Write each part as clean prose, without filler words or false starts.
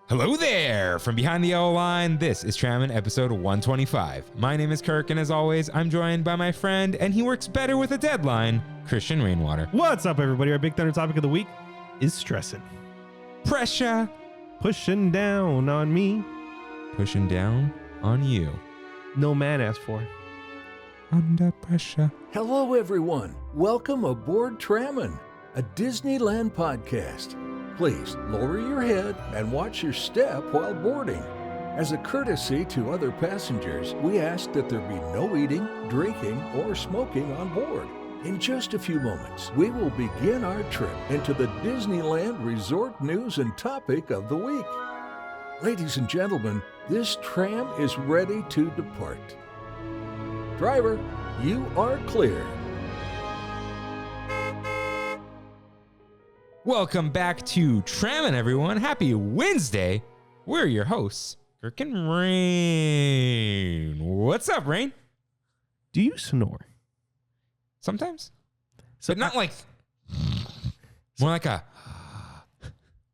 Hello there! From behind the yellow line, this is Trammin episode 125. My name is Kirk, and as always, I'm joined by my friend, and he works better with a deadline, Christian Rainwater. What's up, everybody? Our big thunder topic of the week is Stressin. Pressure! Pushing down on me. Pushing down on you. No man asked for. Under pressure. Hello, everyone. Welcome aboard Trammin, a Disneyland podcast. Please lower your head and watch your step while boarding. As a courtesy to other passengers, we ask that there be no eating, drinking, or smoking on board. In just a few moments, we will begin our trip into the Disneyland Resort news and topic of the week. Ladies and gentlemen, this tram is ready to depart. Driver, you are clear. Welcome back to Trammin, everyone. Happy Wednesday. We're your hosts, Kirk and Rain. What's up, Rain? Do you snore? Sometimes. So But not like... More like a...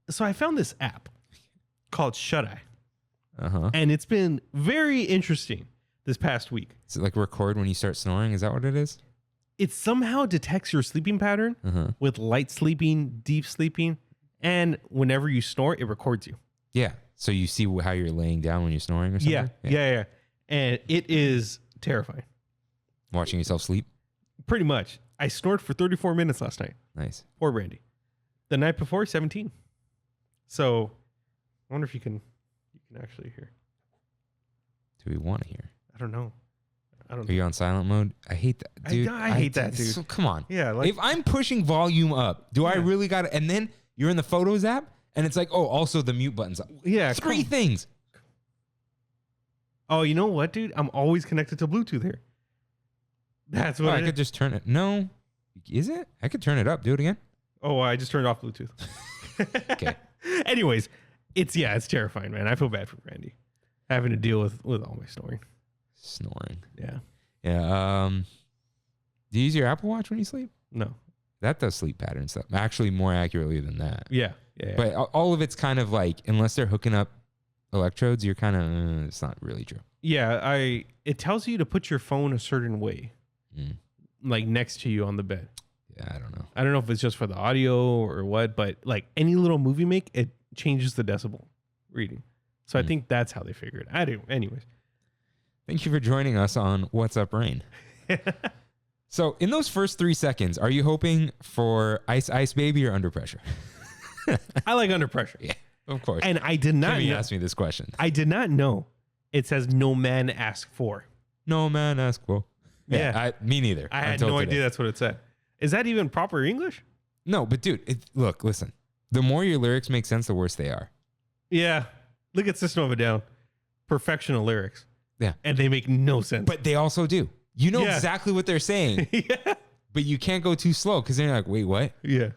So I found this app called Shut Eye. Uh-huh. And it's been very interesting this past week. Is it like record when you start snoring? Is that what it is? It somehow detects your sleeping pattern with light sleeping, deep sleeping, and whenever you snore, it records you. Yeah. So you see how you're laying down when you're snoring or something? Yeah. And it is terrifying. Watching yourself sleep? Pretty much. I snored for 34 minutes last night. Nice. Poor Brandy. The night before, 17. So I wonder if you can actually hear. Do we want to hear? I don't know. Are you on silent mode? I hate that, dude. I hate that, dude. So come on. Yeah. Like, If I'm pushing volume up, do I really got to? And then you're in the Photos app, and it's like, oh, also the mute button's up. yeah. Three things. Oh, you know what, dude? I'm always connected to Bluetooth here. That's what I could just turn it. No. Is it? I could turn it up. Do it again. Oh, I just turned off Bluetooth. Okay. Anyways, it's terrifying, man. I feel bad for Brandy having to deal with all my snoring. Snoring. Yeah. Yeah. Do you use your Apple Watch when you sleep? No. That does sleep pattern stuff. Actually, more accurately than that. Yeah. But all of it's kind of like, unless they're hooking up electrodes, you're kind of, it's not really true. Yeah. It tells you to put your phone a certain way, like next to you on the bed. Yeah, I don't know. I don't know if it's just for the audio or what, but like any little movie make, it changes the decibel reading. So I think that's how they figure it. I do. Anyways. Thank you for joining us on What's Up, Rain. So in those first 3 seconds, are you hoping for Ice Ice Baby or Under Pressure? I like Under Pressure. Yeah, of course. And I did not Kimmy know. asked me this question. I did not know it says no man asked for. No man asked for. Yeah. Me neither. I had no idea that's what it said. Is that even proper English? No, but dude, look, listen. The more your lyrics make sense, the worse they are. Yeah. Look at System of a Down. Perfectional lyrics. Yeah. And they make no sense. But they also do. You know exactly what they're saying. Yeah. But you can't go too slow because then you're like, wait, what? Yeah.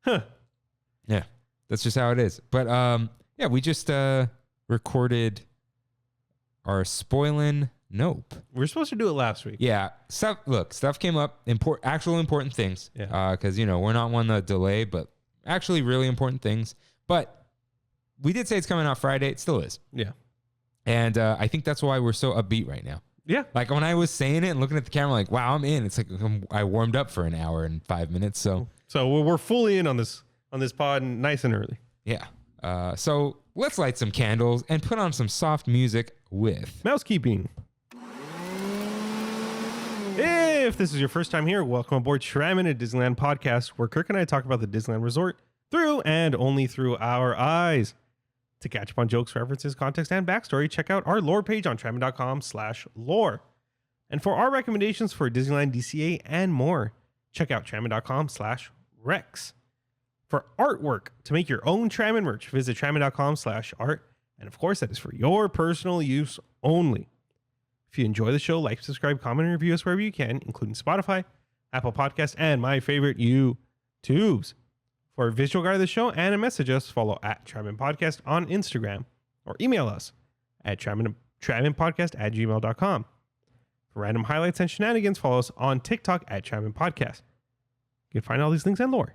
Huh. Yeah. That's just how it is. But yeah, we just recorded our Spoilin' Nope. We were supposed to do it last week. Yeah. Stuff came up. Actual important things. Yeah. Because, we're not one to delay, but actually really important things. But we did say it's coming out Friday. It still is. Yeah. And I think that's why we're so upbeat right now. Yeah. Like when I was saying it and looking at the camera, like, wow, I'm in. It's like I warmed up for an hour and 5 minutes. So we're fully in on this pod, and nice and early. yeah. So let's light some candles and put on some soft music with Mousekeeping. If this is your first time here, welcome aboard Trammin, a Disneyland podcast where Kirk and I talk about the Disneyland Resort through and only through our eyes. To catch up on jokes, references, context, and backstory, check out our lore page on trammin.com/lore. And for our recommendations for Disneyland, DCA, and more, check out trammin.com/rex. For artwork to make your own Trammin merch, visit trammin.com/art. And of course, that is for your personal use only. If you enjoy the show, like, subscribe, comment, and review us wherever you can, including Spotify, Apple Podcasts, and my favorite, YouTubes. For a visual guide of the show and a message us, follow at Trammin Podcast on Instagram or email us at tramminpodcast@gmail.com. For random highlights and shenanigans, follow us on TikTok at Trammin Podcast. You can find all these links and lore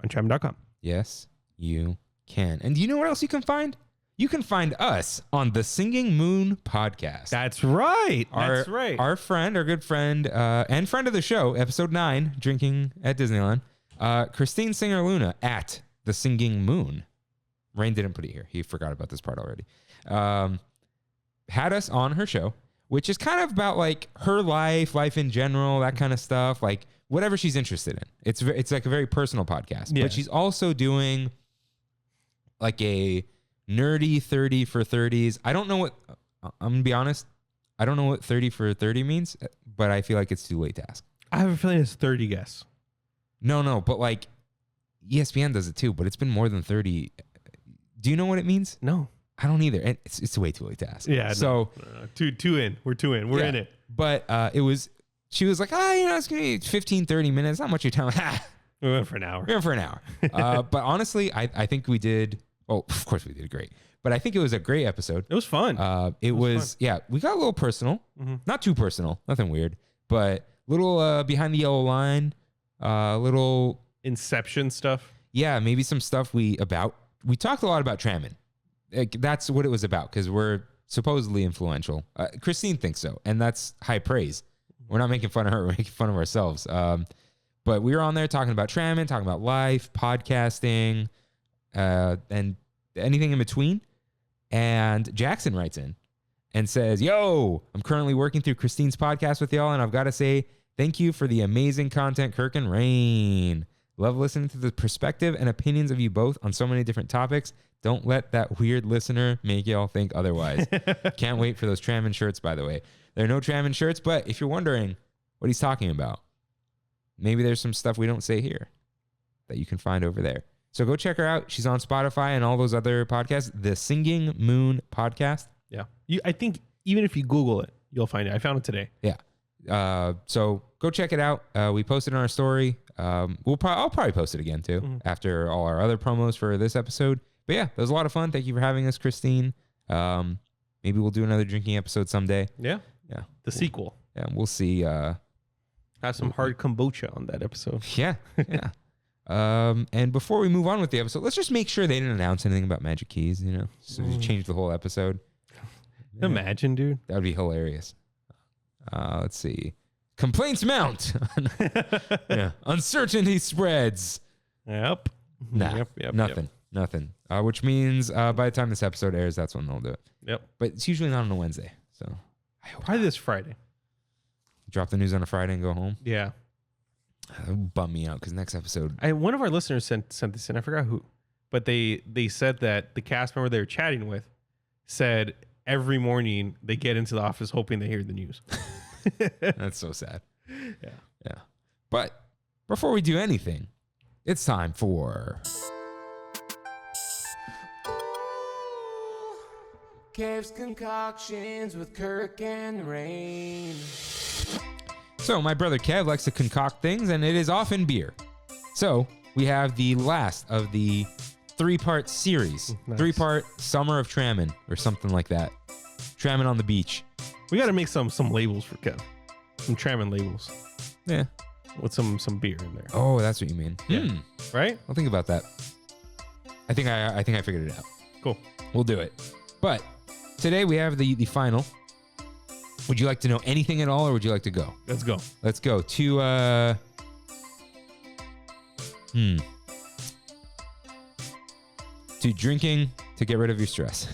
on Trammin.com. Yes, you can. And do you know what else you can find? You can find us on the Singing Moon Podcast. That's right. Our friend, our good friend, and friend of the show, episode 9, Drinking at Disneyland, Christine Singer Luna at the Singing Moon. Rain didn't put it here. He forgot about this part already. Had us on her show, which is kind of about like her life in general, that kind of stuff, like whatever she's interested in. It's like a very personal podcast. Yeah. But she's also doing like a nerdy 30 for 30s. I don't know what, I'm gonna be honest, I don't know what 30 for 30 means, but I feel like it's too late to ask. I have a feeling it's 30 guests. No, but like ESPN does it too, but it's been more than 30. Do you know what it means? No. I don't either. And it's way too late to ask. Yeah. So two in. We're two in. We're in it. But she was like, it's going to be 15, 30 minutes. Not much of your time. We went for an hour. But honestly, I think we did. Well, of course we did great. But I think it was a great episode. It was fun. It was fun. We got a little personal. Mm-hmm. Not too personal. Nothing weird. But little behind the yellow line. Little Inception stuff. Yeah, maybe some stuff we talked a lot about Trammin. That's what it was about because we're supposedly influential. Christine thinks so, and that's high praise. We're not making fun of her; we're making fun of ourselves. But we were on there talking about Trammin, talking about life, podcasting, and anything in between. And Jackson writes in and says, "Yo, I'm currently working through Christine's podcast with y'all, and I've got to say thank you for the amazing content, Kirk and Rain. Love listening to the perspective and opinions of you both on so many different topics. Don't let that weird listener make y'all think otherwise. Can't wait for those Trammin shirts, by the way. There are no Trammin shirts, but if you're wondering what he's talking about, maybe there's some stuff we don't say here that you can find over there. So go check her out. She's on Spotify and all those other podcasts. The Singing Moon Podcast. Yeah. I think even if you Google it, you'll find it. I found it today. Yeah. So go check it out. We posted on our story. I'll probably post it again too after all our other promos for this episode. But yeah, that was a lot of fun. Thank you for having us, Christine. Maybe we'll do another drinking episode someday. Yeah. The sequel. Yeah, we'll see. Have some hard kombucha on that episode. Yeah. And before we move on with the episode, let's just make sure they didn't announce anything about Magic Keys. So we change the whole episode. Imagine, dude. That would be hilarious. Let's see. Complaints mount. Yeah. Uncertainty spreads. Yep. Nah. Yep. Nothing. Which means by the time this episode airs, that's when they'll do it. Yep. But it's usually not on a Wednesday. So probably this Friday. Drop the news on a Friday and go home. Yeah. That would bum me out because next episode. One of our listeners sent this in. I forgot who. But they said that the cast member they were chatting with said every morning they get into the office hoping they hear the news. That's so sad. Yeah. But before we do anything, it's time for Caves Concoctions with Kirk and Rain. So my brother Kev likes to concoct things, and it is often beer. So we have the last of the 3-part series. Nice. 3-part Summer of Trammin or something like that. Trammin on the beach. We got to make some labels for Kev. Some Trammin labels. Yeah. With some beer in there. Oh, that's what you mean. Yeah. Right? I'll think about that. I think I figured it out. Cool. We'll do it. But today we have the final. Would you like to know anything at all, or would you like to go? Let's go. Let's go to to drinking to get rid of your stress.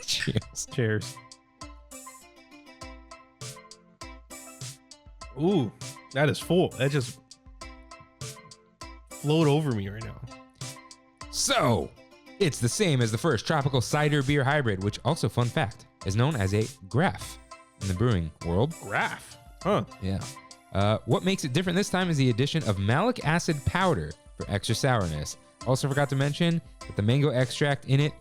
Cheers. Ooh, that is full. That just flowed over me right now. So, it's the same as the first tropical cider beer hybrid, which also, fun fact, is known as a graph in the brewing world. Graph? Huh. Yeah. What makes it different this time is the addition of malic acid powder for extra sourness. Also forgot to mention that the mango extract in it,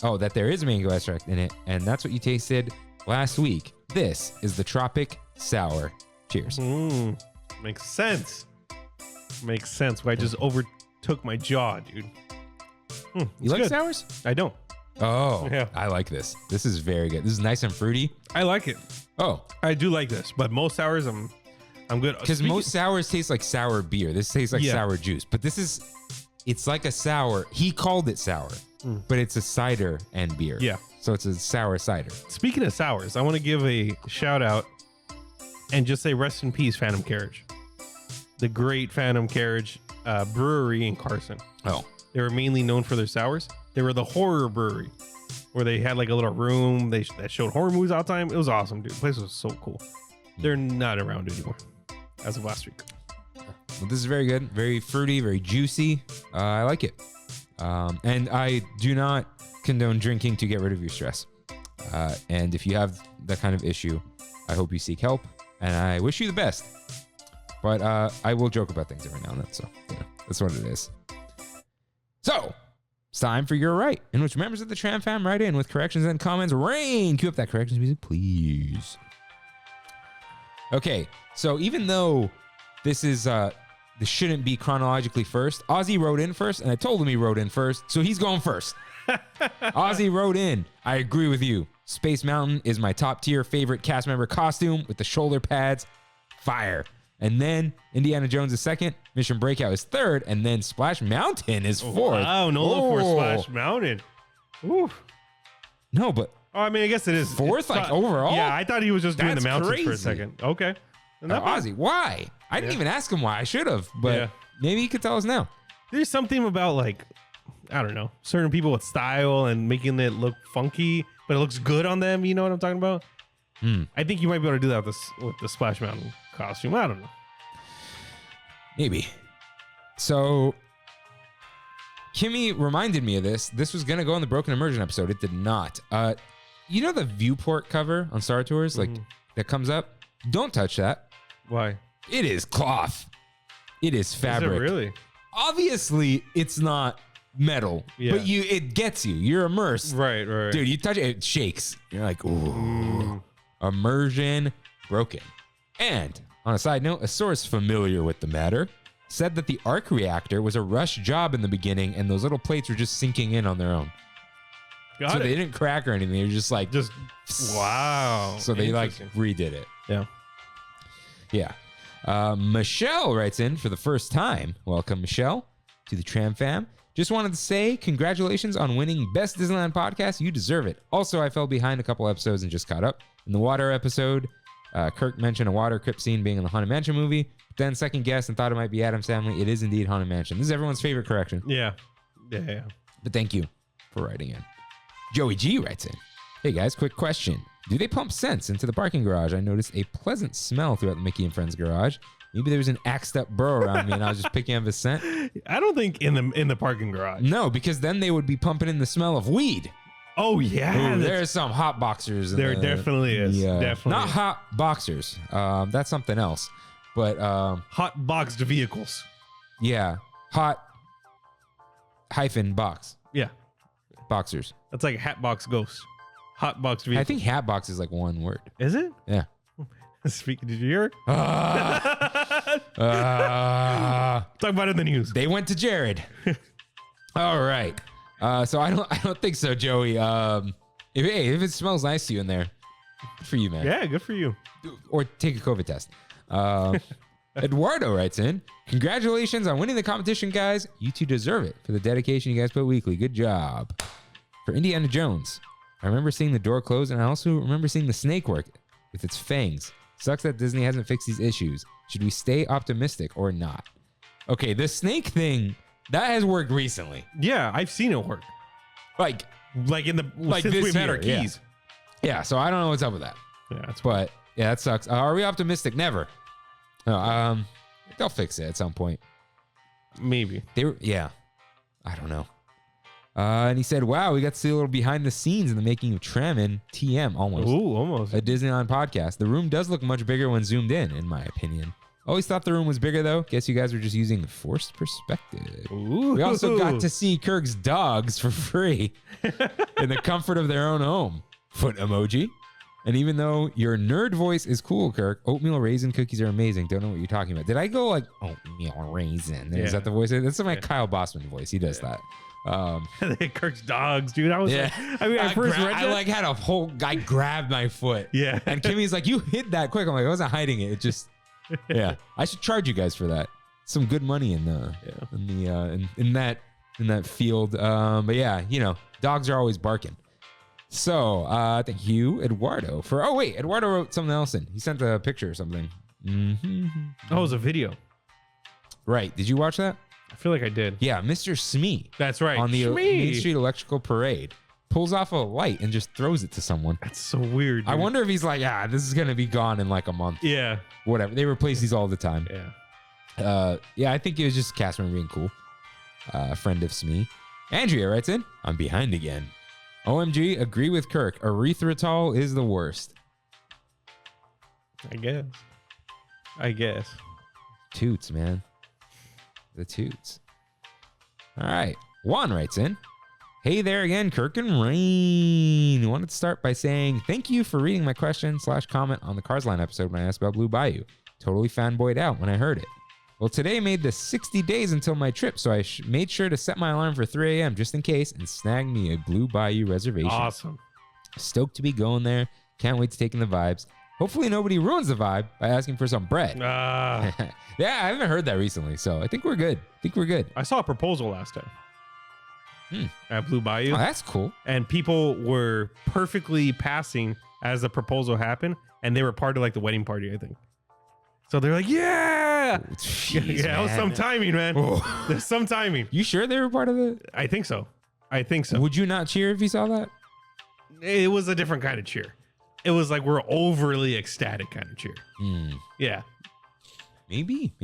that there is mango extract in it, and that's what you tasted last week. This is the Tropic Sour. Cheers. Makes sense. Makes sense. I just overtook my jaw, dude. You like good. sours? I don't. Oh, Yeah. I like this. This is very good. This is nice and fruity. I like it. Oh, I do like this, but most sours I'm good. because most sours taste like sour beer. This tastes like Yeah. sour juice, but this is It's like a sour. He called it sour, but it's a cider and beer. Yeah. So it's a sour cider. Speaking of sours, I want to give a shout out and just say rest in peace, Phantom Carriage. The great Phantom Carriage brewery in Carson. Oh. They were mainly known for their sours. They were the horror brewery where they had like a little room that showed horror movies all the time. It was awesome, dude. The place was so cool. They're not around anymore as of last week. Well, this is very good. Very fruity, very juicy. I like it. And I do not condone drinking to get rid of your stress. And if you have that kind of issue, I hope you seek help. And I wish you the best. But I will joke about things every now and then. So, that's what it is. So, it's time for Your Right, in which members of the Tram fam write in with corrections and comments. Rain, cue up that corrections music, please. Okay, so even though this shouldn't be chronologically first, Ozzy wrote in first, and I told him he wrote in first, so he's going first. Ozzy wrote in, I agree with you. Space Mountain is my top tier favorite cast member costume with the shoulder pads. Fire. And then Indiana Jones is second, Mission Breakout is third, and then Splash Mountain is fourth. Wow, no love for Splash Mountain. Oof. No, but Oh, I mean, I guess it is. fourth, like overall? Yeah, I thought he was just doing the That's mountains for a crazy. second. Okay. And that- Ozzy, why? I didn't even ask him why. I should have, but maybe he could tell us now. There's something about like, I don't know, certain people with style and making it look funky, but it looks good on them. You know what I'm talking about? I think you might be able to do that with the Splash Mountain costume. I don't know. Maybe. So, Kimmy reminded me of this. This was going to go in the Broken Immersion episode. It did not. You know the viewport cover on Star Tours, like that comes up? Don't touch that. Why? It is cloth. It is fabric. Is it really? Obviously, it's not metal, but it gets you. You're immersed. Right. Dude, you touch it, it shakes. You're like, ooh. Immersion broken. And on a side note, a source familiar with the matter said that the arc reactor was a rush job in the beginning, and those little plates were just sinking in on their own. Got so it. they didn't crack or anything. They were just like, wow. So they like redid it. Yeah. Michelle writes in for the first time. Welcome, Michelle, to the Tram fam. Just wanted to say congratulations on winning Best Disneyland Podcast. You deserve it. Also, I fell behind a couple episodes and just caught up. In the water episode, Kirk mentioned a water crypt scene being in the Haunted Mansion movie. Then second guessed and thought it might be Adam's Family. It is indeed Haunted Mansion. This is everyone's favorite correction. Yeah. But thank you for writing in. Joey G writes in. Hey guys, quick question. Do they pump scents into the parking garage? I noticed a pleasant smell throughout the Mickey and Friends garage. Maybe there was an axed up burro around me and I was just picking up a scent. I don't think in the parking garage. No, because then they would be pumping in the smell of weed. Oh yeah, there's some hot boxers. There definitely is. Definitely not hot boxers. That's something else. But hot boxed vehicles. Yeah, hot hyphen box. Yeah, boxers. That's like Hatbox Ghost. Hot box vehicles. I think Hatbox is like one word. Is it? Yeah. Speaking, did you hear it? Talk about it in the news. They went to Jared. All right. So I don't think so, Joey. If it smells nice to you in there, good for you, man. Yeah, good for you. Or take a COVID test. Eduardo writes in, congratulations on winning the competition, guys. You two deserve it for the dedication you guys put weekly. Good job. For Indiana Jones, I remember seeing the door close, and I also remember seeing the snake work with its fangs. Sucks that Disney hasn't fixed these issues. Should we stay optimistic or not? Okay, the snake thing, that has worked recently. Yeah, I've seen it work. Like in the like since this we've had our year, keys. Yeah, so I don't know what's up with that. Yeah, that's but yeah, that sucks. Are we optimistic? Never. No, they'll fix it at some point. Maybe. I don't know. And he said, wow, we got to see a little behind the scenes in the making of Trammin, TM, almost. Ooh, almost. A Disneyland podcast. The room does look much bigger when zoomed in my opinion. Always thought the room was bigger, though. Guess you guys were just using forced perspective. Ooh. We also got to see Kirk's dogs for free in the comfort of their own home. Foot emoji. And even though your nerd voice is cool, Kirk, oatmeal raisin cookies are amazing. Don't know what you're talking about. Did I go like oatmeal raisin? Is that the voice? That's my Kyle Bossman voice. He does that. Kirk's dogs, dude. I had a whole guy grabbed my foot. Yeah. And Kimmy's like, you hid that quick. I'm like, I wasn't hiding it. It just, yeah. I should charge you guys for that. some good money in that field. But yeah, dogs are always barking. So thank you, Eduardo, for. Oh wait, Eduardo wrote something else in. He sent a picture or something. Mm-hmm. Oh, it was a video. Right? Did you watch that? I feel like I did. Yeah, Mr. Smee. That's right. On the Shmee. Main Street Electrical Parade, pulls off a light and just throws it to someone. That's so weird. I dude. wonder if he's like, this is gonna be gone in like a month. Yeah. Whatever. They replace these all the time. Yeah. Yeah, I think it was just cast member being cool. Friend of Smee. Andrea writes in, I'm behind again. OMG, agree with Kirk. Erythritol is the worst. I guess. Toots, man. The toots. All right. Juan writes in, hey there again, Kirk and Rain. Wanted to start by saying thank you for reading my question/comment on the Cars Line episode when I asked about Blue Bayou. Totally fanboyed out when I heard it. Well, today made the 60 days until my trip, so I made sure to set my alarm for 3 a.m. just in case and snag me a Blue Bayou reservation. Awesome. Stoked to be going there. Can't wait to take in the vibes. Hopefully nobody ruins the vibe by asking for some bread. Yeah, I haven't heard that recently, so I think we're good. I saw a proposal last time at Blue Bayou. Oh, that's cool. And people were perfectly passing as the proposal happened, and they were part of like the wedding party, I think. So they're like, yeah. Jeez, yeah, that was some timing, man. Oh. There's some timing. You sure they were part of it? I think so. Would you not cheer if you saw that? It was a different kind of cheer. It was like we're overly ecstatic kind of cheer. Yeah. Maybe.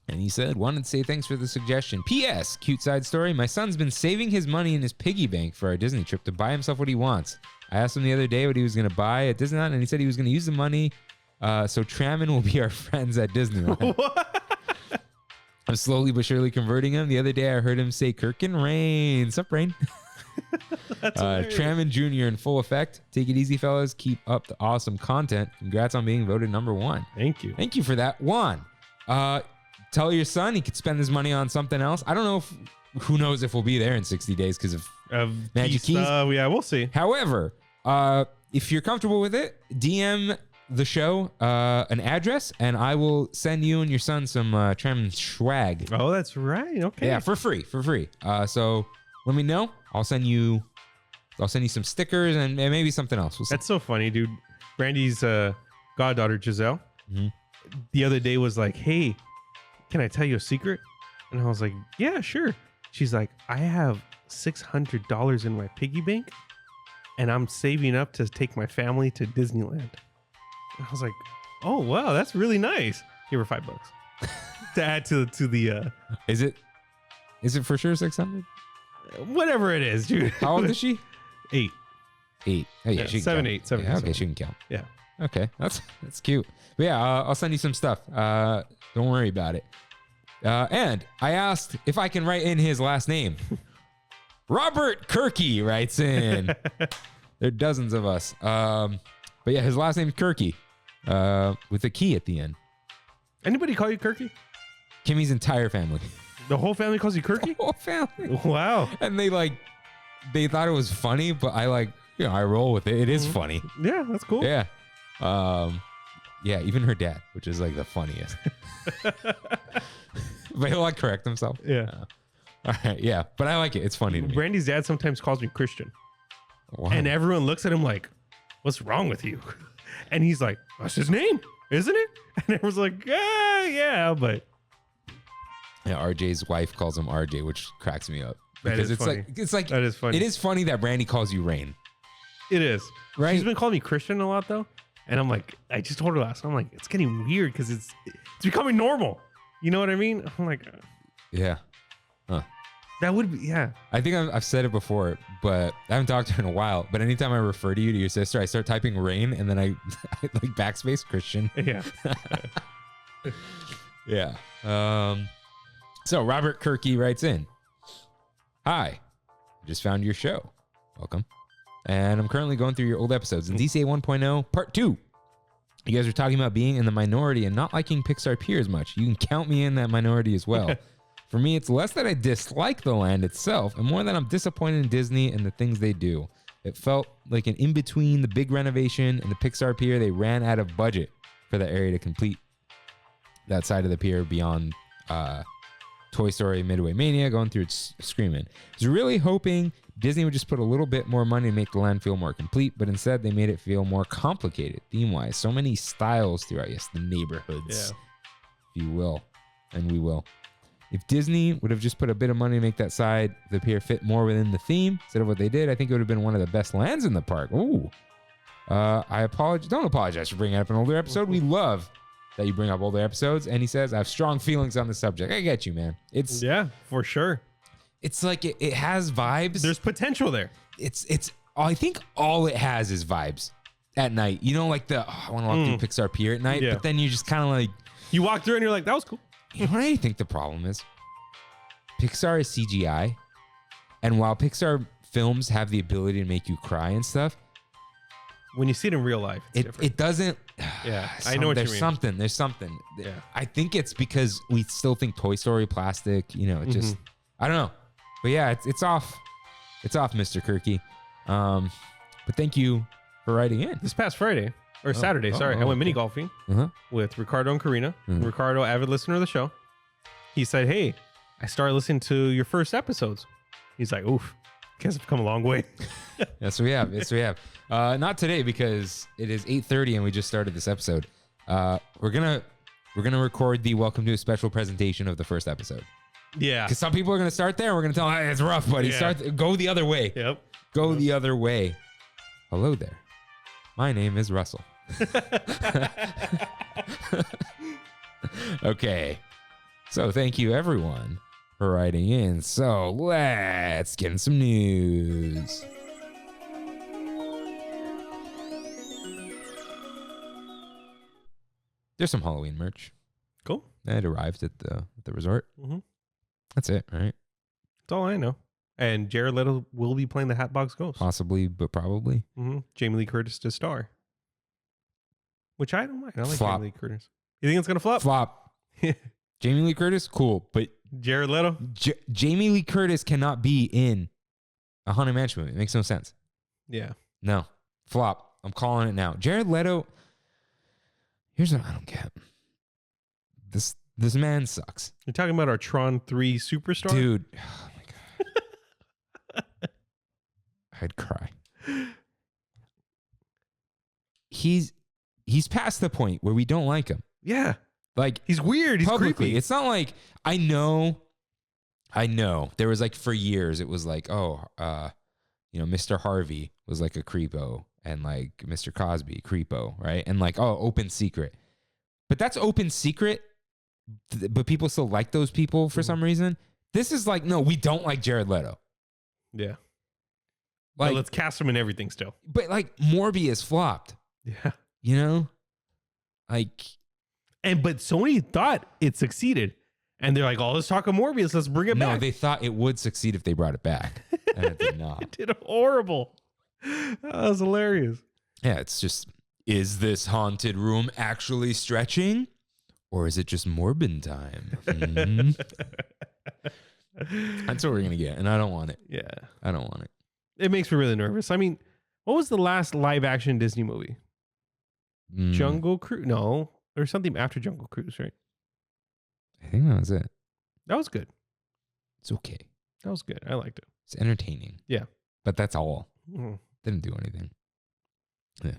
And he said, wanted to say thanks for the suggestion. P.S. Cute side story. My son's been saving his money in his piggy bank for our Disney trip to buy himself what he wants. I asked him the other day what he was going to buy at Disneyland, and he said he was going to use the money so Trammin will be our friends at Disneyland. I'm slowly but surely converting him. The other day I heard him say Kirk and Rain. Sup, Rain? Trammin Jr. in full effect. Take it easy, fellas. Keep up the awesome content. Congrats on being voted #1. Thank you. Thank you for that. Juan, tell your son he could spend his money on something else. I don't know who knows if we'll be there in 60 days because of Magic Keys. Yeah, we'll see. However, if you're comfortable with it, DM the show an address and I will send you and your son some Trammin swag. Oh, that's right. Okay. Yeah, for free. So let me know. I'll send you some stickers and maybe something else. We'll see. That's so funny, dude. Brandy's goddaughter, Giselle, the other day was like, hey, can I tell you a secret? And I was like, yeah, sure. She's like, I have $600 in my piggy bank and I'm saving up to take my family to Disneyland. And I was like, oh, wow, that's really nice. Give her $5 to add to the. Is it for sure 600? Whatever it is, dude. How old is she? 8. Oh yeah, she can 7, count. 8, 7. Yeah, okay, she can count. Yeah. Okay, that's cute. But yeah, I'll send you some stuff. Don't worry about it. And I asked if I can write in his last name. Robert Kirky writes in. There are dozens of us. But yeah, his last name's Kirky, with a key at the end. Anybody call you Kirky? Kimmy's entire family. The whole family calls you Kirky? Whole family. Wow. And they thought it was funny, but I roll with it. It is funny. Yeah, that's cool. Yeah. Yeah, even her dad, which is like the funniest. But he'll correct himself. Yeah. All right. Yeah. But I like it. It's funny to me. Brandy's dad sometimes calls me Christian. Wow. And everyone looks at him like, what's wrong with you? And he's like, that's his name, isn't it? And everyone's like, yeah, but. Yeah, RJ's wife calls him RJ, which cracks me up. Because it's funny. like That is funny. It is funny that Brandy calls you Rain. It is. Right. She's been calling me Christian a lot though. And I'm like, I just told her last time, I'm like, it's getting weird because it's becoming normal. You know what I mean? I'm like, Yeah. Huh. that would be, yeah. I think I've said it before, but I haven't talked to her in a while. But anytime I refer to you to your sister, I start typing Rain and then I like backspace Christian. Yeah. Yeah. So Robert Kirky writes in, hi, just found your show. Welcome. And I'm currently going through your old episodes. In DCA 1.0 Part 2, you guys are talking about being in the minority and not liking Pixar Pier as much. You can count me in that minority as well. For me, it's less that I dislike the land itself and more that I'm disappointed in Disney and the things they do. It felt like an in-between the big renovation and the Pixar Pier. They ran out of budget for that area to complete. that side of the pier beyond Toy Story Midway Mania, going through it screaming. I was really hoping Disney would just put a little bit more money to make the land feel more complete, but instead they made it feel more complicated theme-wise. So many styles throughout, yes, the neighborhoods, if you will, and we will. If Disney would have just put a bit of money to make that side of the pier fit more within the theme instead of what they did, I think it would have been one of the best lands in the park. Ooh. Don't apologize for bringing up an older episode. We love that you bring up older episodes. And he says, I have strong feelings on the subject. I get you, man. Yeah, for sure. It's like it has vibes. There's potential there. I think all it has is vibes at night. You know, like I want to walk through Pixar Pier at night, but then you just kind of like... You walk through and you're like, that was cool. You know what I think the problem is? Pixar is CGI. And while Pixar films have the ability to make you cry and stuff, when you see it in real life, it's different. It doesn't... Yeah, I know what you mean. There's something. Yeah. I think it's because we still think Toy Story plastic, you know, it just... I don't know. But yeah, it's off. It's off, Mr. Kirky. But thank you for writing in. This past Friday, or Saturday, sorry, I went mini golfing with Ricardo and Karina. Ricardo, avid listener of the show. He said, hey, I started listening to your first episodes. He's like, oof, guess I've come a long way. Yes, we have. Yes, we have. Not today because it is 8:30 and we just started this episode. We're gonna record the welcome to a special presentation of the first episode. Yeah. Because some people are gonna start there and we're gonna tell them, hey, it's rough, buddy. Go the other way. Yep. Go the other way. Hello there. My name is Russell. Okay. So thank you everyone for writing in. So let's get in some news. There's some Halloween merch. Cool. That arrived at the resort. That's it, right? That's all I know. And Jared Leto will be playing the Hatbox Ghost. Possibly, but probably. Jamie Lee Curtis to star. Which I don't mind. I like Flop. Jamie Lee Curtis. You think it's going to flop? Flop. Jamie Lee Curtis, cool. But Jared Leto? Jamie Lee Curtis cannot be in a Haunted Mansion movie. It makes no sense. Yeah. No. Flop. I'm calling it now. Jared Leto, here's what I don't get. This man sucks. You're talking about our Tron 3 superstar? Dude. Oh my God. I'd cry. He's past the point where we don't like him. Yeah. Like, he's weird. He's publicly. creepy. It's not like I know. There was like for years it was like, Mr. Harvey was like a creepo and like Mr. Cosby creepo, right? And like, open secret. But that's open secret. But people still like those people for some reason. This is like, no, we don't like Jared Leto. Yeah. Like, but let's cast him in everything still. But like Morbius flopped. Yeah. You know? Like. But Sony thought it succeeded. And they're like, let's talk of Morbius. Let's bring it back. No, they thought it would succeed if they brought it back. And it did not. It did horrible. That was hilarious. Yeah, it's just, is this haunted room actually stretching? Or is it just Morbin time? That's what we're going to get. And I don't want it. Yeah. I don't want it. It makes me really nervous. I mean, what was the last live action Disney movie? Jungle Cruise? No. There's something after Jungle Cruise, right? I think that was it. That was good. It's okay. That was good. I liked it. It's entertaining. Yeah. But that's all. Didn't do anything. Yeah.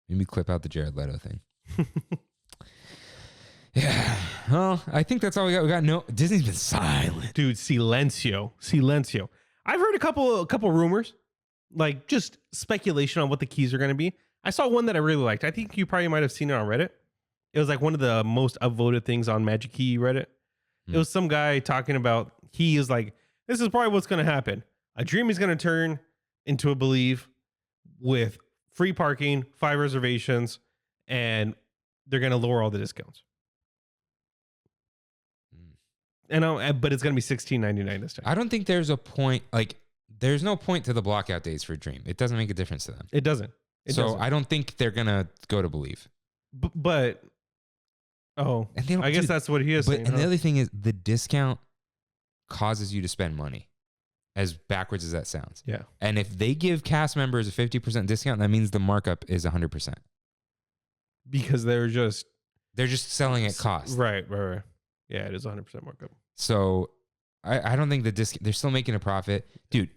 Maybe clip out the Jared Leto thing. Yeah. Well, I think that's all we got. Disney's been silent. Dude, Silencio. I've heard a couple rumors, like just speculation on what the keys are going to be. I saw one that I really liked. I think you probably might have seen it on Reddit. It was like one of the most upvoted things on Magic Key Reddit. It was some guy talking about, he is like, this is probably what's going to happen. A dream is going to turn into a believe with free parking, 5 reservations, and they're going to lower all the discounts. But it's going to be $16.99 this time. I don't think there's a point, like, there's no point to the blockout days for Dream. It doesn't make a difference to them. It doesn't. I don't think they're going to go to Believe. But I guess that's what he is saying. And the other thing is the discount causes you to spend money, as backwards as that sounds. Yeah. And if they give cast members a 50% discount, that means the markup is 100%. Because they're just They're just selling at cost. Right. Yeah, it is 100% markup. So I don't think they're still making a profit. Dude,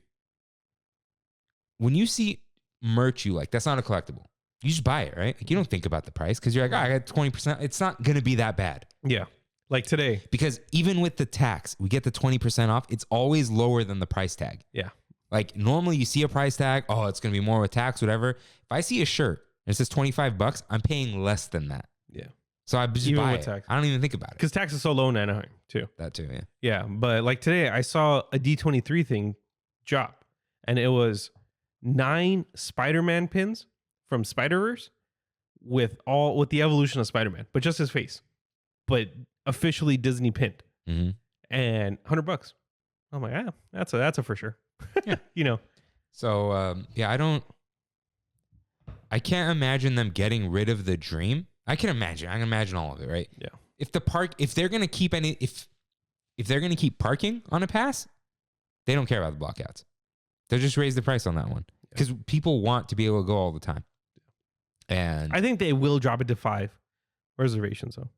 when you see merch you like, that's not a collectible. You just buy it, right? Like, you don't think about the price because you're like, I got 20%. It's not going to be that bad. Yeah. Like today. Because even with the tax, we get the 20% off. It's always lower than the price tag. Yeah. Like normally you see a price tag. Oh, it's going to be more with tax, whatever. If I see a shirt and it says $25, I'm paying less than that. Yeah. So I just Even buy with it. tax. I don't even think about it. Because tax is so low in Anaheim too. That too, yeah. Yeah. But like today, I saw a D23 thing drop and it was 9 Spider-Man pins from Spider-Verse with the evolution of Spider-Man, but just his face, but officially Disney pinned, and $100. I'm like, that's a for sure. Yeah. You know. So I can't imagine them getting rid of the dream. I can imagine all of it, right? Yeah. If they're gonna keep if they're gonna keep parking on a pass, they don't care about the blockouts. They'll just raise the price on that one because people want to be able to go all the time. And I think they will drop it to 5 reservations though.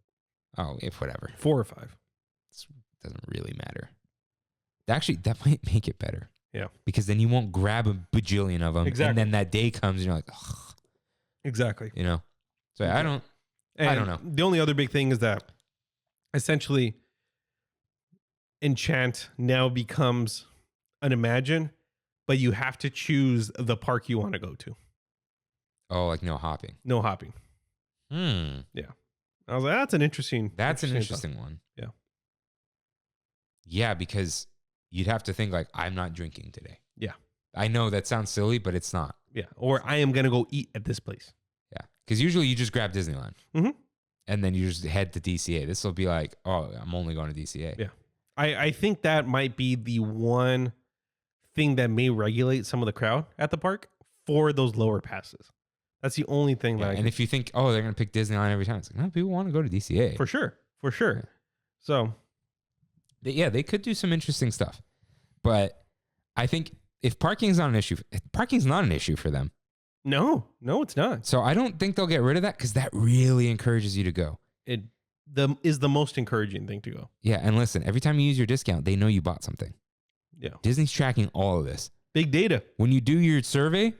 Oh, if whatever. 4 or 5. It doesn't really matter. Actually, that might make it better. Yeah. Because then you won't grab a bajillion of them. Exactly. And then that day comes and you're like, ugh. Exactly. You know? So I don't know. The only other big thing is that essentially Enchant now becomes an Imagine, but you have to choose the park you want to go to. Oh, like no hopping. No hopping. Yeah. I was like, that's an interesting one. Yeah. Yeah, because you'd have to think like, I'm not drinking today. Yeah. I know that sounds silly, but it's not. Yeah. Or I am going to go eat at this place. Yeah. Because usually you just grab Disneyland. Mm-hmm. And then you just head to DCA. This will be like, oh, I'm only going to DCA. Yeah. I think that might be the one thing that may regulate some of the crowd at the park for those lower passes. That's the only thing that and if you think, oh, they're going to pick Disneyland every time, it's like, no, people want to go to DCA. For sure. Yeah. So. Yeah, they could do some interesting stuff. But I think if parking's not an issue for them. No, it's not. So I don't think they'll get rid of that because that really encourages you to go. It is the most encouraging thing to go. Yeah, and listen, every time you use your discount, they know you bought something. Yeah. Disney's tracking all of this. Big data. When you do your survey,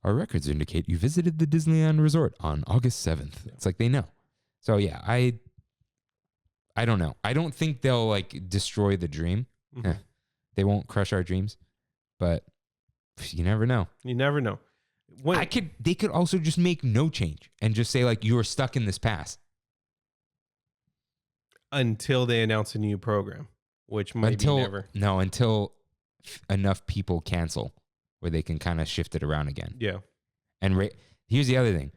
our records indicate you visited the Disneyland Resort on August 7th. It's like they know. So yeah, I don't know. I don't think they'll like destroy the dream. Mm-hmm. They won't crush our dreams, but you never know. You never know. They could also just make no change and just say like, you are stuck in this pass. Until they announce a new program, which might be never. No, until enough people cancel where they can kind of shift it around again. Yeah. And here's the other thing.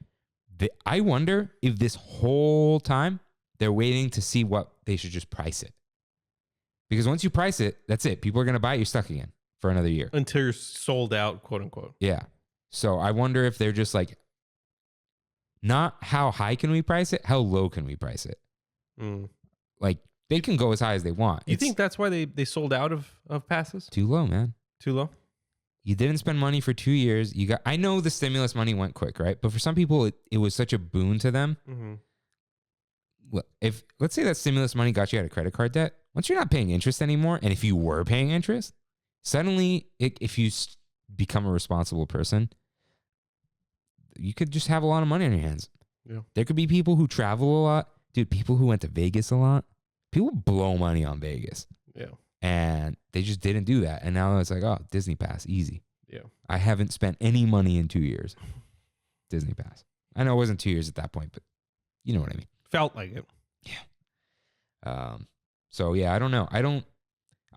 I wonder if this whole time they're waiting to see what they should just price it. Because once you price it, that's it. People are going to buy it. You're stuck again for another year. Until you're sold out, quote unquote. Yeah. So I wonder if they're just like, not how high can we price it? How low can we price it? Like they can go as high as they want. You think that's why they sold out of passes? Too low, man. Too low? You didn't spend money for 2 years. I know the stimulus money went quick, right? But for some people, it was such a boon to them. Mm-hmm. Well, let's say that stimulus money got you out of credit card debt, once you're not paying interest anymore, and if you were paying interest, suddenly, if you become a responsible person, you could just have a lot of money on your hands. Yeah. There could be people who travel a lot. Dude, people who went to Vegas a lot. People blow money on Vegas. Yeah. And they just didn't do that. And now it's like, oh, Disney Pass, easy. Yeah. I haven't spent any money in 2 years. Disney Pass. I know it wasn't 2 years at that point, but you know what I mean. Felt like it. Yeah. So yeah, I don't know.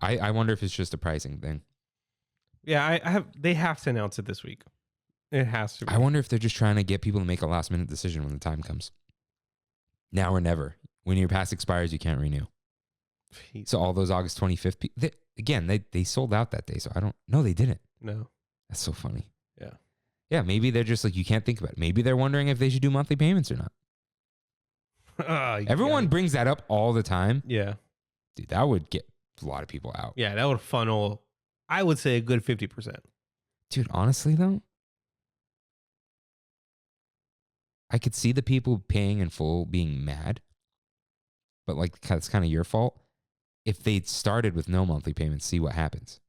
I wonder if it's just a pricing thing. Yeah, they have to announce it this week. It has to be. I wonder if they're just trying to get people to make a last minute decision when the time comes. Now or never. When your pass expires, you can't renew. So all those August 25th, they sold out that day. So no, they didn't. No. That's so funny. Yeah. Yeah, maybe they're just like, you can't think about it. Maybe they're wondering if they should do monthly payments or not. Everyone brings that up all the time. Yeah. Dude, that would get a lot of people out. Yeah, that would funnel, I would say, a good 50%. Dude, honestly, though, I could see the people paying in full being mad, but like it's kind of your fault. If they'd started with no monthly payments, see what happens.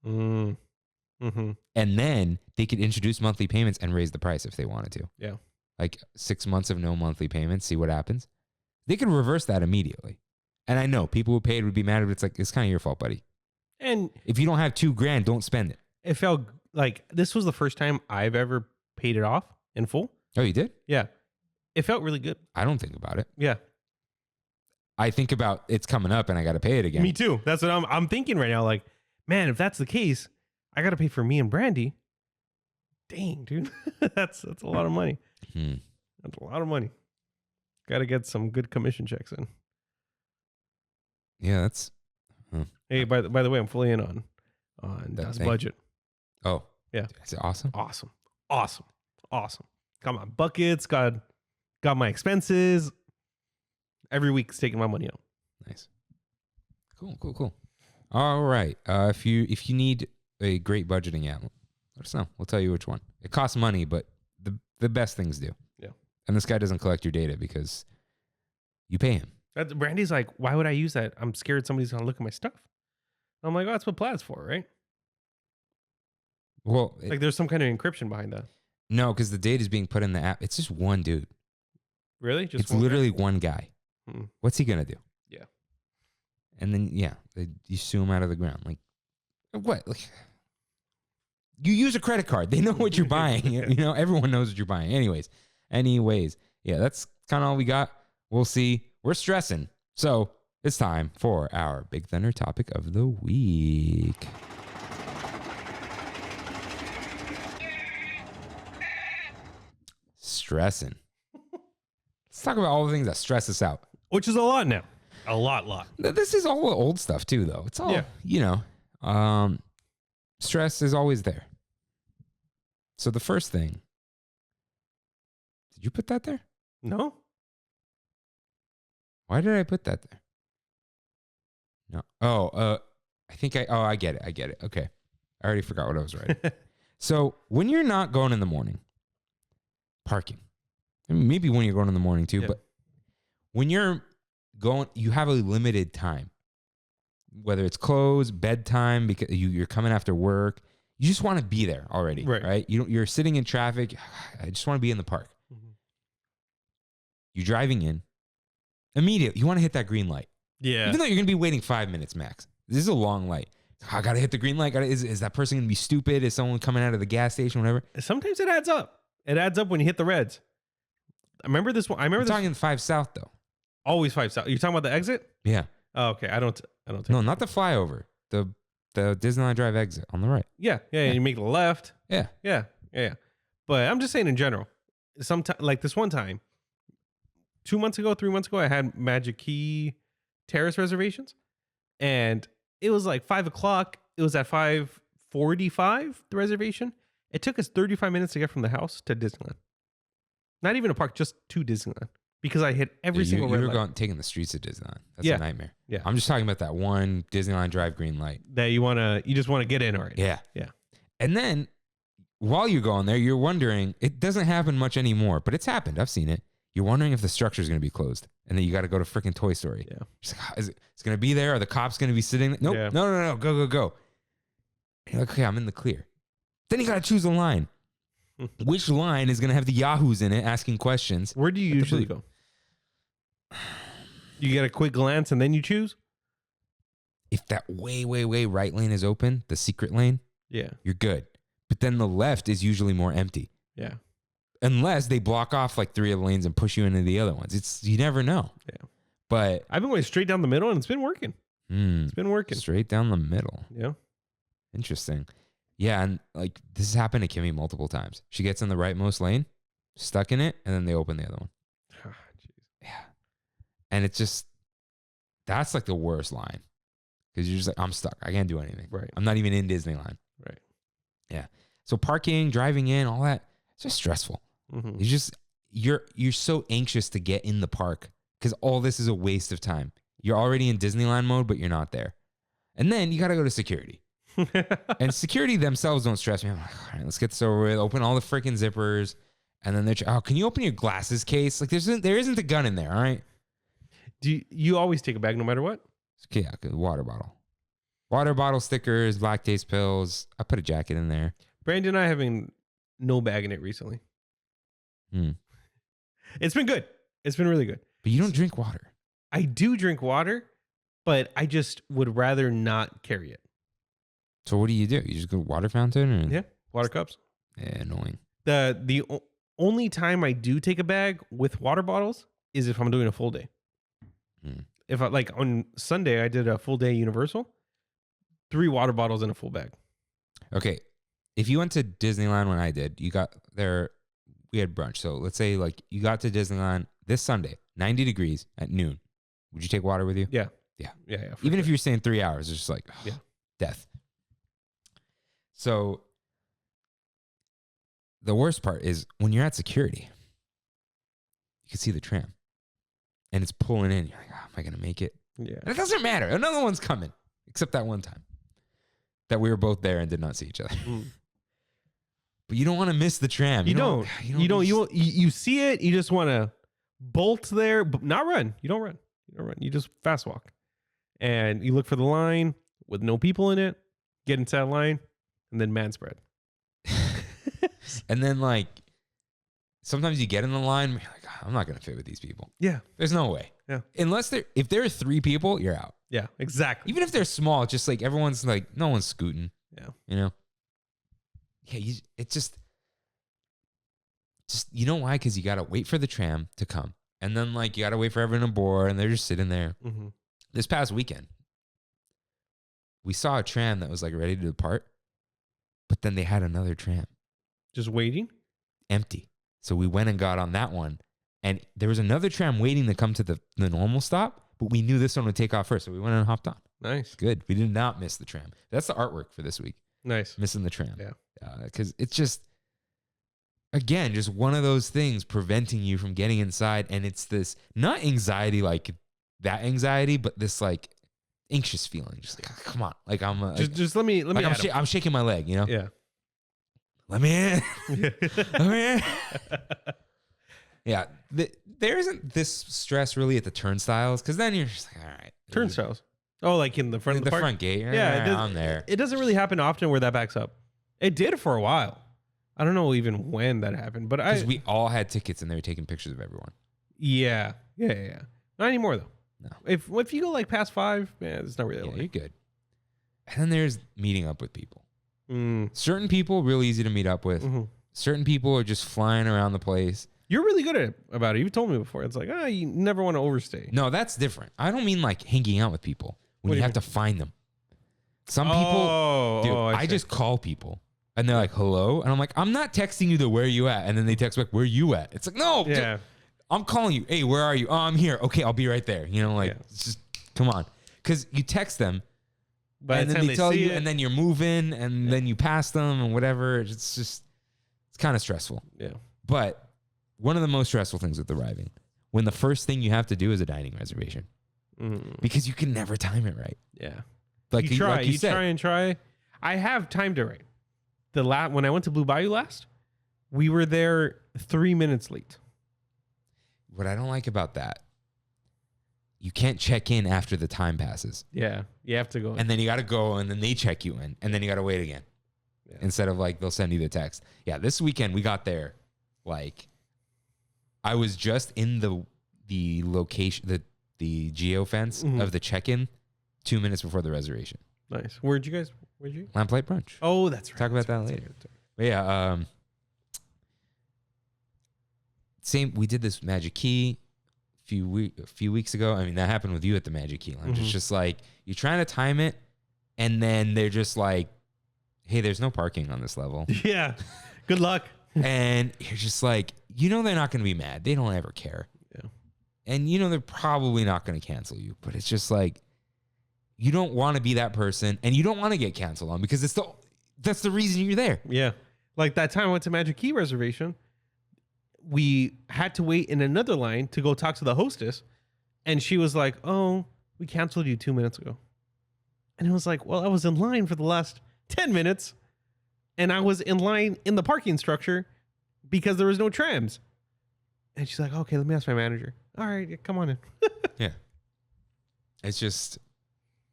Mm-hmm. And then they could introduce monthly payments and raise the price if they wanted to. Yeah. Like 6 months of no monthly payments, see what happens. They could reverse that immediately. And I know people who paid would be mad, but it's like, it's kind of your fault, buddy. And if you don't have $2,000, don't spend it. it felt like this was the first time I've ever paid it off in full. Oh, you did? Yeah. It felt really good. I don't think about it. Yeah. I think about it's coming up and I got to pay it again. Me too. That's what I'm thinking right now. Like, man, if that's the case, I got to pay for me and Brandy. Dang, dude. that's a lot of money. That's a lot of money. Got to get some good commission checks in. Yeah, that's... Hey, by the way, I'm fully in on That Das thing. budget. Oh. Yeah. Is it awesome? Awesome. Got my buckets, got my expenses. Every week's taking my money out. Nice. Cool. All right. If you need a great budgeting app, let us know. We'll tell you which one. It costs money, but the best things do. Yeah. And this guy doesn't collect your data because you pay him. Brandy's like, why would I use that? I'm scared somebody's gonna look at my stuff. I'm like, oh, that's what Plaid's for, right? Well, Like there's some kind of encryption behind that. no, because the data is being put in the app. It's just one dude. Really? Just It's one guy? literally one guy. Hmm. What's he gonna do? Yeah. And then you sue him out of the ground. Like what? Like you use a credit card. They know what you're buying. You know, everyone knows what you're buying. Anyways, yeah, that's kind of all we got. We'll see. We're stressing. So it's time for our Big Thunder topic of the week. Stressing. Let's talk about all the things that stress us out. Which is a lot now. A lot. This is all old stuff too, though. It's all, stress is always there. So the first thing, did you put that there? No? Why did I put that there? No. Oh, I get it. Okay. I already forgot what I was writing. So when you're not going in the morning, parking. I mean, maybe when you're going in the morning too, but when you're going, you have a limited time. Whether it's closed, bedtime, because you're coming after work. You just want to be there already, right? You're sitting in traffic. I just want to be in the park. Mm-hmm. You're driving in. Immediately, you want to hit that green light. Yeah. Even though you're going to be waiting 5 minutes max. This is a long light. I got to hit the green light. Is that person going to be stupid? Is someone coming out of the gas station, whatever? Sometimes it adds up. It adds up when you hit the reds. I remember this one. I'm talking 5 South, though. Always 5 South. You're talking about the exit? Yeah. Oh, okay. I don't No, not the flyover. The Disneyland Drive exit on the right. Yeah. You make the left. Yeah. But I'm just saying in general. Sometime like this one time, 3 months ago, I had Magic Key Terrace reservations, and it was like 5 o'clock. It was at 5:45. The reservation. It took us 35 minutes to get from the house to Disneyland. Not even a park, just to Disneyland, because I hit every single red light. You were taking the streets of Disneyland. That's a nightmare. Yeah. I'm just talking about that one Disneyland Drive green light that you just want to get in already. Yeah. Yeah. And then while you're going there, you're wondering, it doesn't happen much anymore, but it's happened. I've seen it. You're wondering if the structure is going to be closed, and then you got to go to freaking Toy Story. Yeah. It's like, it's going to be there? Are the cops going to be sitting there? Nope. Yeah. No. Go. And you're like, okay, I'm in the clear. Then you got to choose a line. Which line is going to have the yahoos in it asking questions? Where do you usually go? You get a quick glance and then you choose? If that way right lane is open, the secret lane, you're good. But then the left is usually more empty. Yeah. Unless they block off like 3 of the lanes and push you into the other ones. You never know. Yeah. But I've been going straight down the middle and it's been working. It's been working. Straight down the middle. Yeah. Interesting. Yeah, and like this has happened to Kimmy multiple times. She gets in the rightmost lane, stuck in it, and then they open the other one. Yeah. And it's just, that's like the worst line. Because you're just like, I'm stuck. I can't do anything. Right. I'm not even in Disneyland. Right. Yeah. So parking, driving in, all that, it's just stressful. Mm-hmm. It's just, you're so anxious to get in the park because all this is a waste of time. You're already in Disneyland mode, but you're not there. And then you got to go to security. And security themselves don't stress me. I'm like, all right, let's get this over with. Open all the freaking zippers. And then they're, can you open your glasses case? Like there isn't a gun in there, all right? Do you always take a bag no matter what? Okay, yeah, water bottle. Water bottle stickers, lactase pills. I put a jacket in there. Brandon and I having no bag in it recently. It's been good. It's been really good. But you don't drink water. I do drink water, but I just would rather not carry it. So what do? You just go to water fountain? Or? Yeah, water cups. Yeah, annoying. The only time I do take a bag with water bottles is if I'm doing a full day. If I like on Sunday, I did a full day Universal, 3 water bottles in a full bag. Okay. If you went to Disneyland when I did, you got there, we had brunch. So let's say like you got to Disneyland this Sunday, 90 degrees at noon. Would you take water with you? Yeah. Even sure. if you're staying 3 hours, it's just like, death. So the worst part is when you're at security, you can see the tram and it's pulling in. You're like, am I going to make it? Yeah. And it doesn't matter. Another one's coming, except that one time that we were both there and did not see each other. But you don't want to miss the tram. You see it. You just want to bolt there, but not run. You don't run. You just fast walk. And you look for the line with no people in it, get into that line, and then man spread. And then like sometimes you get in the line, you're like, I'm not going to fit with these people. Yeah. There's no way. Yeah. If there are 3 people, you're out. Yeah, exactly. Even if they're small, just like everyone's like, no one's scooting. Yeah. You know? Yeah, it's just, you know why? Because you got to wait for the tram to come. And then like you got to wait for everyone to board and they're just sitting there. Mm-hmm. This past weekend, we saw a tram that was like ready to depart, but then they had another tram. Just waiting? Empty. So we went and got on that one. And there was another tram waiting to come to the normal stop, but we knew this one would take off first. So we went and hopped on. Nice. Good. We did not miss the tram. That's the artwork for this week. Nice. Missing the tram. Yeah. Because it's just, again, just one of those things preventing you from getting inside. And it's this, not anxiety like that anxiety, but this like anxious feeling. Just like, oh, come on. Like I'm just let me like I'm shaking my leg, you know? Yeah. Let me in. Let me in. Yeah. There isn't this stress really at the turnstiles because then you're just like, all right. Turnstiles. Oh, like in the front of the park? Front gate. Yeah. I'm there. It doesn't really happen often where that backs up. It did for a while. I don't know even when that happened, but because we all had tickets and they were taking pictures of everyone. Yeah. Not anymore though. No. If you go like past 5, it's not really. Yeah, you're good. And then there's meeting up with people. Mm. Certain people real easy to meet up with. Mm-hmm. Certain people are just flying around the place. You're really good about it. You've told me before. It's like, you never want to overstay. No, that's different. I don't mean like hanging out with people when you have to find them. Some people, I just call people and they're like, hello. And I'm like, I'm not texting you the where you at. And then they text back, where you at? It's like, no, yeah. I'm calling you. Hey, where are you? Oh, I'm here. Okay, I'll be right there. You know, like, it's just, come on. Because you text them. By and the then time they tell you, it, and then you're moving, and then you pass them, and whatever. It's just, it's kind of stressful. Yeah. But one of the most stressful things with arriving, when the first thing you have to do is a dining reservation, because you can never time it right. Yeah. Like you try, like you said. try. I have timed it right. When I went to Blue Bayou last, we were there 3 minutes late. What I don't like about that, you can't check in after the time passes. Yeah. You have to go. And then you got to go and then they check you in and then you got to wait again. Yeah. Instead of like, they'll send you the text. Yeah. This weekend we got there. Like I was just in the location, the geo fence of the check-in 2 minutes before the reservation. Nice. Where'd you? Lamplight brunch. Oh, that's right. Talk about that later. But yeah. We did this Magic Key a few weeks ago. I mean, that happened with you at the Magic Key Lounge. It's just like you're trying to time it, and then they're just like, "Hey, there's no parking on this level." Yeah, good luck. And you're just like, they're not going to be mad. They don't ever care. Yeah, and they're probably not going to cancel you. But it's just like, you don't want to be that person, and you don't want to get canceled on because that's the reason you're there. Yeah, like that time I went to Magic Key reservation. We had to wait in another line to go talk to the hostess. And she was like, oh, we canceled you 2 minutes ago. And it was like, well, I was in line for the last 10 minutes. And I was in line in the parking structure because there was no trams. And she's like, okay, let me ask my manager. All right, yeah, come on in. Yeah. It's just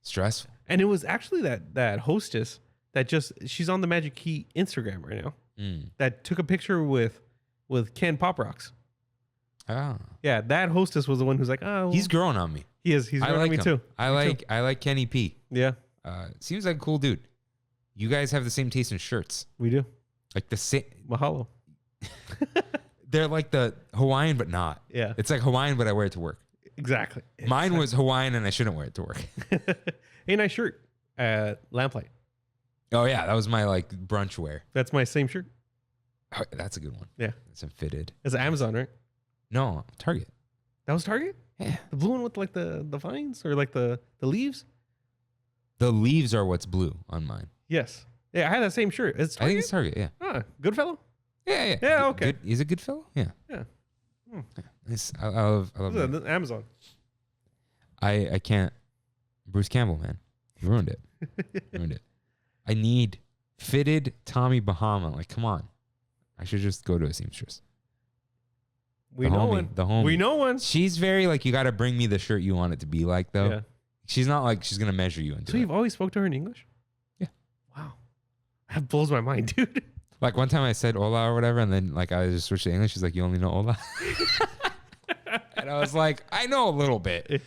stressful. And it was actually that hostess that she's on the Magic Key Instagram right now. That took a picture with canned Pop Rocks. Oh. Yeah, that hostess was the one who's like, oh. He's growing on me. He is. He's growing on me him. too. I like Kenny P. Yeah. Seems like a cool dude. You guys have the same taste in shirts. We do. Like the same. Mahalo. They're like the Hawaiian, but not. Yeah. It's like Hawaiian, but I wear it to work. Exactly. Mine was Hawaiian and I shouldn't wear it to work. Hey, nice shirt at Lamplight. Oh yeah, that was my like brunch wear. That's my same shirt. Oh, that's a good one. Yeah. It's fitted. It's Amazon, right? No, Target. That was Target? Yeah. The blue one with like the vines or like the leaves? The leaves are what's blue on mine. Yes. Yeah, I had that same shirt. It's Target? I think it's Target, yeah. Ah, good fellow? Yeah. Yeah, okay. Good, he's a good fellow? Yeah. Yeah. Nice. I love This is Amazon. I can't. Bruce Campbell, man. You ruined it. I need fitted Tommy Bahama. Like, come on. I should just go to a seamstress. We know one. The homie. We know one. She's very like, you got to bring me the shirt you want it to be like, though. Yeah. She's not like she's going to measure you into So it. you've always spoke to her in English? Yeah. Wow. That blows my mind, dude. Like one time I said hola or whatever, and then like I just switched to English. She's like, you only know hola? And I was like, I know a little bit.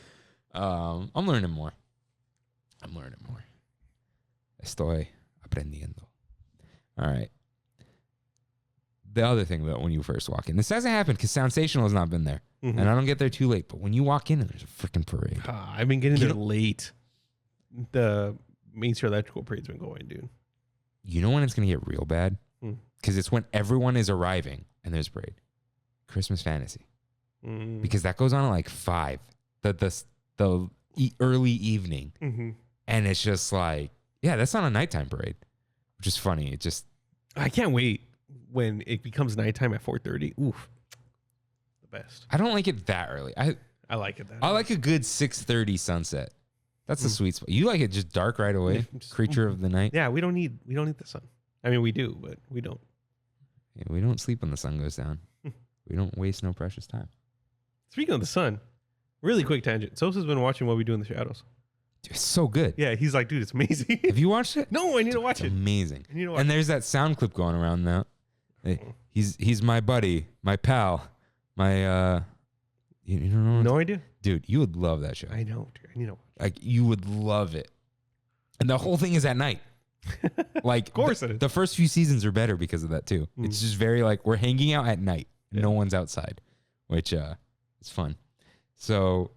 I'm learning more. Estoy aprendiendo. All right. The other thing about when you first walk in, this hasn't happened because Soundstational has not been there. Mm-hmm. And I don't get there too late. But when you walk in and there's a freaking parade. I've been getting there late. The Main Street Electrical Parade's been going, dude. You know when it's going to get real bad? Because it's when everyone is arriving and there's a parade. Christmas Fantasy. Because that goes on at like 5. The early evening. Mm-hmm. And it's just like, yeah, that's not a nighttime parade. Which is funny. It just... I can't wait when it becomes nighttime at 4:30. Oof. The best. I don't like it that early. I like it that I like a good 6:30 sunset. That's the sweet spot. You like it just dark right away? Creature of the night? Yeah, we don't need the sun. I mean, we do, but we don't. Yeah, we don't sleep when the sun goes down. We don't waste no precious time. Speaking of the sun, really quick tangent. Sosa's been watching What We Do in the Shadows. Dude, it's so good. Yeah, he's like, dude, it's amazing. Have you watched it? No, I need to watch It's it. amazing. I need to watch And it. there's that sound clip going around now. He's my buddy, my pal, my you don't know? No idea. Dude, you would love that show. I know, dude. I need to watch it. Like you would love it. And the whole thing is at night. Like Of course it is. The first few seasons are better because of that too. It's just very like we're hanging out at night. Yeah. No one's outside, which it's fun. So,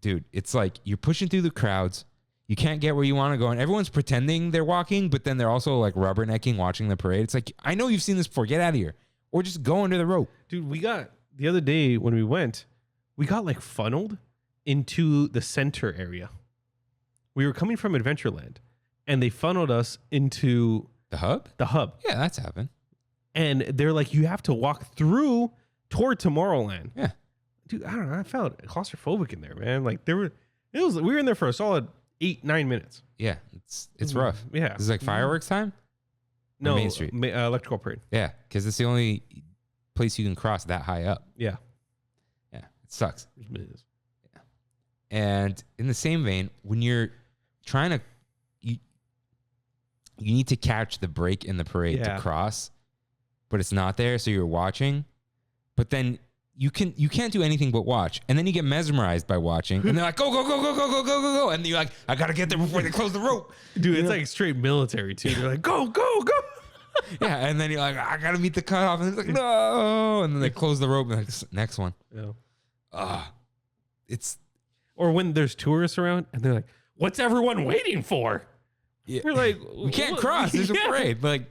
dude, it's like you're pushing through the crowds. You can't get where you want to go, and everyone's pretending they're walking, but then they're also like rubbernecking, watching the parade. It's like I know you've seen this before. Get out of here, or just go under the rope. Dude, we got the other day when we went, we got like funneled into the center area. We were coming from Adventureland, and they funneled us into The hub? the hub. Yeah, that's happened. And they're like, you have to walk through toward Tomorrowland. Yeah. Dude, I don't know. I felt claustrophobic in there, man. Like we were in there for a solid 8-9 minutes. Yeah, it's rough. Yeah. This is like fireworks time? No, Main Street. Electrical Parade. Yeah, because it's the only place you can cross that high up. Yeah. Yeah, it sucks. It is. And in the same vein, when you're trying to, you need to catch the break in the parade to cross, but it's not there, so you're watching. But then you can't do anything but watch, and then you get mesmerized by watching, and they're like, go, go, go, go, go, go, go, go, go, and you're like, I gotta get there before they close the rope. Dude, it's like straight military too. They're like, go, go, go. Yeah, and then you're like, I gotta meet the cutoff, and it's like, no, and then they close the rope, and like, next one. Yeah. It's Or when there's tourists around, and they're like, what's everyone waiting for? yeah. You're like, We can't "What?" cross. There's a parade. Like,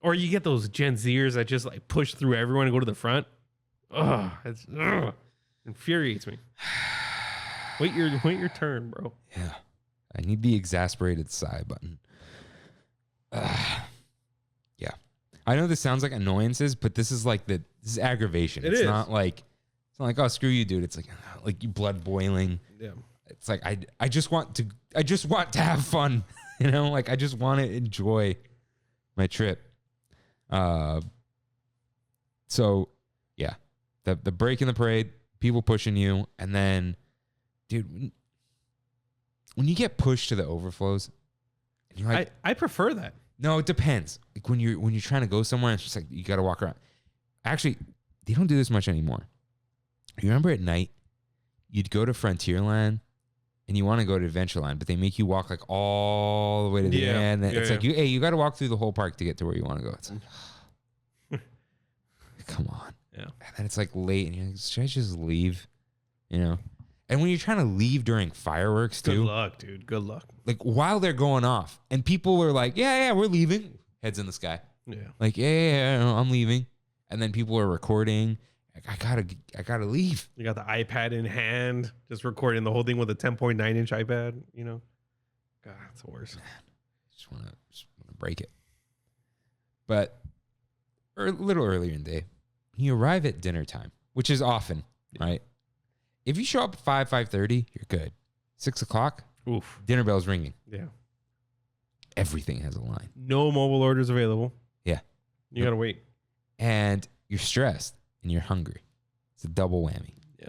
Or you get those Gen Zers that just like push through everyone and go to the front. Ugh, infuriates me. Wait your turn, bro. yeah, I need the exasperated sigh button. Yeah, I know this sounds like annoyances, but this is aggravation. It It's is. not like oh screw you, dude. It's like you blood boiling. Yeah. It's like I just want to have fun. You know, like I just want to enjoy my trip. So, yeah, the break in the parade, people pushing you, and then, dude, when you get pushed to the overflows, and you're like, I prefer that. no, it depends. Like when you're trying to go somewhere, it's just like you got to walk around. Actually, they don't do this much anymore. You remember at night, you'd go to Frontierland, and you want to go to Adventureland, but they make you walk like all the way to the end. And it's like you got to walk through the whole park to get to where you want to go. It's like, come on. Yeah. And then it's like late, and you're like, should I just leave? You know. And when you're trying to leave during fireworks too, good luck, dude. Good luck. like while they're going off, and people are like, yeah, we're leaving, heads in the sky, Yeah. like yeah, no, I'm leaving, and then people are recording. I gotta leave. You got the iPad in hand, just recording the whole thing with a 10.9 inch iPad. You know, God, it's the worst. Just wanna break it. But a little earlier in the day, you arrive at dinner time, which is often right. If you show up at 5:30, you're good. 6 o'clock, Oof. dinner bell's ringing. Yeah. Everything has a line. No mobile orders available. Yeah. You gotta wait. And you're stressed and you're hungry. It's a double whammy. Yeah.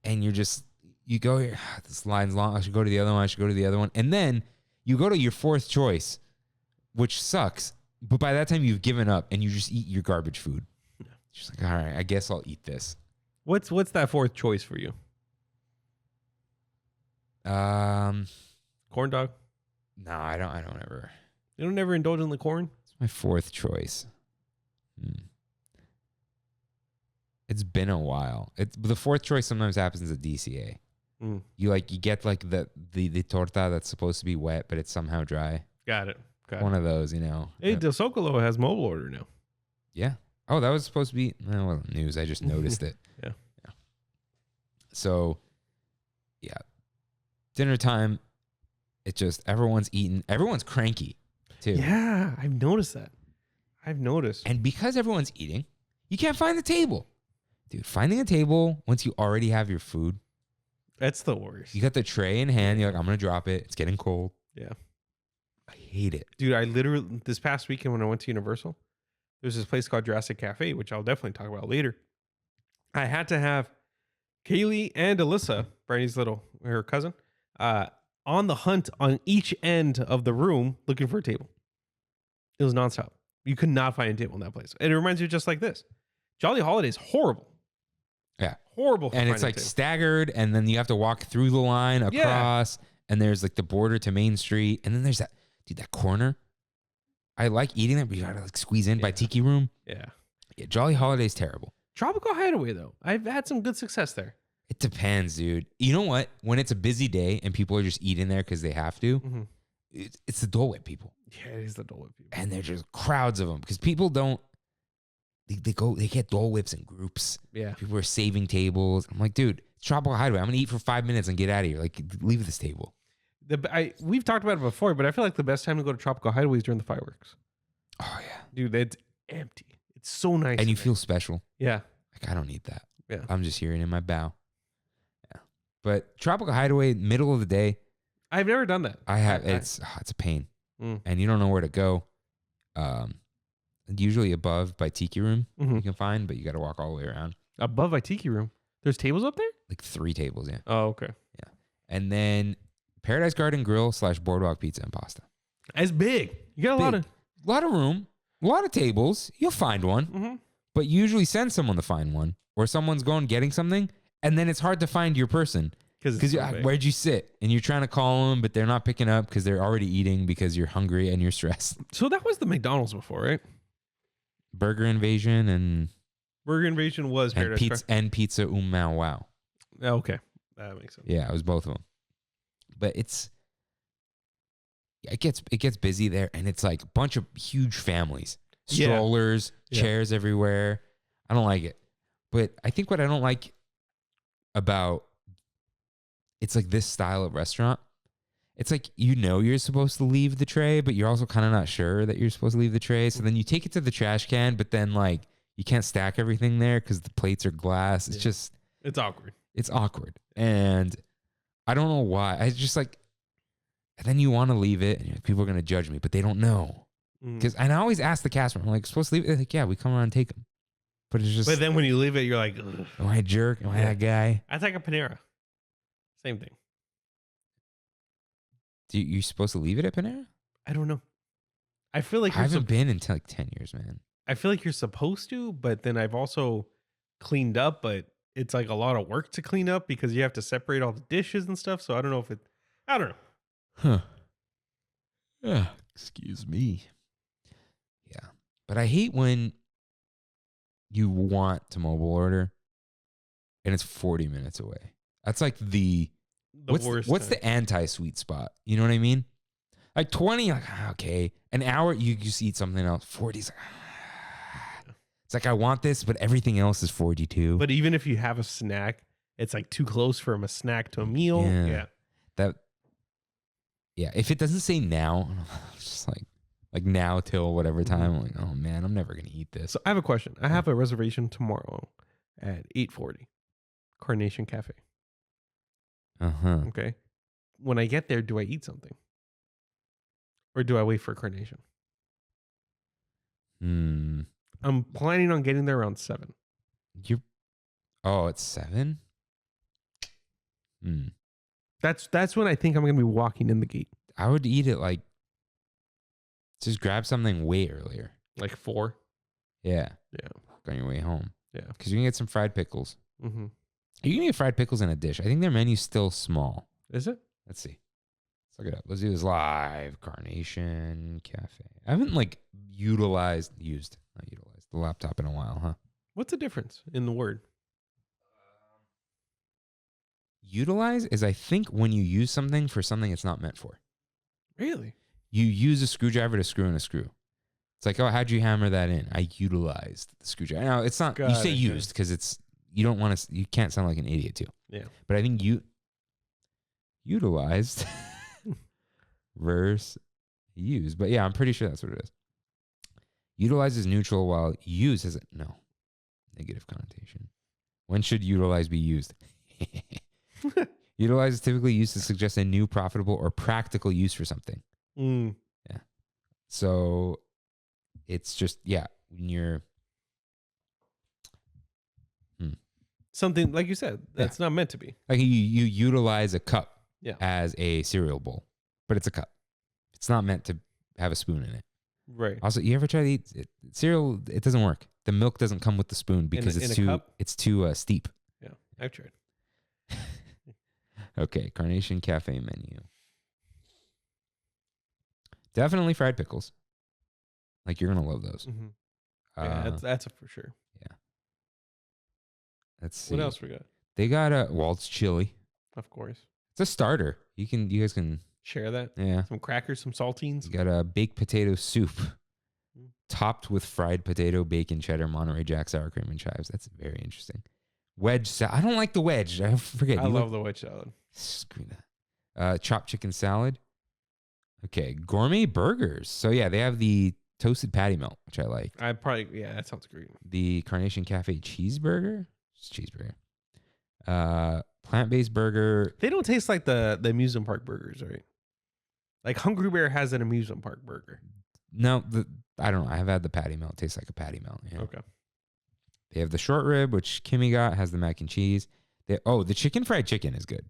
And you go here, this line's long. I should go to the other one. And then you go to your fourth choice, which sucks. But by that time, you've given up and you just eat your garbage food. Yeah. Just like, all right, I guess I'll eat this. What's that fourth choice for you? Corn dog? No, I don't ever. You don't ever indulge in the corn? It's my fourth choice. It's been a while. The fourth choice sometimes happens at DCA. You get like the torta that's supposed to be wet, but it's somehow dry. Got it. One of those, you know. Hey, Del Zocalo has mobile order now. Yeah. Oh, that was supposed to be news. I just noticed it. Yeah. So, yeah. Dinner time. It just everyone's eating. Everyone's cranky, too. Yeah, I've noticed that. And because everyone's eating, you can't find the table. Dude, finding a table once you already have your food. That's the worst. You got the tray in hand. You're like, I'm going to drop it. It's getting cold. Yeah. I hate it. Dude, I literally, this past weekend when I went to Universal, there's this place called Jurassic Cafe, which I'll definitely talk about later. I had to have Kaylee and Alyssa, Brandy's her cousin, on the hunt on each end of the room looking for a table. It was nonstop. You could not find a table in that place. And it reminds you just like this. Jolly Holidays, horrible. Yeah. Horrible. And it's like staggered, and then you have to walk through the line across, and there's like the border to Main Street, and then there's that corner. I like eating it, but you gotta like squeeze in by Tiki Room. Yeah. Jolly Holiday's terrible. Tropical Hideaway, though. I've had some good success there. It depends, dude. You know what? When it's a busy day and people are just eating there because they have to, it's the Dole Whip people. Yeah, it is the Dole Whip people. And they're just crowds of them because people don't. They get Dole Whips in groups. Yeah. People are saving tables. I'm like, dude, it's Tropical Hideaway. I'm gonna eat for 5 minutes and get out of here. Like, leave this table. We've talked about it before, but I feel like the best time to go to Tropical Hideaway is during the fireworks. Oh yeah, dude, it's empty. It's so nice, and you feel special. Yeah, like I don't need that. Yeah, I'm just hearing in my bow. Yeah, but Tropical Hideaway, middle of the day. I've never done that. I have. It's a pain, and you don't know where to go. Usually above by Tiki Room you can find, but you got to walk all the way around. Above by Tiki Room, there's tables up there. Like 3 tables, yeah. Oh, okay. Yeah, and then Paradise Garden Grill / Boardwalk Pizza and Pasta. It's big. You got a lot of room, a lot of tables. You'll find one, but you usually send someone to find one, or someone's going getting something, and then it's hard to find your person because where'd you sit? And you're trying to call them, but they're not picking up because they're already eating because you're hungry and you're stressed. So that was the McDonald's before, right? Burger Invasion was Paradise and Pizza Wow Wow. Oh, okay, that makes sense. Yeah, it was both of them. But it gets busy there, and it's like a bunch of huge families, strollers, chairs everywhere. I don't like it. But I think what I don't like about it's like this style of restaurant, it's like you're supposed to leave the tray, but you're also kind of not sure that you're supposed to leave the tray. So then you take it to the trash can, but then like you can't stack everything there because the plates are glass. It's it's awkward. It's awkward. And I don't know why. I just like, and then you want to leave it, and people are going to judge me, but they don't know. And I always ask the cast member, I'm like, supposed to leave it? They're like, yeah, we come around and take them. But it's just, But then when you leave it, you're like, ugh. am I a jerk? Am I that guy? I take a Panera. Same thing. You supposed to leave it at Panera? I don't know. I feel like I haven't been in like 10 years, man. I feel like you're supposed to, but then I've also cleaned up, but it's like a lot of work to clean up because you have to separate all the dishes and stuff. So I don't know if I don't know. Huh. Yeah. Excuse me. Yeah. But I hate when you want to mobile order and it's 40 minutes away. That's like what's the anti-sweet spot? You know what I mean? Like 20, like, okay. An hour, you just eat something else. 40 is like, it's like, I want this, but everything else is 42. But even if you have a snack, it's like too close from a snack to a meal. Yeah. If it doesn't say now, it's just like now till whatever time, I'm like, oh man, I'm never going to eat this. So I have a question. I have a reservation tomorrow at 8:40, Carnation Cafe. Uh-huh. Okay. When I get there, do I eat something? Or do I wait for Carnation? I'm planning on getting there around 7. It's 7? That's when I think I'm going to be walking in the gate. I would eat it like, just grab something way earlier. Like 4? Yeah. Yeah. On your way home. Yeah. Because you can get some fried pickles. Mm-hmm. You can get fried pickles in a dish. I think their menu's still small. Is it? Let's see. Let's look it up. Let's do this live. Carnation Cafe. I haven't used the laptop in a while, huh? What's the difference in the word? Utilize is, I think, when you use something for something it's not meant for. Really? You use a screwdriver to screw in a screw. It's like, oh, how'd you hammer that in? I utilized the screwdriver. Now, it's not, you say used because you can't sound like an idiot too. Yeah. But I think utilized versus used. But yeah, I'm pretty sure that's what it is. Utilize is neutral while use is negative connotation. When should utilize be used? Utilize is typically used to suggest a new, profitable, or practical use for something. Yeah. So it's just, when you're something like you said, that's not meant to be. Like you utilize a cup as a cereal bowl, but it's a cup. It's not meant to have a spoon in it. Right. Also, you ever try to eat cereal? It doesn't work. The milk doesn't come with the spoon because it's too steep. Yeah, I've tried. Okay, Carnation Cafe menu. Definitely fried pickles. Like, you're gonna love those. Mm-hmm. Yeah, that's a for sure. Yeah. Let's see. What else we got? They got a Waltz chili. Of course. It's a starter. You guys can share that. Yeah. Some crackers, some saltines. You got a baked potato soup topped with fried potato, bacon, cheddar, Monterey Jack, sour cream, and chives. That's very interesting. Wedge salad. I don't like the wedge. I forget. I love the wedge salad. Screw that. Chopped chicken salad. Okay, gourmet burgers. So yeah, they have the toasted patty melt, which I like. That sounds great. The Carnation Cafe cheeseburger. It's cheeseburger. Plant-based burger. They don't taste like the amusement park burgers, right? Like Hungry Bear has an amusement park burger. No, I don't know. I have had the patty melt. It tastes like a patty melt. Yeah. Okay. They have the short rib, which Kimmy got, has the mac and cheese. The chicken fried chicken is good.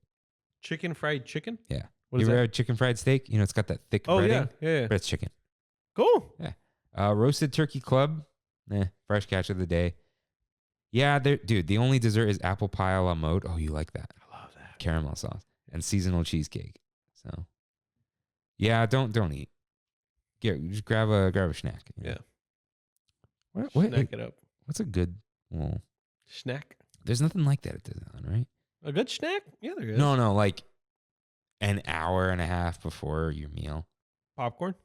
Chicken fried chicken? Yeah. What you is ever that? had chicken fried steak? You know, it's got that thick Oh, breading. yeah. But it's chicken. Cool. Yeah. Roasted turkey club. Fresh catch of the day. Yeah, dude, the only dessert is apple pie a la mode. Oh, you like that. I love that. Caramel sauce. And seasonal cheesecake. So, yeah, don't eat. Just grab a snack. Yeah. What, Snack it up. What's a good, Snack? There's nothing like that at Disneyland, right? A good snack? Yeah, there is. No, like an hour and a half before your meal. Popcorn?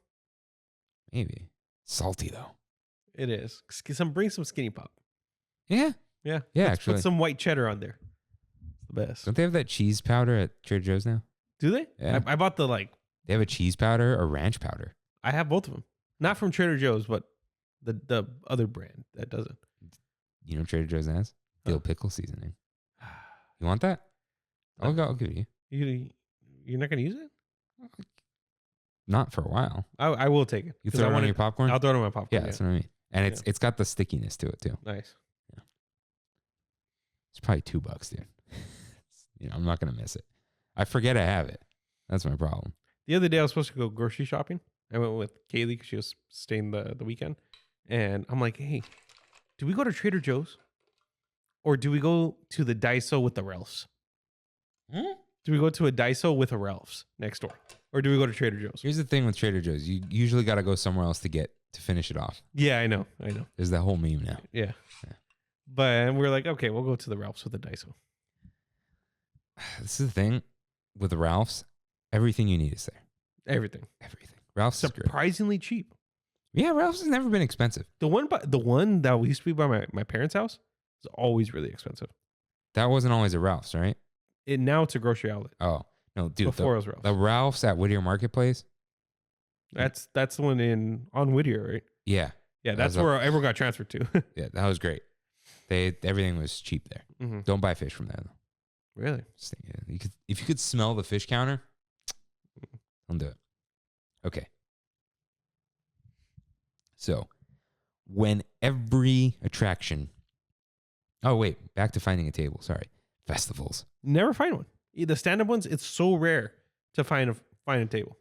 Maybe. Salty, though. It is. Bring some skinny pop. Yeah. Yeah. Actually. Put some white cheddar on there. It's the best. Don't they have that cheese powder at Trader Joe's now? Do they? Yeah. I bought the They have a cheese powder or ranch powder. I have both of them. Not from Trader Joe's, but the other brand that does it. You know what Trader Joe's has? Dill pickle seasoning. You want that? I'll give it to you. You're not going to use it? Not for a while. I will take it. You throw it on your popcorn? I'll throw it on my popcorn. Yeah, that's what I mean. And it's got the stickiness to it too. Nice. It's probably $2, dude. I'm not gonna miss it. I forget I have it. That's my problem. The other day I was supposed to go grocery shopping. I went with Kaylee because she was staying the weekend, and I'm like, hey, do we go to Trader Joe's, or do we go to the Daiso with the Ralphs? Do we go to a Daiso with a Ralphs next door, or do we go to Trader Joe's? Here's the thing with Trader Joe's. You usually got to go somewhere else to finish it off. Yeah, I know. There's that whole meme now. Yeah. But we're like, okay, we'll go to the Ralphs with the Daiso. This is the thing with the Ralphs. Everything you need is there. Everything. Ralph's is great. Surprisingly cheap. Yeah, Ralph's has never been expensive. The one that used to be by my parents' house is always really expensive. That wasn't always a Ralph's, right? Now it's a grocery outlet. Oh no, dude. Before it was Ralph's. The Ralph's at Whittier Marketplace. That's the one on Whittier, right? Yeah. Yeah, that's where everyone got transferred to. Yeah, that was great. Everything was cheap there. Mm-hmm. Don't buy fish from there though. Really? If you could smell the fish counter, don't do it. Okay. So, when every attraction. Oh wait, back to finding a table. Sorry, festivals. Never find one. The stand-up ones, it's so rare to find a table.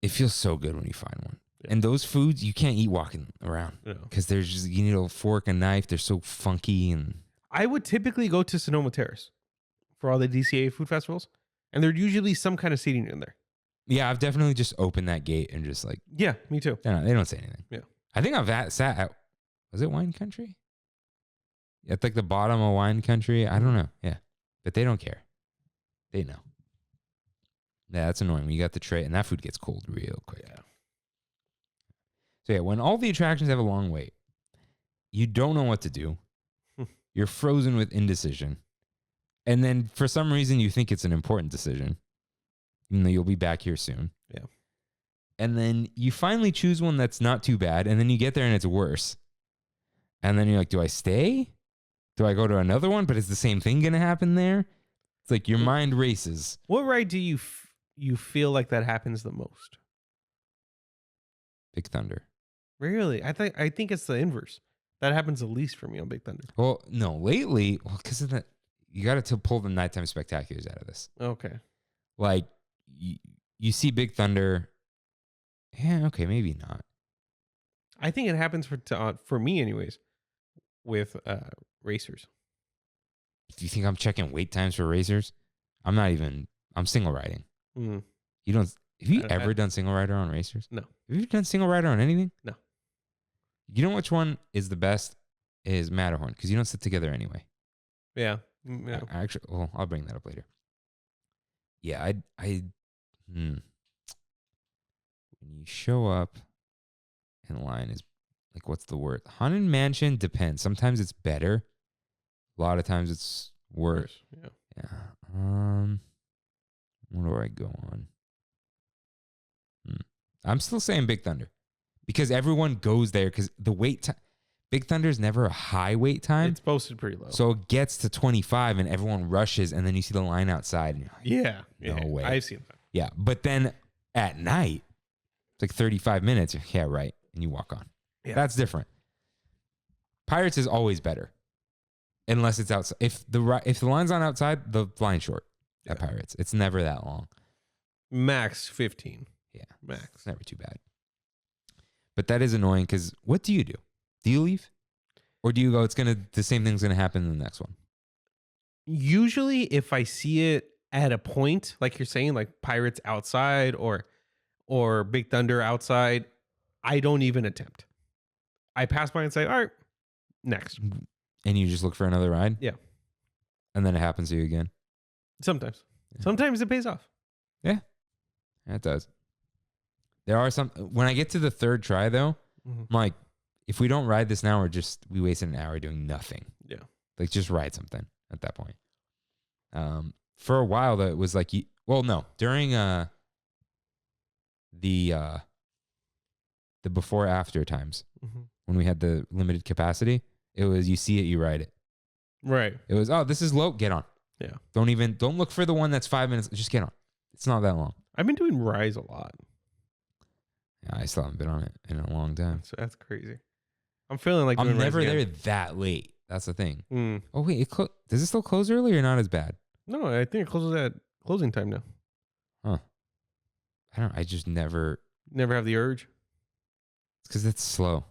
It feels so good when you find one. Yeah. And those foods you can't eat walking around because there's just you need a fork and knife. They're so funky and. I would typically go to Sonoma Terrace for all the DCA food festivals, and there's usually some kind of seating in there. Yeah, I've definitely just opened that gate and just like. Yeah, me too. They don't say anything. Yeah. I think I've sat at. Was it Wine Country? At like the bottom of Wine Country. I don't know. Yeah. But they don't care. They know. Yeah, that's annoying when you got the tray and that food gets cold real quick. Yeah. So yeah, when all the attractions have a long wait, you don't know what to do. You're frozen with indecision. And then for some reason you think it's an important decision. Even though you'll be back here soon. Yeah. And then you finally choose one that's not too bad. And then you get there and it's worse. And then you're like, do I stay? Do I go to another one? But is the same thing going to happen there? It's like your mind races. What ride do you feel like that happens the most? Big Thunder. Really? I think it's the inverse. That happens the least for me on Big Thunder. Well, no, lately, because of that, you got to pull the nighttime spectaculars out of this. Okay. Like, you see Big Thunder. Yeah, okay, maybe not. I think it happens for me anyways with racers. Do you think I'm checking wait times for racers? I'm single riding. Mm. Have you ever done single rider on racers? No. Have you done single rider on anything? No. You know which one is the best? Is Matterhorn, because you don't sit together anyway. Yeah. Yeah. Actually, well, I'll bring that up later. Yeah, when you show up and the line is like, what's the word? Haunted Mansion depends. Sometimes it's better. A lot of times it's worse. Yeah. Yeah. What do I go on? I'm still saying Big Thunder because everyone goes there because the wait time. Big Thunder is never a high wait time. It's posted pretty low. So it gets to 25 and everyone rushes and then you see the line outside. And you're like, yeah. No way. I've seen that. Yeah. But then at night, it's like 35 minutes. Yeah, right. And you walk on. Yeah. That's different. Pirates is always better. Unless it's outside. If the line's on outside, the line's short at Pirates. It's never that long. Max 15. Yeah. Max. It's never too bad. But that is annoying because what do you do? Do you leave? Or do you go, the same thing's going to happen in the next one? Usually if I see it at a point, like you're saying, like Pirates outside or Big Thunder outside, I don't even attempt. I pass by and say, all right, next. And you just look for another ride? Yeah. And then it happens to you again? Sometimes. Yeah. Sometimes it pays off. Yeah. It does. There are some, when I get to the third try though, I'm like, if we don't ride this now, we wasted an hour doing nothing. Yeah. Like just ride something at that point. For a while though, it was like, during the before after times when we had the limited capacity, it was, you see it, you ride it. Right. It was, oh, this is low. Get on. Yeah. Don't look for the one that's 5 minutes. Just get on. It's not that long. I've been doing Rise a lot. Yeah, I still haven't been on it in a long time. That's crazy. I'm feeling like I'm doing never Rise there again. that late. That's the thing. Mm. Oh wait, does it still close early or not as bad? No, I think it closes at closing time now. Huh. I just never. Never have the urge. It's because it's slow.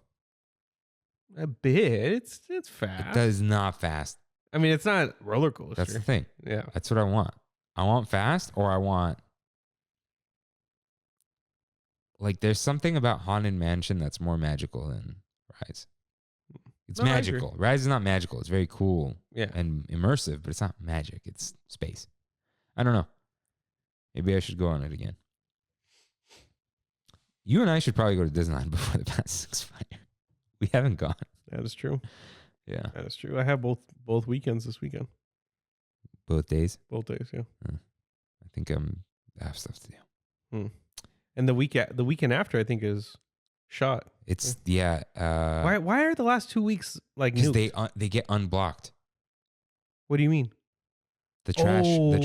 A bit. It's fast. That is not fast. I mean, it's not roller coaster. That's the thing. Yeah. That's what I want. I want fast, or I want. Like, there's something about Haunted Mansion that's more magical than Rise. It's No, I magical. Rise is not magical. It's very cool Yeah. and immersive, but it's not magic. It's space. I don't know. Maybe I should go on it again. You and I should probably go to Disneyland before the past expire. We haven't gone. That is true. Yeah. That is true. I have both weekends this weekend. Both days. Both days, yeah. I think I have stuff to do. And the weekend after, I think, is shot. It's yeah. Why are the last 2 weeks like Because nuked? they get unblocked. What do you mean? The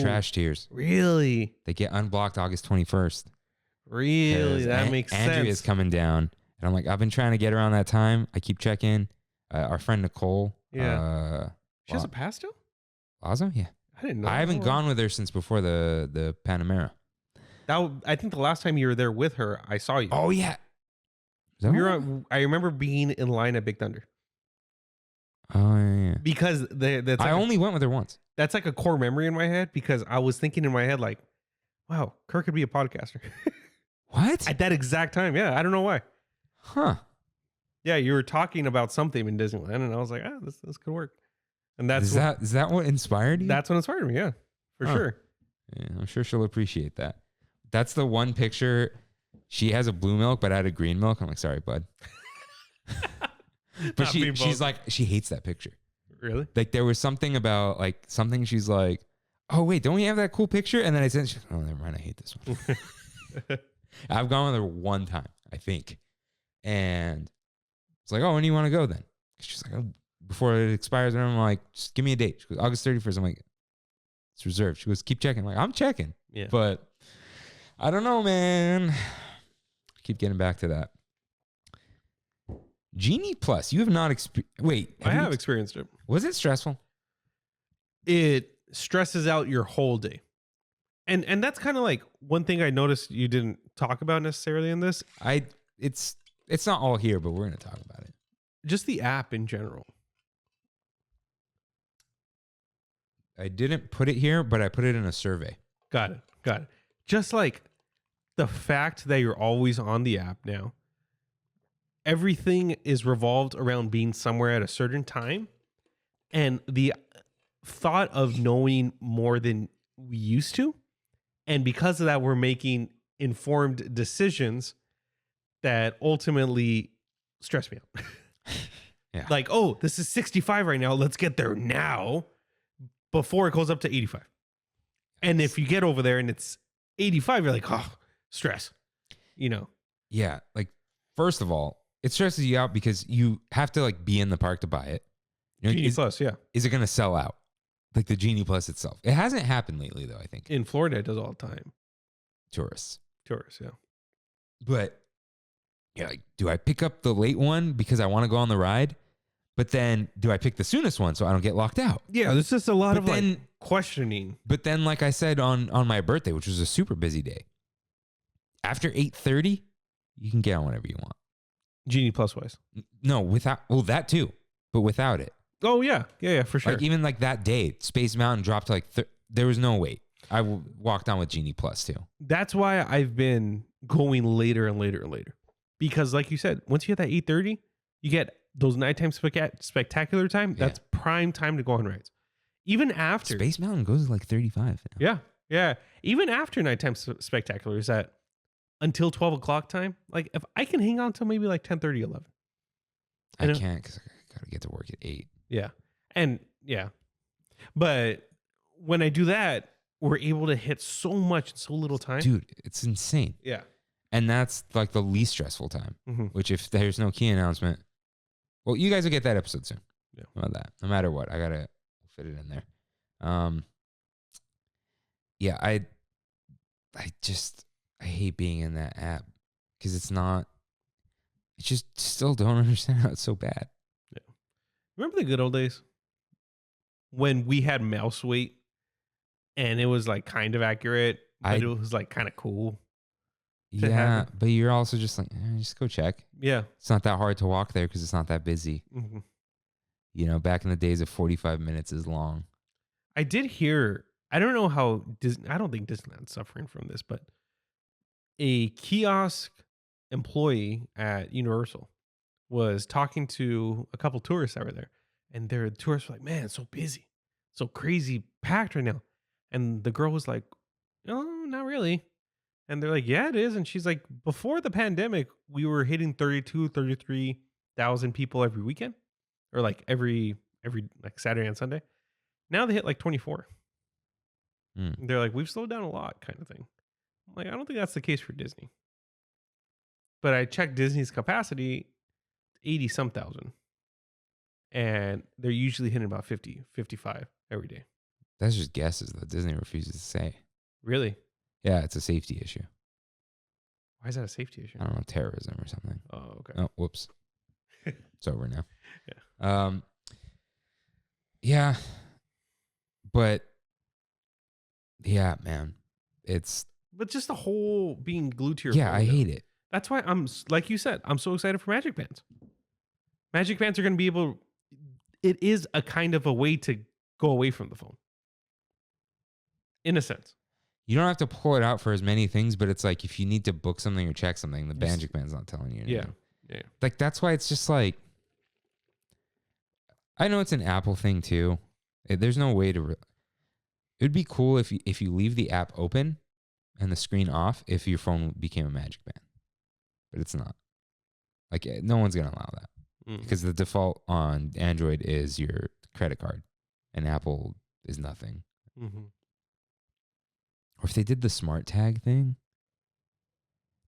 trash tiers. Really? They get unblocked August 21st. Really? That makes sense. Andrea's coming down, and I'm like, I've been trying to get around that time. I keep checking. Our friend Nicole. Yeah. She has a pass still? Lazo? Yeah. I didn't know. I haven't gone with her since before the Panamera. I think the last time you were there with her, I saw you. Oh yeah. Is that what? I remember being in line at Big Thunder Oh yeah. because that's I only went with her once. that's like a core memory in my head because I was thinking in my head like, wow, Kirk could be a podcaster What? at that exact time. Yeah, I don't know why. Huh. Yeah, you were talking about something in Disneyland, and I was like, this could work. And Is that what inspired you? that's what inspired me. Yeah, for sure. Yeah, I'm sure she'll appreciate that. That's the one picture. She has a blue milk, but I had a green milk. I'm like, sorry, bud. But she's like, she hates that picture. Really? Like there was something about like something. She's like, oh wait, don't we have that cool picture? And then I said, she's like, oh never mind, I hate this one. I've gone with her one time, I think, and it's like, oh, when do you want to go then? She's like, oh, before it expires, and I'm like, just give me a date. She goes, August 31st. I'm like, it's reserved. She goes, keep checking. I'm like, I'm checking. Yeah. But I don't know, man. Keep getting back to that. Genie Plus, you have not experienced. I have experienced it. Was it stressful? It stresses out your whole day. And that's kind of like one thing I noticed you didn't talk about necessarily in this. It's not all here, but we're going to talk about it. Just the app in general. I didn't put it here, but I put it in a survey. Got it. Just like the fact that you're always on the app now. Everything is revolved around being somewhere at a certain time. And the thought of knowing more than we used to. And because of that, we're making informed decisions that ultimately stress me out. Yeah. Like, oh, this is 65 right now. Let's get there now before it goes up to 85. And if you get over there and it's 85, you're like, oh, stress, Yeah. Like, first of all, it stresses you out because you have to like be in the park to buy it. Genie Plus, yeah. Is it going to sell out? Like the Genie Plus itself. It hasn't happened lately, though, I think. In Florida, it does all the time. Tourists, yeah. But yeah, like, do I pick up the late one because I want to go on the ride? But then do I pick the soonest one so I don't get locked out? Yeah, there's just a lot But of then- like questioning. But then, like I said on my birthday, which was a super busy day, after 8:30, you can get on whatever you want. Genie Plus wise. No, that too, but without it. Oh, yeah, for sure. Like even like that day, Space Mountain dropped to like there was no wait. I walked on with Genie Plus too. That's why I've been going later and later and later. Because like you said, once you hit that 8:30, you get those nighttime spectacular time. Yeah. That's prime time to go on rides. Even after. Space Mountain goes to like 35. Now. Yeah. Even after nighttime spectacular is that until 12 o'clock time. Like if I can hang on till maybe like 10:30, 11. I can't because I got to get to work at 8. Yeah. And yeah. But when I do that, we're able to hit so much in so little time. Dude, it's insane. Yeah. And that's like the least stressful time, Mm-hmm. which if there's no key announcement, well, you guys will get that episode soon. Yeah. How about that? No matter what, I got to fit it in there. Yeah, I hate being in that app because I just still don't understand how it's so bad. Yeah. Remember the good old days when we had mouse weight and it was like kind of accurate, but it was like kind of cool. Yeah, happen. but you're also just like, just go check. Yeah. It's not that hard to walk there because it's not that busy. Mm-hmm. You know, back in the days of 45 minutes is long. I did hear, I don't know how, I don't think Disneyland's suffering from this, but a kiosk employee at Universal was talking to a couple tourists that were there. And their tourists were like, man, it's so busy, so crazy packed right now. And the girl was like, no, not really. And they're like, yeah, it is. And she's like, before the pandemic, we were hitting 33,000 people every weekend, or like every like Saturday and Sunday. Now they hit like 24. They're like, we've slowed down a lot, kind of thing. I'm like, I don't think that's the case for Disney. But I checked Disney's capacity, 80 some thousand. And they're usually hitting about 50, 55 every day. That's just guesses that Disney refuses to say. Really? Yeah, it's a safety issue. Why is that a safety issue? I don't know, terrorism or something. Oh, okay. Oh, whoops. It's over now. Yeah. Yeah. But yeah, man. But just the whole being glued to your yeah, phone, I hate it. That's why I'm, like you said, I'm so excited for Magic Bands. Magic Bands are going to be able, it is a kind of a way to go away from the phone. In a sense. You don't have to pull it out for as many things, but it's like if you need to book something or check something, the Magic Band's not telling you anything. Yeah. Like, that's why it's just like, I know it's an Apple thing too. There's no way to, it would be cool if you leave the app open and the screen off if your phone became a Magic Band. But it's not. Like, no one's going to allow that. Because the default on Android is your credit card and Apple is nothing. Mm-hmm. Or if they did the smart tag thing,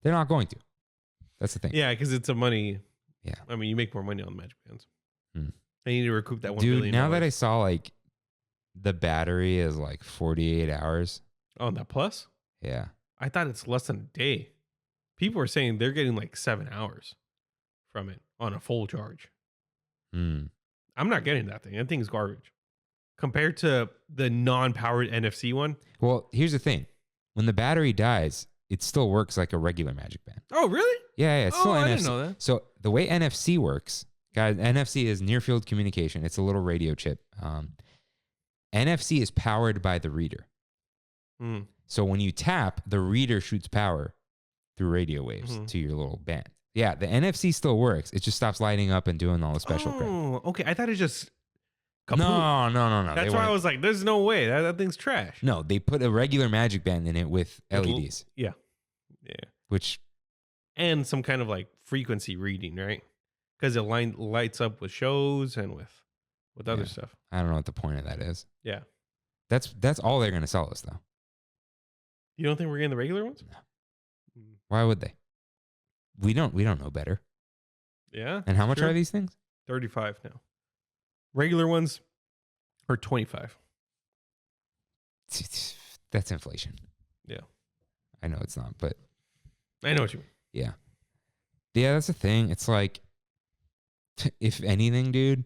they're not going to. That's the thing. Yeah, because it's a money. Yeah. I mean, you make more money on the Magic Bands. They need to recoup that $1 Dude, billion. now that I saw like the battery is like 48 hours. On that Plus? Yeah. I thought it's less than a day. People are saying they're getting like 7 hours from it on a full charge. I'm not getting that thing. That thing's garbage. Compared to the non-powered NFC one. Well, here's the thing. When the battery dies, it still works like a regular Magic Band. Oh, really? Yeah, it's still NFC. I didn't know that. So the way NFC works, guys, NFC is near field communication. It's a little radio chip. NFC is powered by the reader. So when you tap, the reader shoots power through radio waves to your little band. Yeah, the NFC still works. It just stops lighting up and doing all the special crap. Oh, okay. I thought it just... No. That's why I was like, there's no way. That thing's trash. No, they put a regular Magic Band in it with LEDs. Yeah. Which... And some kind of like frequency reading, right? Because it lights up with shows and with other stuff. I don't know what the point of that is. Yeah. That's all they're going to sell us, though. You don't think we're getting the regular ones? No. Why would they? We don't know better. Yeah. And how much are these things? 35 now. Regular ones are 25. That's inflation. Yeah. I know it's not, but I know what you mean. Yeah. Yeah, that's the thing. It's like, if anything, dude,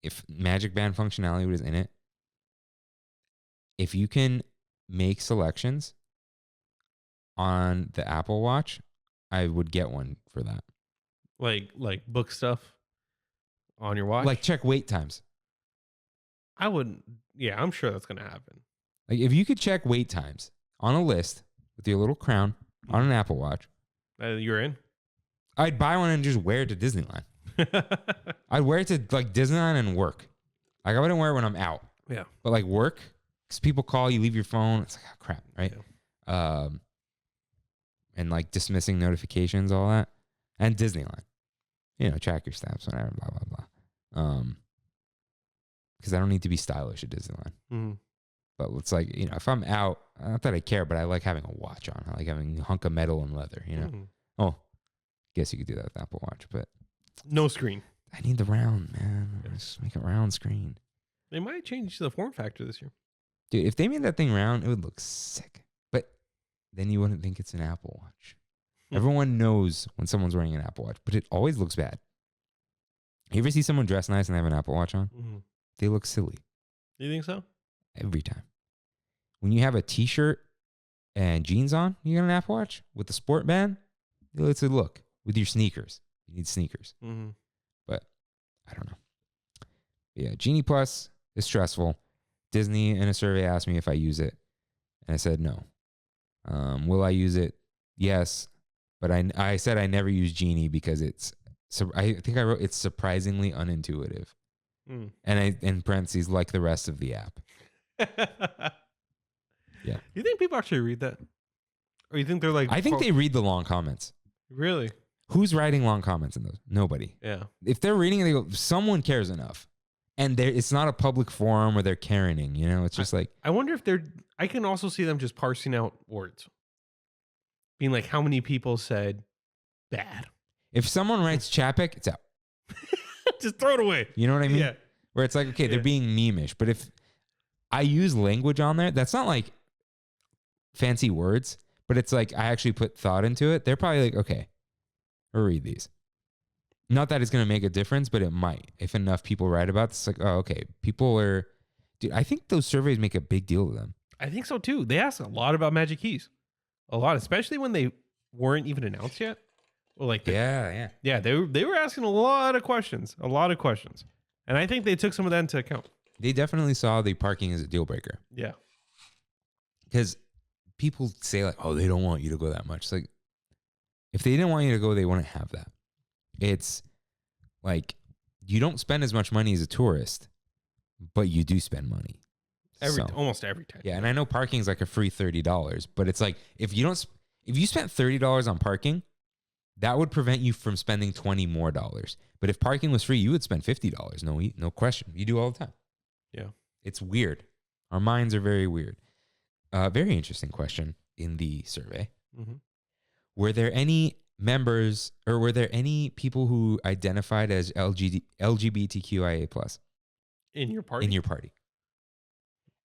if Magic Band functionality was in it, if you can make selections on the Apple Watch, I would get one for that. Like book stuff on your watch? Like check wait times. I wouldn't. Yeah, I'm sure that's going to happen. Like if you could check wait times on a list with your little crown on an Apple Watch. You're in? I'd buy one and just wear it to Disneyland. I'd wear it to like Disneyland and work. Like I wouldn't wear it when I'm out. Yeah. But like work, because people call, you leave your phone. It's like, oh, crap, right? Yeah. And like dismissing notifications, all that. And Disneyland. You know, track your steps, whatever, blah, blah, blah. Because I don't need to be stylish at Disneyland. Mm-hmm. But it's like, you know, if I'm out, not that I care, but I like having a watch on. I like having a hunk of metal and leather, you know? Mm-hmm. Oh, guess you could do that with Apple Watch, but... No screen. I need the round, man. Just make a round screen. They might change the form factor this year. Dude, if they made that thing round, it would look sick. But then you wouldn't think it's an Apple Watch. Everyone knows when someone's wearing an Apple Watch, but it always looks bad. You ever see someone dressed nice and they have an Apple Watch on? Mhm. They look silly You think so? every time. When you have a T-shirt and jeans on, you got an Apple Watch with the sport band. It's a look with your sneakers. You need sneakers, Mm-hmm. but I don't know. Yeah, Genie Plus is stressful. Disney in a survey asked me if I use it, and I said no. Will I use it? Yes, but I said I never use Genie because I think I wrote it's surprisingly unintuitive, and I in parentheses like the rest of the app. Yeah. You think people actually read that? Or you think they're like... I think they read the long comments. Really? Who's writing long comments in those? Nobody. Yeah. If they're reading it, they go, someone cares enough. And it's not a public forum where they're caring, you know? It's just like... I wonder if they're... I can also see them just parsing out words. Being like, how many people said bad? If someone writes Chapek, it's out. Just throw it away. You know what I mean? Yeah. Where it's like, okay, they're Yeah. being memeish. But if I use language on there, that's not like fancy words, but it's like I actually put thought into it. They're probably like, okay, we'll read these. Not that it's going to make a difference, but it might. If enough people write about this, it's like, oh, okay, people are... Dude, I think those surveys make a big deal to them. I think so too. They ask a lot about Magic Keys. A lot, especially when they weren't even announced yet. Or like, Yeah. yeah, they were asking a lot of questions. And I think they took some of that into account. They definitely saw the parking as a deal breaker. Yeah. Because people say like, oh, they don't want you to go that much. It's like, if they didn't want you to go, they wouldn't have that. It's like, you don't spend as much money as a tourist, but you do spend money. Almost every time. Yeah, and I know parking's like a free $30, but it's like, if you spent $30 on parking, that would prevent you from spending $20 more. But if parking was free, you would spend $50. No question. You do all the time. Yeah. It's weird. Our minds are very weird. Very interesting question in the survey. Mm-hmm. Were there any members or were there any people who identified as LGBTQIA plus In your party? in your party?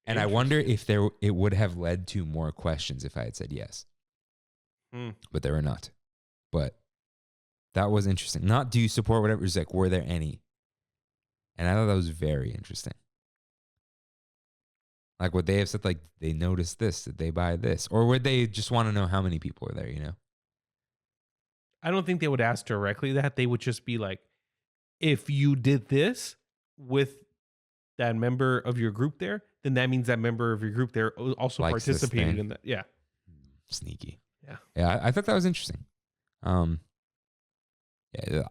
And I wonder if it would have led to more questions if I had said yes. But there were not. But that was interesting. Not do you support whatever. It's like, were there any? And I thought that was very interesting. Like, would they have said, like, they noticed this? Did they buy this? Or would they just want to know how many people are there, you know? I don't think they would ask directly that. They would just be like, if you did this with that member of your group there, then that means that member of your group there also Likes this participated thing. in that. Yeah. Sneaky. Yeah. Yeah, I thought that was interesting. Yeah,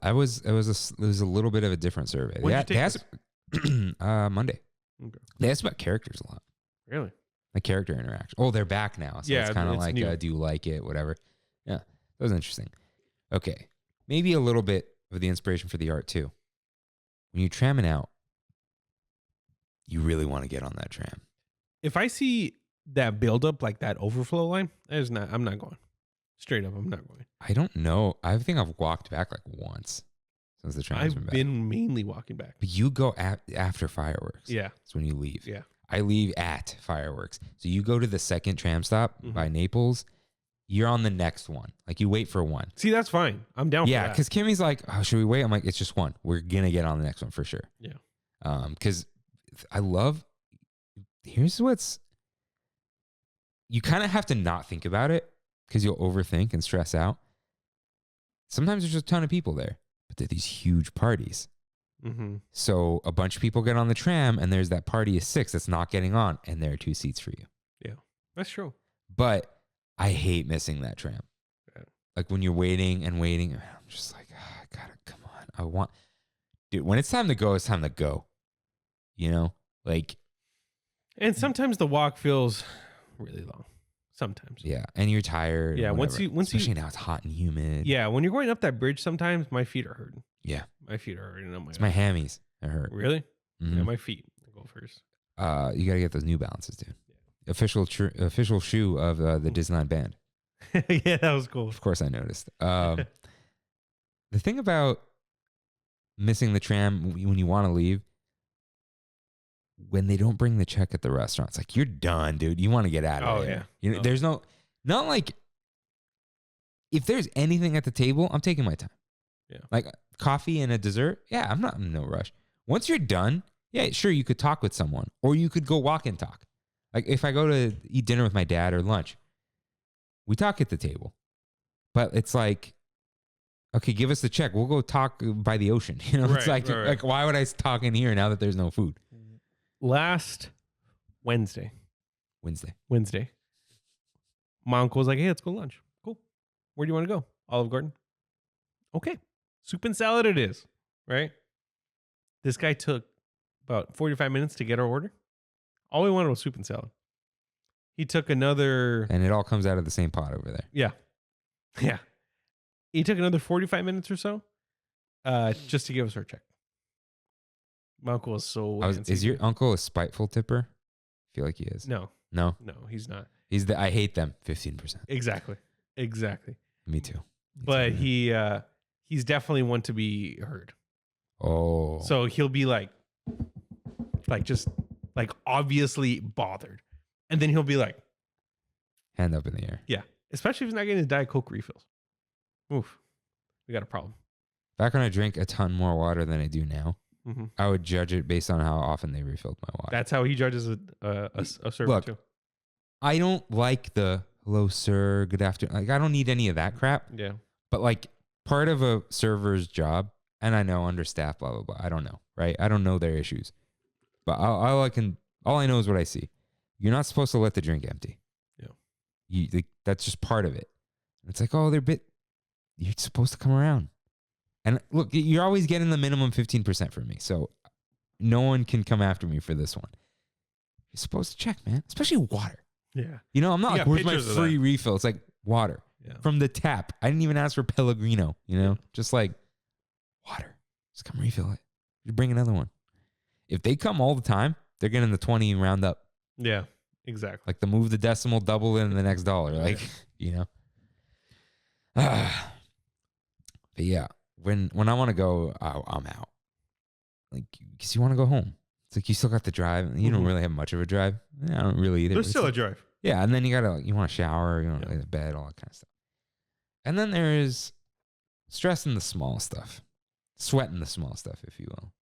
it was a little bit of a different survey. When did you they take asked Monday. Okay. They asked about characters a lot. Really? Like character interaction. Oh, they're back now. So Yeah, it's kind of it's like, new. do you like it? Whatever. Yeah, that was interesting. Okay. Maybe a little bit of the inspiration for the art too. When you're tramming out, you really want to get on that tram. If I see that buildup, like that overflow line, I'm not going. Straight up, I'm not going. I don't know. I think I've walked back like once since the tram's I've back. been mainly walking back. But you go after fireworks. Yeah. That's when you leave. Yeah. I leave at fireworks. So you go to the second tram stop Mhm. by Naples. You're on the next one. Like you wait for one. See, that's fine. I'm down Yeah, for that. because Kimmy's like, oh, should we wait? I'm like, it's just one. We're going to get on the next one for sure. Yeah. Because here's what's, you kind of have to not think about it because you'll overthink and stress out. Sometimes there's just a ton of people there, but they're these huge parties. Mm-hmm. So a bunch of people get on the tram and there's that party of 6 that's not getting on and there are 2 seats for you. Yeah, that's true. But I hate missing that tram. Yeah. Like when you're waiting and waiting, I'm just like, oh, I gotta, come on. Dude, when it's time to go, it's time to go. You know? Like. And sometimes the walk feels really long. Sometimes. Yeah. And you're tired. Yeah. Especially now it's hot and humid. Yeah. When you're going up that bridge, sometimes my feet are hurting. Yeah. My feet are hurting. I'm like, It's my hammies that hurt. really? Mhm. Yeah, my feet go first. You gotta get those New Balances, dude. Official shoe of the Disneyland band. Yeah, that was cool. Of course I noticed. The thing about missing the tram when you want to leave, when they don't bring the check at the restaurant, it's like, you're done, dude. You want to get out of Oh, there. yeah. You know, Oh. there's not like, if there's anything at the table, I'm taking my time. Yeah. Like coffee and a dessert, yeah, I'm not in no rush. Once you're done, yeah, sure, you could talk with someone or you could go walk and talk. Like if I go to eat dinner with my dad or lunch, we talk at the table. But it's like, okay, give us the check. We'll go talk by the ocean. You know, it's like, like, why would I talk in here now that there's no food? Last Wednesday, my uncle was like, hey, let's go to lunch. Cool. Where do you want to go? Olive Garden. Okay. Soup and salad it is, right? This guy took about 45 minutes to get our order. All we wanted was soup and salad. He took another... And it all comes out of the same pot over there. Yeah. Yeah. He took another 45 minutes or so just to give us our check. My uncle was so... Is your uncle a spiteful tipper? I feel like he is. No. No? No, he's not. I hate them. 15%. Exactly. Me too. But he's definitely one to be heard. Oh. So he'll be like just like obviously bothered. And then he'll be like, hand up in the air. Yeah. Especially if he's not getting his Diet Coke refills. Oof. We got a problem. Back when I drink a ton more water than I do now, I would judge it based on how often they refilled my water. That's how he judges a server too. I don't like the hello, sir, good afternoon. Like, I don't need any of that crap. Yeah. But like part of a server's job, and I know understaffed, blah, blah, blah. I don't know, right? I don't know their issues. But all I know is what I see. You're not supposed to let the drink empty. Yeah. That's just part of it. It's like, oh, you're supposed to come around. And look, you're always getting the minimum 15% from me. So no one can come after me for this one. You're supposed to check, man. Especially water. Yeah. You know, I'm not like, where's my free refill? It's like water from the tap. I didn't even ask for Pellegrino, you know, just like water. Just come refill it. You bring another one. If they come all the time, they're getting the 20 round up. Yeah, exactly. Like the move the decimal, double in the next dollar. Like, you know. But yeah, when I want to go, I'm out. Like, because you want to go home. It's like you still got the drive. You don't really have much of a drive. I don't really either. There's still a drive. Yeah, and then you want to shower, you want to lay in bed, all that kind of stuff. And then there's stressing the small stuff, sweating the small stuff, if you will.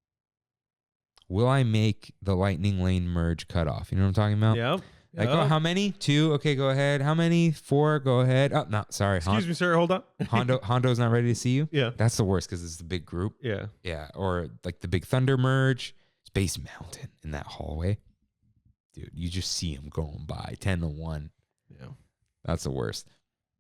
Will I make the lightning lane merge cutoff? You know what I'm talking about? Yep. Like, oh, how many? 2? Okay, go ahead. How many? 4? Go ahead. Oh, no, sorry. Excuse me, sir. Hold on. Hondo's not ready to see you? Yeah. That's the worst because it's the big group. Yeah. Yeah. Or like the Big Thunder merge. Space Mountain in that hallway. Dude, you just see them going by 10-1. Yeah. That's the worst.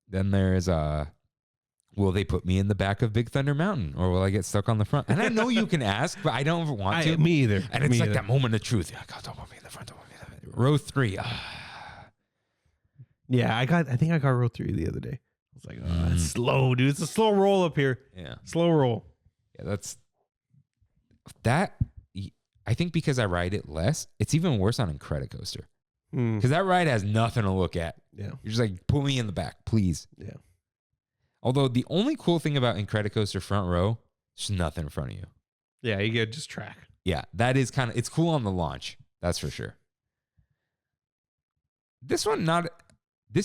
Then there's will they put me in the back of Big Thunder Mountain or will I get stuck on the front? And I know you can ask, but I don't want to. Me either. And it's like that moment of truth. You're like, oh, don't put me in the front. Don't put me in the front. Row 3. Yeah, I think I got row 3 the other day. I was like, oh, it's slow, dude. It's a slow roll up here. Yeah. Slow roll. Yeah, that's that. I think because I ride it less, it's even worse on Incredicoaster. Because that ride has nothing to look at. Yeah. You're just like, pull me in the back, please. Yeah. Although the only cool thing about Incredicoaster front row, there's nothing in front of you. Yeah, you get just track. Yeah, that is it's cool on the launch. That's for sure. This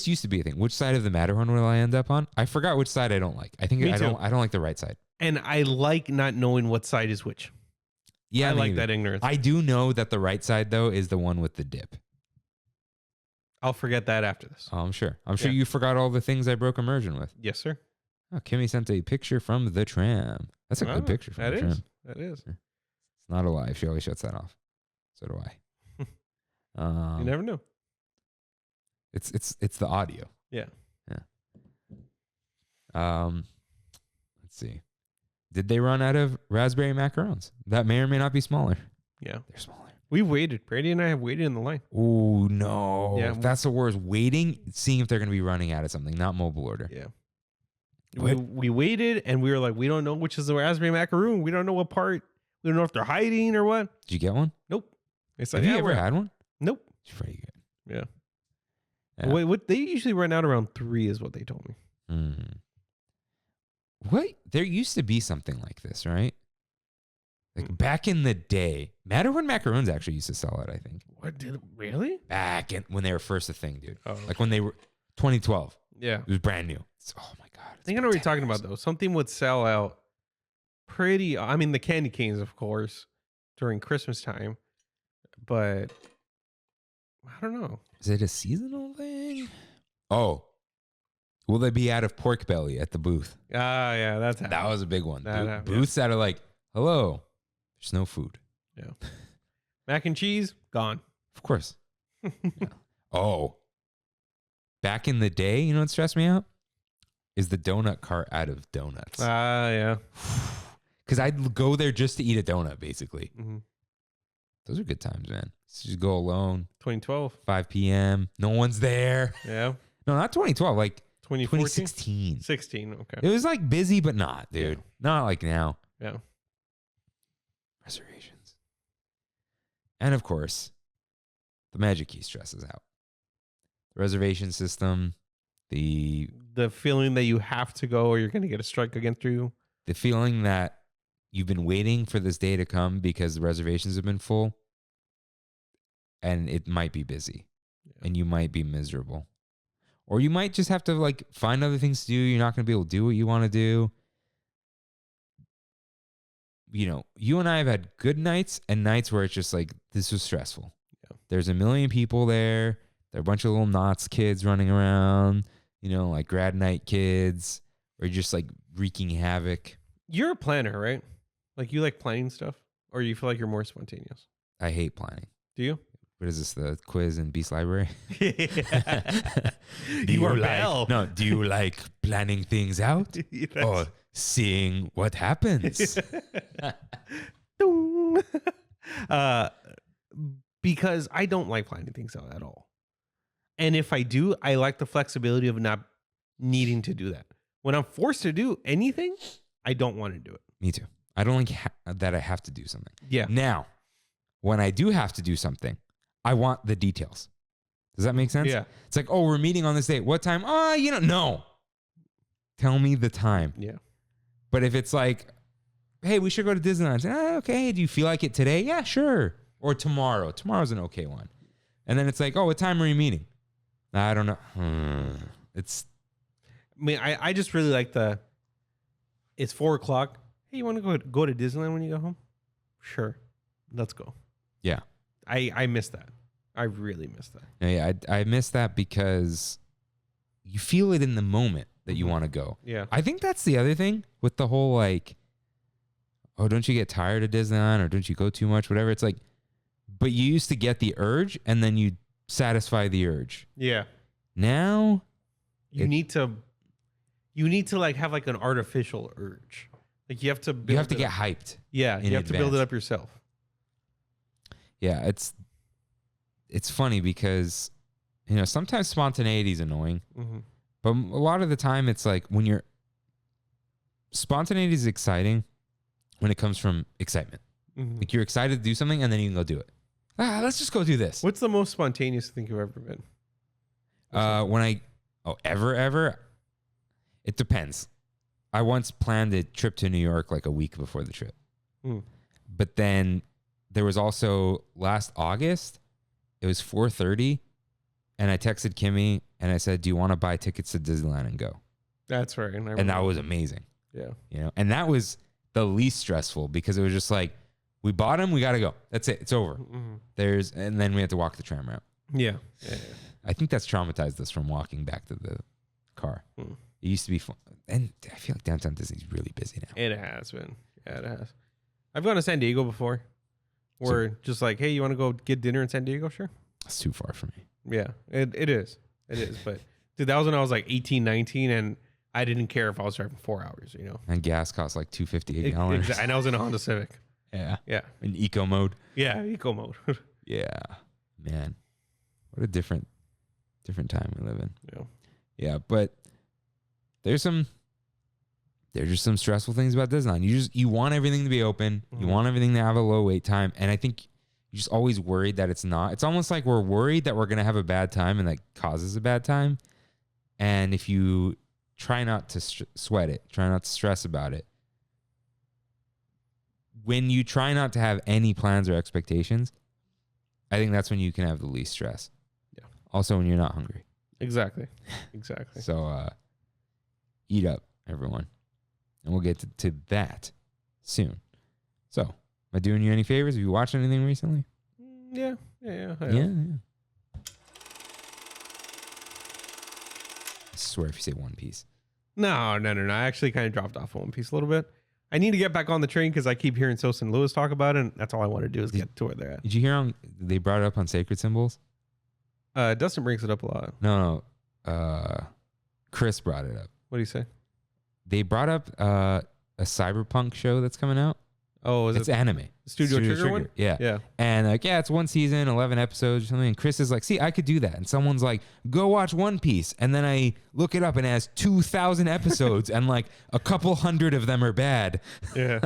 used to be a thing. Which side of the Matterhorn will I end up on? I forgot which side I don't like. I don't like the right side. And I like not knowing what side is which. Yeah, I like that ignorance. I do know that the right side though is the one with the dip. I'll forget that after this. Oh, I'm sure you forgot all the things I broke immersion with. Yes, sir. Oh, Kimmy sent a picture from the tram. That's a good picture from the tram. That is. It's not a lie. She always shuts that off. So do I. You never know. It's the audio. Yeah. Let's see. Did they run out of raspberry macarons? That may or may not be smaller. Yeah. They're smaller. We waited. Brady and I have waited in the line. Oh, no. Yeah. That's the worst. Waiting, seeing if they're going to be running out of something, not mobile order. Yeah. We waited and we were like, we don't know which is the raspberry macaroon. We don't know what part. We don't know if they're hiding or what. Did you get one? Nope. Have you ever had one? Nope. It's pretty good. Yeah. Wait, what they usually run out around 3 is what they told me. What? There used to be something like this, right? Like back in the day, Matterhorn macaroons actually used to sell it, I think. What did really? Back when they were first a thing, dude. Oh, okay. Like when they were 2012. Yeah. It was brand new. Oh my God. I think I know what you're talking about though. Something would sell out pretty. I mean, the candy canes, of course, during Christmas time, but I don't know. Is it a seasonal thing? Oh, will they be out of pork belly at the booth? Ah, yeah, That was a big one. That Booths that are like, hello, there's no food. Yeah. Mac and cheese gone. Of course. Yeah. Oh, back in the day, you know what stressed me out? Is the donut cart out of donuts. Ah, yeah. Because I'd go there just to eat a donut, basically. Mm-hmm. Those are good times, man. Just go alone. 2012. 5 p.m. No one's there. Yeah. No, not 2012. Like 2014? 2016. 16. Okay. It was like busy, but not, dude. Yeah. Not like now. Yeah. Reservations. And of course, the Magic Key stresses out. The reservation system, the feeling that you have to go or you're going to get a strike against you. the feeling that you've been waiting for this day to come because the reservations have been full and it might be busy and you might be miserable. Or you might just have to like find other things to do. You're not going to be able to do what you want to do. You know, you and I have had good nights and nights where it's just like, this was stressful. Yeah. There's a million people there. There are a bunch of little Knots kids running around, you know, like grad night kids, or just like wreaking havoc. You're a planner, right? Like you like planning stuff, or you feel like you're more spontaneous? I hate planning. Do you? What is this, the quiz in Beast Library? You are Belle. No, do you like planning things out or seeing what happens? Because I don't like planning things out at all. And if I do, I like the flexibility of not needing to do that. When I'm forced to do anything, I don't want to do it. Me too. I don't like that I have to do something. Yeah. Now, when I do have to do something, I want the details. Does that make sense? Yeah. It's like, oh, we're meeting on this date. What time? Oh, you know, no. Tell me the time. Yeah. But if it's like, hey, we should go to Disneyland. Okay. Do you feel like it today? Yeah, sure. Or tomorrow. Tomorrow's an okay one. And then it's like, oh, what time are you meeting? I don't know. It's. I mean, I just really like it's 4:00. Hey, you want to go to Disneyland when you go home? Sure. Let's go. Yeah. I miss that. I really miss that. Yeah, I miss that because you feel it in the moment that you want to go. Yeah. I think that's the other thing with the whole like, oh, don't you get tired of Disneyland or don't you go too much, whatever. It's like, but you used to get the urge and then you satisfy the urge. Yeah. Now You need to like have like an artificial urge. Like you have to get hyped. Yeah, in you have to build advance. it up yourself. Yeah, it's funny because, you know, sometimes spontaneity is annoying, but a lot of the time it's like when spontaneity is exciting when it comes from excitement. Like you're excited to do something and then you can go do it. Let's just go do this. What's the most spontaneous thing you've ever been? Ever? It depends. I once planned a trip to New York like a week before the trip. But then there was also last August, it was 4:30 and I texted Kimmy and I said, do you want to buy tickets to Disneyland and go? That's right. And that was amazing. Yeah. You know, and that was the least stressful because it was just like, we bought them, we got to go. That's it. It's over. And then we had to walk the tram route. Yeah. I think that's traumatized us from walking back to the car. It used to be fun. And I feel like downtown Disney's really busy now. It has been. Yeah, it has. I've gone to San Diego before. Where just like, hey, you want to go get dinner in San Diego? Sure. It's too far for me. Yeah, it is. It is. But dude, that was when I was like 18, 19, and I didn't care if I was driving 4 hours, you know. And gas costs like $2.50 a gallon. Exactly. And I was in a Honda Civic. Yeah. Yeah. In eco mode. Yeah, eco mode. Yeah. Man. What a different time we live in. Yeah. Yeah, but there's just some stressful things about Disneyland. You want everything to be open. You want everything to have a low wait time. And I think you're just always worried that it's not. It's almost like we're worried that we're going to have a bad time and that causes a bad time. And if you try not to sweat it, try not to stress about it, when you try not to have any plans or expectations, I think that's when you can have the least stress. Yeah. Also, when you're not hungry. Exactly. So, eat up, everyone. And we'll get to that soon. So, am I doing you any favors? Have you watched anything recently? Yeah. Yeah. I swear if you say One Piece. No. I actually kind of dropped off of One Piece a little bit. I need to get back on the train because I keep hearing Sos and Lewis talk about it, and that's all I want to do is get to where they're at. Did you hear they brought it up on Sacred Symbols? Dustin brings it up a lot. No. Chris brought it up. What do you say? They brought up a cyberpunk show that's coming out. Oh, it's anime. Studio Trigger one? Yeah. And it's one season, 11 episodes or something. And Chris is like, see, I could do that. And someone's like, go watch One Piece. And then I look it up and it has 2,000 episodes and like a couple hundred of them are bad. Yeah.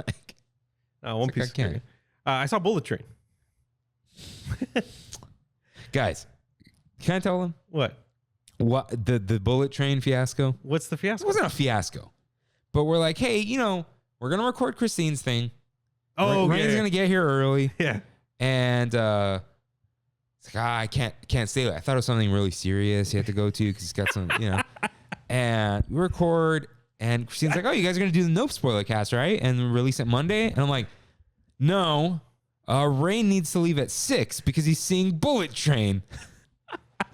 One Piece. I can't. I saw Bullet Train. Guys, can I tell them? What the Bullet Train fiasco? What's the fiasco? It wasn't a fiasco. But we're like, hey, we're going to record Christine's thing. Oh, Ryan's going to get here early. Yeah. And it's like, I can't stay late. I thought it was something really serious he had to go to because he's got some, And we record, and Christine's like, oh, you guys are going to do the Nope spoiler cast, right? And release it Monday? And I'm like, no. Rain needs to leave at 6 because he's seeing Bullet Train.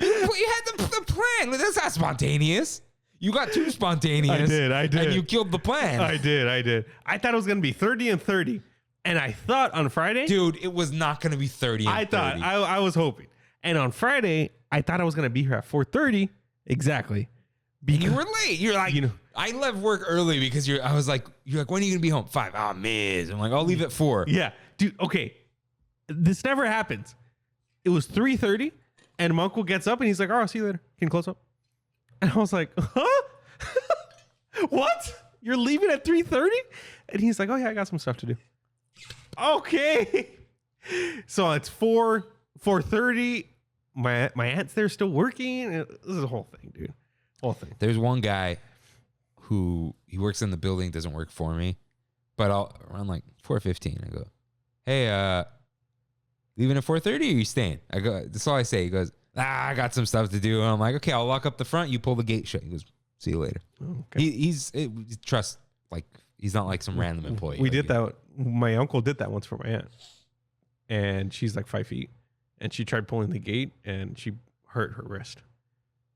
You had the plan. That's not spontaneous. You got too spontaneous. I did. And you killed the plan. I did. I thought it was going to be 30 and 30. And I thought on Friday. Dude, it was not going to be 30 and 30. I was hoping. And on Friday, I thought I was going to be here at 4:30. Exactly. And you were late. You're like, I left work early because you're like, when are you going to be home? 5. Oh, miss. I'm like, I'll leave at 4. Yeah. Dude, okay. This never happens. It was 3:30 and my uncle gets up and he's like, all right, I'll see you later. Can you close up? And I was like, huh? What? You're leaving at 3:30? And he's like, oh yeah, I got some stuff to do. Okay. So it's 4:30. My aunt's there still working. This is a whole thing, dude. Whole thing. There's one guy who he works in the building, doesn't work for me, but around like 4:15, I go, hey, leaving at 4:30 or you staying? I go, that's all I say. He goes, I got some stuff to do. And I'm like, okay, I'll lock up the front. You pull the gate shut. He goes, see you later. Oh, okay. He's not like some random employee. We did that. My uncle did that once for my aunt, and she's like 5 feet, and she tried pulling the gate and she hurt her wrist.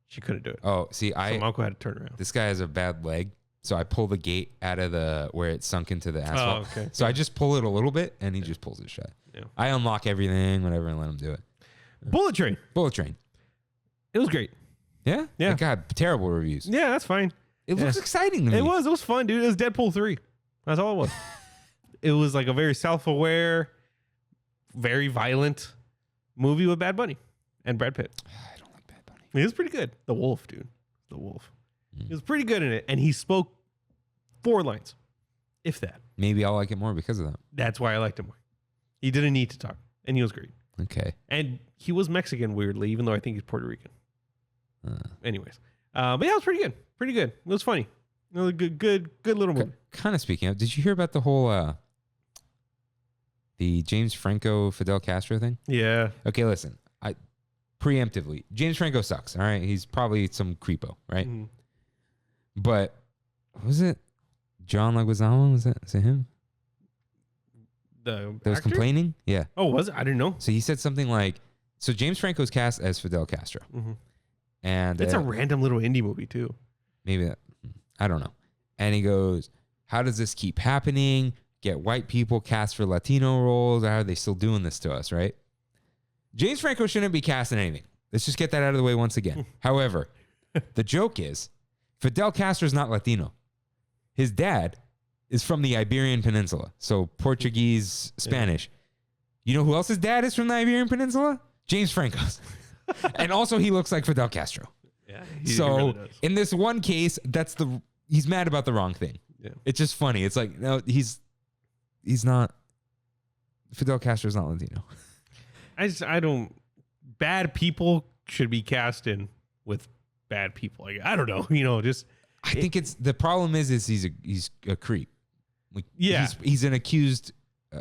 She couldn't do it. Oh, see, so my uncle had to turn around. This guy has a bad leg, so I pull the gate out of where it sunk into the asphalt. Oh, okay. So I just pull it a little bit, and he just pulls it shut. Yeah. I unlock everything, whatever, and let him do it. Bullet Train. It was great. Yeah? Yeah. It got terrible reviews. Yeah, that's fine. It looks exciting to me. It was fun, dude. It was Deadpool 3. That's all it was. It was like a very self-aware, very violent movie with Bad Bunny and Brad Pitt. I don't like Bad Bunny. He was pretty good. The Wolf, dude. The Wolf. He was pretty good in it, and he spoke 4 lines, if that. Maybe I'll like it more because of that. That's why I liked him more. He didn't need to talk, and he was great. Okay. And he was Mexican, weirdly, even though I think he's Puerto Rican. Anyways. But yeah, it was pretty good. Pretty good. It was funny. It was a good little movie. Kind of speaking of, did you hear about the whole the James Franco Fidel Castro thing? Yeah. Okay, listen. Preemptively, James Franco sucks. All right, he's probably some creepo, right? Mm-hmm. But was it John Leguizamo? Was it him The that was actor? complaining? Yeah. Oh, was it? I didn't know. So he said something like, "So James Franco's cast as Fidel Castro, Mm-hmm. and It's a random little indie movie too. maybe I don't know." And he goes, "How does this keep happening? Get white people cast for Latino roles? How are they still doing this to us?" Right? James Franco shouldn't be cast in anything. Let's just get that out of the way once again. However, the joke is Fidel Castro is not Latino. His dad is from the Iberian Peninsula, so Portuguese, Spanish. You know who else's dad is from the Iberian Peninsula? James Franco's. And also he looks like Fidel Castro. Yeah. So really does. in this one case, he's mad about the wrong thing. Yeah. It's just funny. It's like, no, he's not. Fidel Castro's not Latino. I don't. Bad people should be cast in with bad people. I don't know. I think it's the problem is he's a creep. Like, Yeah. he's an accused,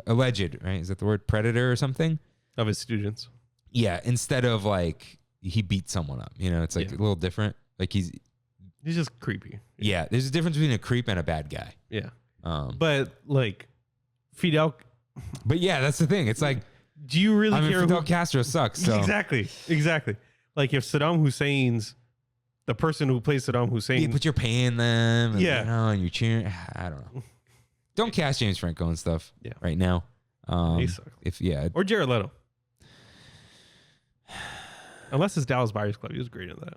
alleged, right? Is that the word, predator or something? Of his students. Yeah. Instead of like he beat someone up, it's like a little different. Like He's just creepy. yeah. There's a difference between a creep and a bad guy. Yeah. But But like Fidel. But yeah, that's the thing. It's like, Do you really care Fidel who? Castro sucks. So Exactly. Like if Saddam Hussein's the person who plays Saddam Hussein. but you're paying them. And, Yeah. You know, and you're cheering. I don't know. Don't cast James Franco and stuff. Yeah. Right now. He sucks. Or Jared Leto. Unless it's Dallas Buyers Club. He was great in that.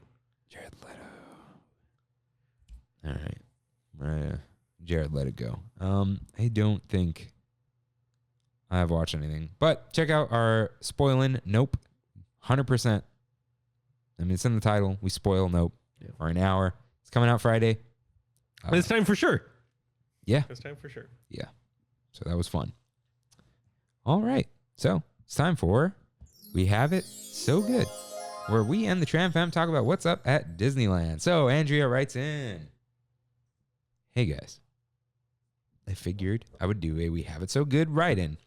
Jared Leto. All right. Jared, let it go. I don't think I have watched anything, but check out our spoiling Nope. 100%. I mean, it's in the title. We spoil Nope for an hour. It's coming out Friday. It's time for sure. Yeah. It's time for sure. Yeah. So that was fun. All right. So it's time for We Have It So Good, where we and the Tram Fam talk about what's up at Disneyland. So Andrea writes in, hey guys, I figured I would do a We Have It So Good write-in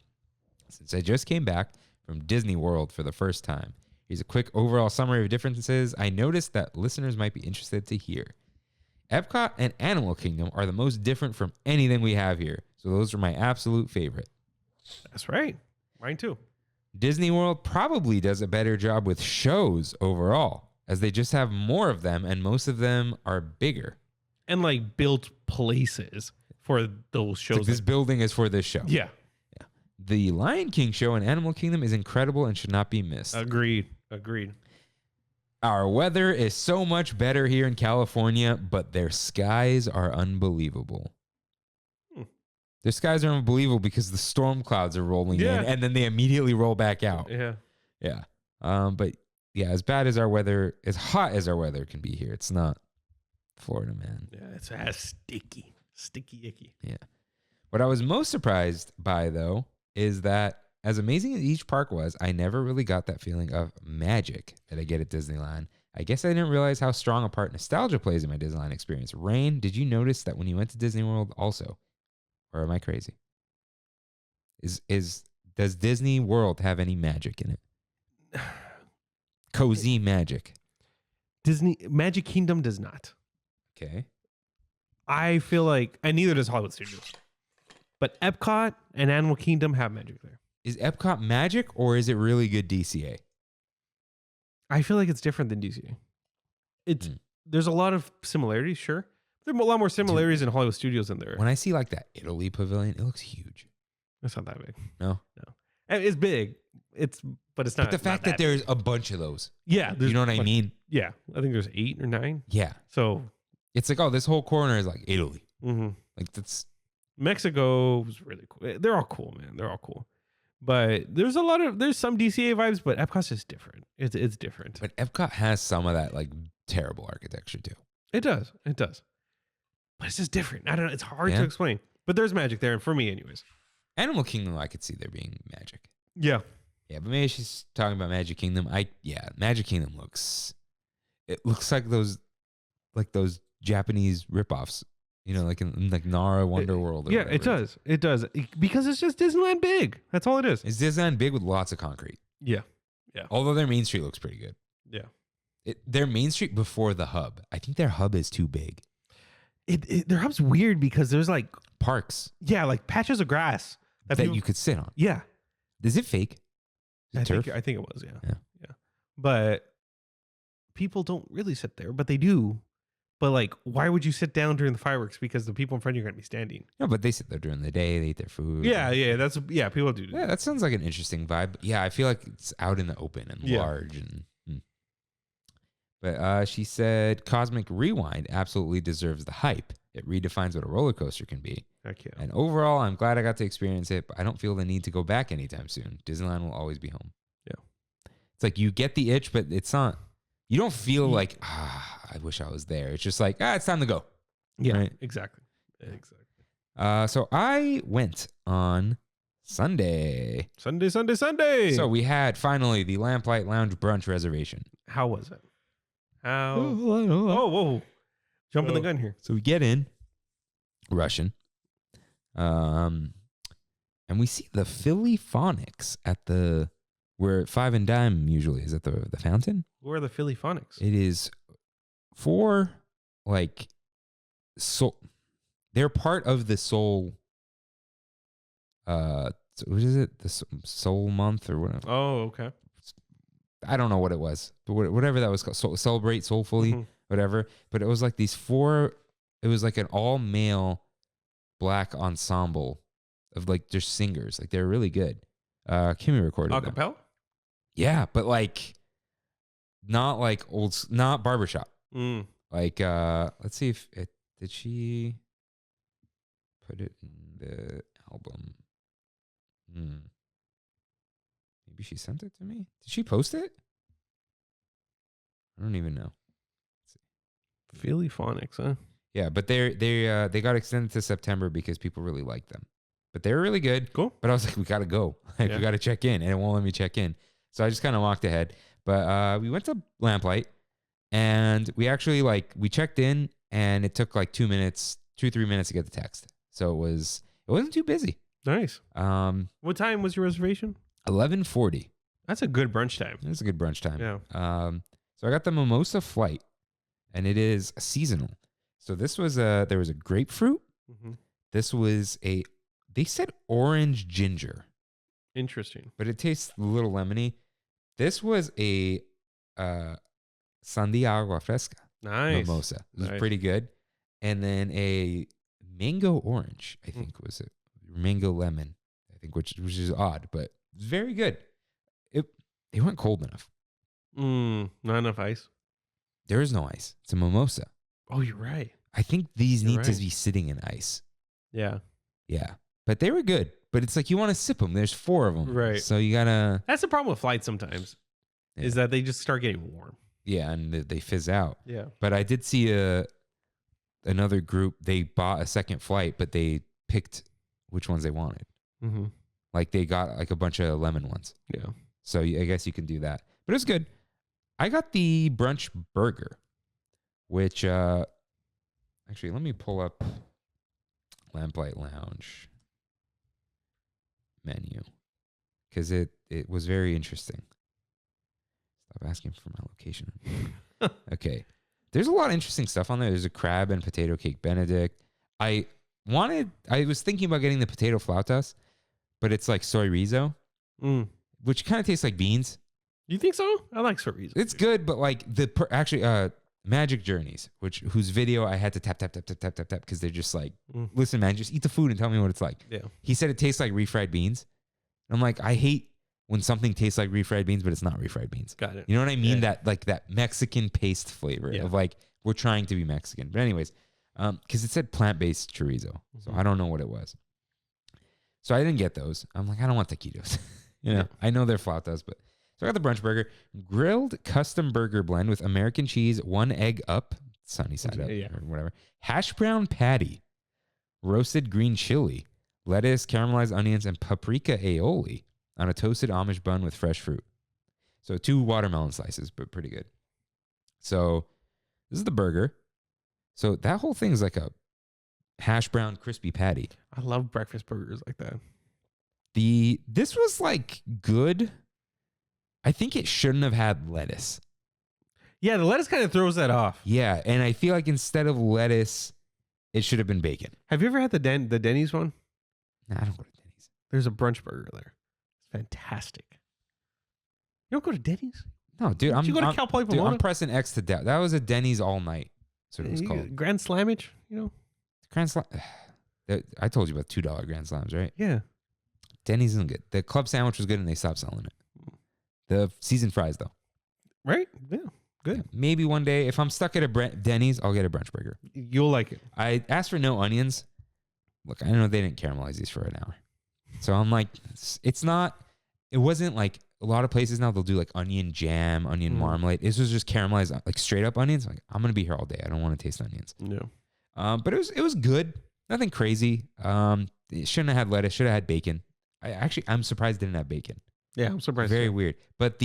since I just came back from Disney World for the first time. Here's a quick overall summary of differences I noticed that listeners might be interested to hear. Epcot and Animal Kingdom are the most different from anything we have here, so those are my absolute favorite. That's right. Mine too. Disney World probably does a better job with shows overall, as they just have more of them and most of them are bigger. And like built places for those shows. Like this building is for this show. Yeah. The Lion King show in Animal Kingdom is incredible and should not be missed. Agreed. Our weather is so much better here in California, but their skies are unbelievable. Their skies are unbelievable because the storm clouds are rolling in and then they immediately roll back out. Yeah. But yeah, as bad as our weather, as hot as our weather can be here, it's not Florida, man. Yeah, it's sticky, icky. Yeah. What I was most surprised by, though, is that as amazing as each park was, I never really got that feeling of magic that I get at Disneyland. I guess I didn't realize how strong a part nostalgia plays in my Disneyland experience. Rain, did you notice that when you went to Disney World also? Or am I crazy? Does Disney World have any magic in it? Cozy magic. Magic Kingdom does not. Okay. I feel like, and neither does Hollywood Studios. But Epcot and Animal Kingdom have magic there. Is Epcot magic or is it really good DCA? I feel like it's different than DCA. There's a lot of similarities, sure. There are a lot more similarities in Hollywood Studios than there. When I see like that Italy pavilion, it looks huge. It's not that big. No. And it's big. But it's not. But the fact that there's a bunch of those. Yeah. You know what I mean? Yeah. I think there's 8 or 9. Yeah. So it's like, oh, this whole corner is like Italy. Mm-hmm. Like that's. Mexico was really cool. They're all cool, man. They're all cool. But there's some DCA vibes, but Epcot's just different. It's different. But Epcot has some of that like terrible architecture too. It does. But it's just different. I don't know. It's hard to explain. But there's magic there, and for me, anyways. Animal Kingdom, I could see there being magic. Yeah. Yeah, but maybe she's talking about Magic Kingdom. Magic Kingdom looks like those Japanese ripoffs. You know, like in like Nara Wonder World. Yeah, it does. It does. Because it's just Disneyland big. That's all it is. It's Disneyland big with lots of concrete. Yeah. Although their Main Street looks pretty good. Yeah. Their Main Street before the hub. I think their hub is too big. Their hub's weird because there's like parks. Yeah, like patches of grass that you could sit on. Yeah. Is it fake? Is it turf? I think it was, yeah. But people don't really sit there, but they do. But like, why would you sit down during the fireworks? Because the people in front of you are going to be standing. No, but they sit there during the day. They eat their food. Yeah, people do. Yeah, that sounds like an interesting vibe. Yeah, I feel like it's out in the open and large. But she said Cosmic Rewind absolutely deserves the hype. It redefines what a roller coaster can be. Heck yeah. And overall, I'm glad I got to experience it, but I don't feel the need to go back anytime soon. Disneyland will always be home. Yeah. It's like you get the itch, but it's not. You don't feel like, I wish I was there. It's just like, it's time to go. Yeah, right? Exactly. So I went on Sunday. Sunday. So we had finally the Lamplight Lounge brunch reservation. How was it? Whoa. Jumping the gun here. So we get in, Russian. And we see the Philly Phonics at where Five and Dime usually is, at the fountain. Where are the Philly Phonics? It is for like soul. They're part of the soul what is it? The Soul Month or whatever. Oh, okay. I don't know what it was, but whatever that was called. Celebrate Soulfully, whatever. But it was like these 4. It was like an all male black ensemble of like just singers. Like they're really good. Kimmy recorded them. Acapella? Yeah, but like not like not barbershop. Like let's see if did she put it in the album? Maybe she sent it to me. Did she post it? I don't even know. Philly Phonics, huh? Yeah, but they got extended to September because people really liked them. But they were really good. Cool. But I was like, we gotta go. Like we gotta check in, and it won't let me check in. So I just kind of walked ahead. But we went to Lamplight, and we actually we checked in, and it took like 2 minutes, 2-3 minutes to get the text. So it wasn't too busy. Nice. What time was your reservation? 11:40. That's a good brunch time. It was a good brunch time. Yeah. So I got the mimosa flight, and it is seasonal. So this was there was a grapefruit. This was they said orange ginger. Interesting. But it tastes a little lemony. This was a sandia agua fresca Nice. mimosa. It was Nice. pretty good. And then a mango orange, I think was it. Mango lemon, I think, which is odd, but very good. It went cold enough. Not enough ice. There is no ice. It's a mimosa. Oh, you're right. I think these You're need to right. be sitting in ice. Yeah. Yeah. But they were good. But it's like you want to sip them. There's 4 of them. Right. So you got to. That's the problem with flights sometimes, is that they just start getting warm. Yeah. And they fizz out. Yeah. But I did see another group. They bought a second flight, but they picked which ones they wanted. Like they got like a bunch of lemon ones. Yeah. So I guess you can do that. But it was good. I got the brunch burger, which actually, let me pull up Lamplight Lounge menu because it was very interesting. Stop asking for my location. Okay. There's a lot of interesting stuff on there. There's a crab and potato cake Benedict. I was thinking about getting the potato flautas, but it's like soy rizo, which kind of tastes like beans. You think so? I like chorizo. It's good, but like Magic Journeys, whose video I had to tap because they're just like, listen, man, just eat the food and tell me what it's like. Yeah. He said it tastes like refried beans. And I'm like, I hate when something tastes like refried beans, but it's not refried beans. Got it. You know what I mean? Yeah. That Mexican paste flavor of like, we're trying to be Mexican. But anyways, because it said plant-based chorizo. So I don't know what it was. So I didn't get those. I'm like, I don't want taquitos. I know they're flautas, but so I got the brunch burger, grilled custom burger blend with American cheese, 1 egg up, sunny side up, or whatever, hash brown patty, roasted green chili, lettuce, caramelized onions, and paprika aioli on a toasted Amish bun with fresh fruit. So 2 watermelon slices, but pretty good. So this is the burger. So that whole thing is like a hash brown crispy patty. I love breakfast burgers like that. This was like good. I think it shouldn't have had lettuce. Yeah, the lettuce kind of throws that off. Yeah, and I feel like instead of lettuce, it should have been bacon. Have you ever had the Denny's one? Nah, I don't go to Denny's. There's a brunch burger there. It's fantastic. You don't go to Denny's? No, dude. You go to Cal Poly Pomona? I'm pressing X to doubt. That was a Denny's all night. That's what it was called. Grand Slamage, you know? Grand Slam. I told you about $2 Grand Slams, right? Yeah. Denny's isn't good. The club sandwich was good, and they stopped selling it. The seasoned fries, though. Right? Yeah. Good. Yeah, maybe one day, if I'm stuck at a Denny's, I'll get a brunch burger. You'll like it. I asked for no onions. Look, I know they didn't caramelize these for an hour. So I'm like, it wasn't like a lot of places now, they'll do like onion jam, onion marmalade. This was just caramelized, like straight up onions. Like, I'm going to be here all day. I don't want to taste onions. No. But it was good. Nothing crazy. It shouldn't have had lettuce. Should have had bacon. I'm surprised it didn't have bacon. Yeah, I'm surprised. Very weird. But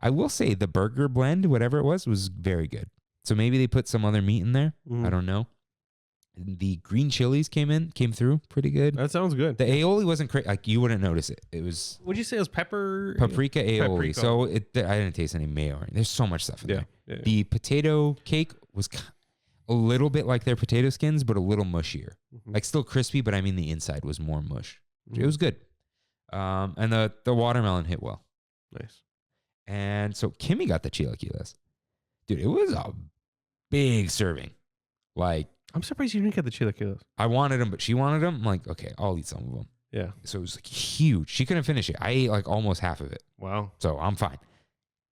I will say the burger blend, whatever it was very good. So maybe they put some other meat in there. I don't know. The green chilies came through pretty good. That sounds good. The aioli wasn't crazy. Like, you wouldn't notice it. It was. Would you say it was paprika aioli? Paprika. So I didn't taste any mayo. There's so much stuff in there. Yeah. The potato cake was a little bit like their potato skins, but a little mushier. Like still crispy, but I mean the inside was more mush. It was good. And the watermelon hit well. Nice. And so Kimmy got the chilaquiles. Dude, it was a big serving. Like, I'm surprised you didn't get the chilaquiles. I wanted them, but she wanted them. I'm like, okay, I'll eat some of them. Yeah. So it was like huge. She couldn't finish it. I ate like almost half of it. Wow. So I'm fine.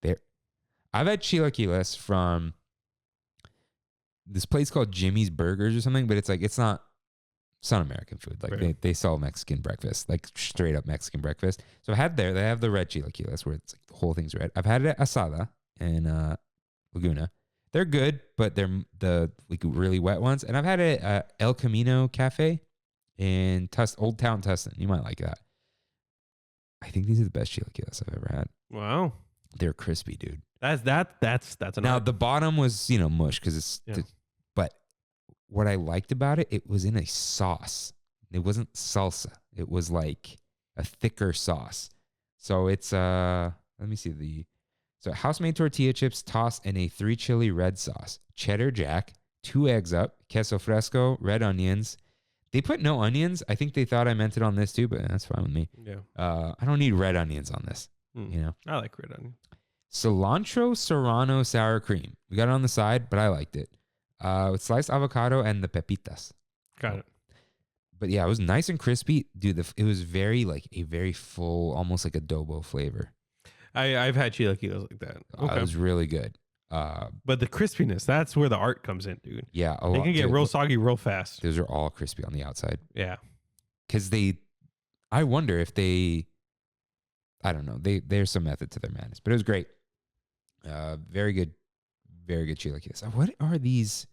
There. I've had chilaquiles from this place called Jimmy's Burgers or something, but it's not American food. Like Right. they sell Mexican breakfast, like straight up Mexican breakfast. So I've had they have the red chilaquiles where it's like the whole thing's red. I've had it at Asada in Laguna. They're good, but they're the like really wet ones. And I've had it at El Camino Cafe in Old Town Tustin. You might like that. I think these are the best chilaquiles I've ever had. Wow. They're crispy, dude. That's an Now the bottom was mush because it's. Yeah. But what I liked about it, it was in a sauce. It wasn't salsa. It was like a thicker sauce. So it's let me see so house-made tortilla chips tossed in a 3 chili red sauce, cheddar jack, 2 eggs up, queso fresco, red onions. They put no onions. I think they thought I meant it on this too, but that's fine with me. Yeah. I don't need red onions on this. I like red onion. Cilantro serrano sour cream. We got it on the side, but I liked it. With sliced avocado and the pepitas. Got it. But yeah, it was nice and crispy. Dude, it was very a very full, almost like adobo flavor. I've had chilaquiles like that. It was really good. But the crispiness, that's where the art comes in, dude. Yeah. They can get real soggy real fast. Those are all crispy on the outside. Yeah. Because I wonder if I don't know. There's some method to their madness, but it was great. Very good chilaquiles. What are these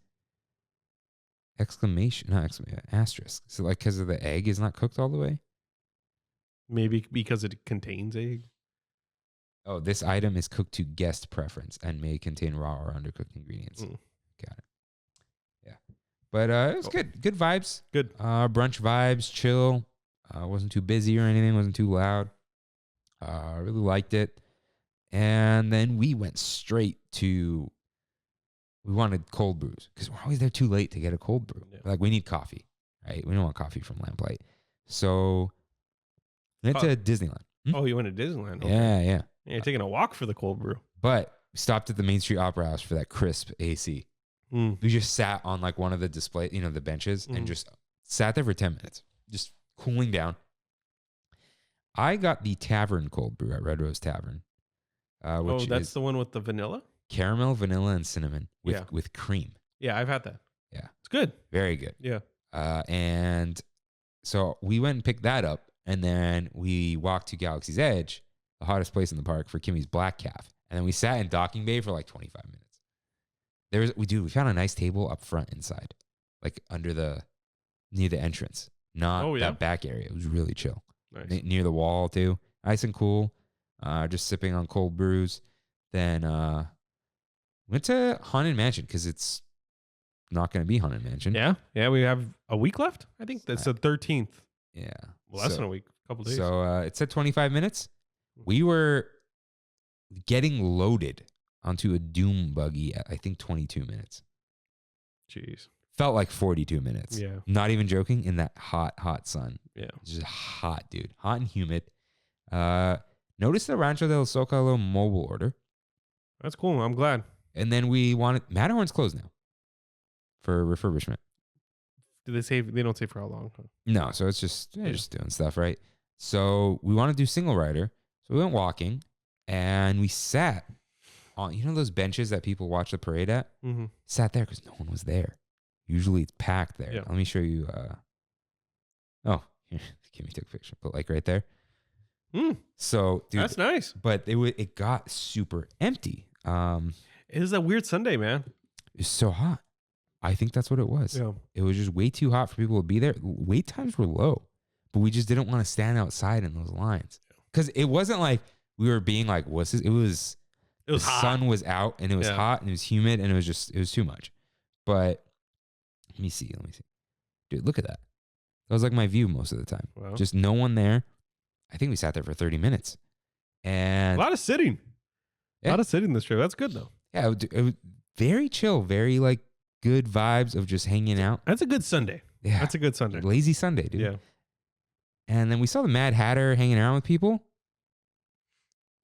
asterisks? So like because of the egg is not cooked all the way? Maybe because it contains egg. Oh, this item is cooked to guest preference and may contain raw or undercooked ingredients. Got it. Yeah. But it was good. Good vibes. Good. Brunch vibes, chill. Wasn't too busy or anything. Wasn't too loud. Really liked it. And then we went straight to, we wanted cold brews because we're always there too late to get a cold brew. Yeah. Like we need coffee, right? We don't want coffee from Lamplight. So we went to Disneyland. Oh, you went to Disneyland? Okay. Yeah. You're taking a walk for the cold brew. But we stopped at the Main Street Opera House for that crisp AC. We just sat on like one of the display, the benches and just sat there for 10 minutes, just cooling down. I got the tavern cold brew at Red Rose Tavern. Which that's is the one with the vanilla? caramel, vanilla, and cinnamon with cream. Yeah, I've had that. Yeah. It's good. Very good. Yeah. And so we went and picked that up, and then we walked to Galaxy's Edge, the hottest place in the park, for Kimmy's Black Calf. And then we sat in Docking Bay for like 25 minutes. We found a nice table up front inside, like near the entrance, not that back area. It was really chill. Nice. Near the wall too. Nice and cool. Just sipping on cold brews. Then went to Haunted Mansion because it's not going to be Haunted Mansion. Yeah. We have a week left. I think that's the 13th. Yeah. Less than a week. A couple days. So it said 25 minutes. We were getting loaded onto a Doom buggy at I think 22 minutes. Jeez. Felt like 42 minutes. Yeah. Not even joking, in that hot sun. Yeah. It's just hot, dude. Hot and humid. Noticed the Rancho del Zocalo mobile order. That's cool. I'm glad. And then we wanted, Matterhorn's closed now for refurbishment. Do they say, they don't say for how long? Huh? No, so it's just doing stuff, right? So we want to do single rider. So we went walking and we sat on, those benches that people watch the parade at? Mm-hmm. Sat there because no one was there. Usually it's packed there. Yeah. Let me show you. Here, Kimmy took a picture. Put like right there. So, dude, that's nice. But it got super empty. It was a weird Sunday, man. It's so hot. I think that's what it was. Yeah. It was just way too hot for people to be there. Wait times were low, but we just didn't want to stand outside in those lines because it wasn't like we were being like wusses. It was the hot. sun was out and it was hot and it was humid and it was too much. But let me see. Dude, look at that. That was like my view most of the time. Wow. Just no one there. I think we sat there for 30 minutes. And a lot of sitting. Yeah. A lot of sitting this trip. That's good though. Yeah, it was very chill, very like good vibes of just hanging out. That's a good Sunday. Yeah. That's a good Sunday. Lazy Sunday, dude. Yeah. And then we saw the Mad Hatter hanging around with people.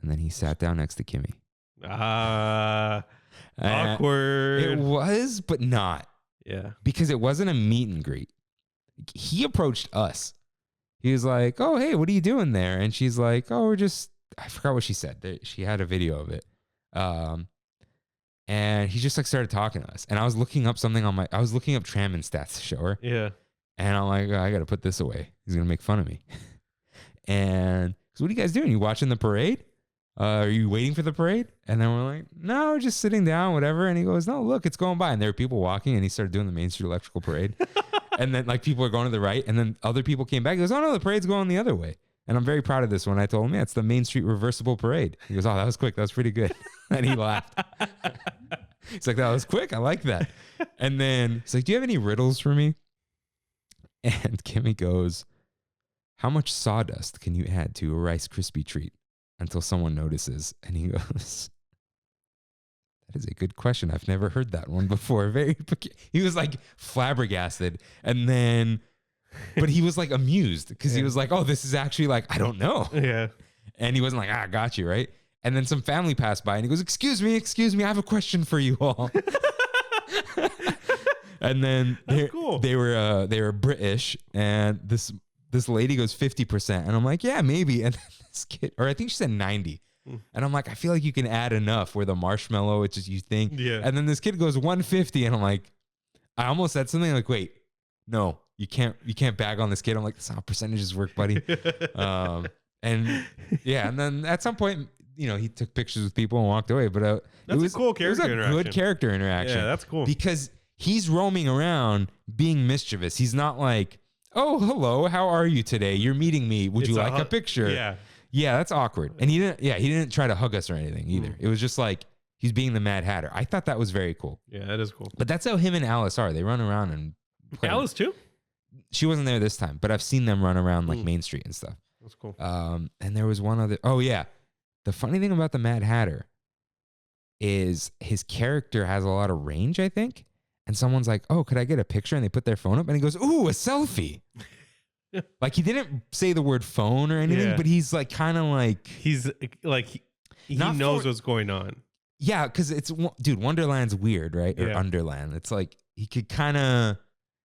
And then he sat down next to Kimmy. Awkward. It was, but not. Yeah. Because it wasn't a meet and greet. He approached us. He was like, oh, hey, what are you doing there? And she's like, oh, we're just, I forgot what she said. She had a video of it. And he just like started talking to us. And I was looking up something I was looking up Trammin stats to show her. Yeah. And I'm like, oh, I got to put this away. He's going to make fun of me. And so what are you guys doing? You watching the parade? Are you waiting for the parade? And then we're like, no, we're just sitting down, whatever. And he goes, no, look, it's going by. And there were people walking, and he started doing the Main Street Electrical Parade. And then like people are going to the right, and then other people came back. He goes, oh no, the parade's going the other way. And I'm very proud of this one. I told him, yeah, it's the Main Street Reversible Parade. He goes, oh, that was quick. That was pretty good. And he laughed. He's like, that was quick. I like that. And then he's like, do you have any riddles for me? And Kimmy goes, how much sawdust can you add to a Rice Krispie treat until someone notices? And he goes, that is a good question. I've never heard that one before. He was like flabbergasted. And then, but he was like amused because he was like, oh, this is actually like, I don't know. Yeah. And he wasn't like, I got you, right? And then some family passed by and he goes, excuse me, I have a question for you all. And then they were British, and this lady goes 50%, and I'm like, yeah, maybe. And this kid, or I think she said 90. And I'm like, I feel like you can add enough where the marshmallow, it's just you think. Yeah. And then this kid goes 150, and I'm like, I almost said something like, wait, no, you can't bag on this kid. I'm like, that's not how percentages work, buddy. And yeah, and then at some point, he took pictures with people and walked away. But that's a cool character interaction. It was a good character interaction. Yeah, that's cool. Because he's roaming around being mischievous. He's not like, oh, hello, how are you today? You're meeting me. Would you like a picture? Yeah. Yeah, that's awkward. And he didn't try to hug us or anything either. It was just like he's being the Mad Hatter. I thought that was very cool. Yeah, that is cool. But that's how him and Alice are. They run around and play. Alice too? She wasn't there this time, but I've seen them run around like Main Street and stuff. That's cool. And there was one other. Oh yeah, the funny thing about the Mad Hatter is his character has a lot of range, I think. And someone's like, oh, could I get a picture? And they put their phone up and he goes, ooh, a selfie. Like he didn't say the word phone or anything, but he's like kind of like. He's like, he knows what's going on. Yeah, because dude, Wonderland's weird, right? Or Underland. It's like he could kind of,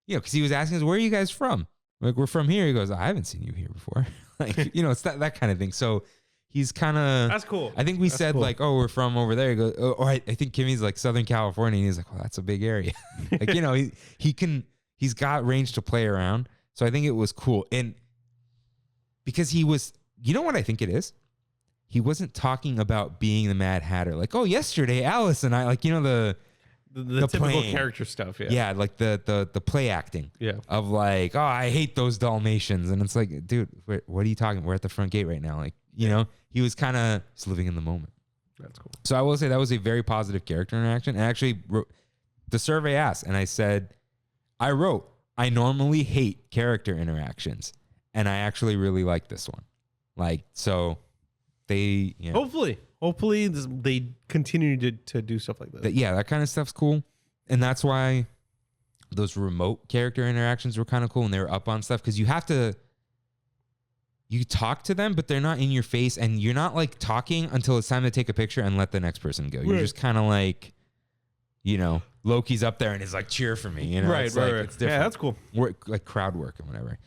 because he was asking us, where are you guys from? Like, we're from here. He goes, I haven't seen you here before. Like, it's that kind of thing. So he's kind of. That's cool. I think we said like, oh, we're from over there. He goes, or I think Kimmy's like Southern California. And he's like, well, that's a big area. Like, he's got range to play around. So I think it was cool. And because he was, you know what I think it is? He wasn't talking about being the Mad Hatter. Like, oh, yesterday, Alice and I, like, the typical playing. Character stuff. Yeah. Yeah. Like the play acting. Yeah. Of like, oh, I hate those Dalmatians. And it's like, dude, what are you talking? We're at the front gate right now. Like, he was kind of just living in the moment. That's cool. So I will say that was a very positive character interaction. And actually, the survey asked, and I said, I normally hate character interactions, and I actually really like this one. Like, so they, hopefully they continue to do stuff like that. That kind of stuff's cool. And that's why those remote character interactions were kind of cool, and they were up on stuff, because you talk to them, but they're not in your face, and you're not like talking until it's time to take a picture and let the next person go. You're just kind of like, Loki's up there and is like, cheer for me. Right. It's different. Yeah, that's cool. Work, like crowd work and whatever.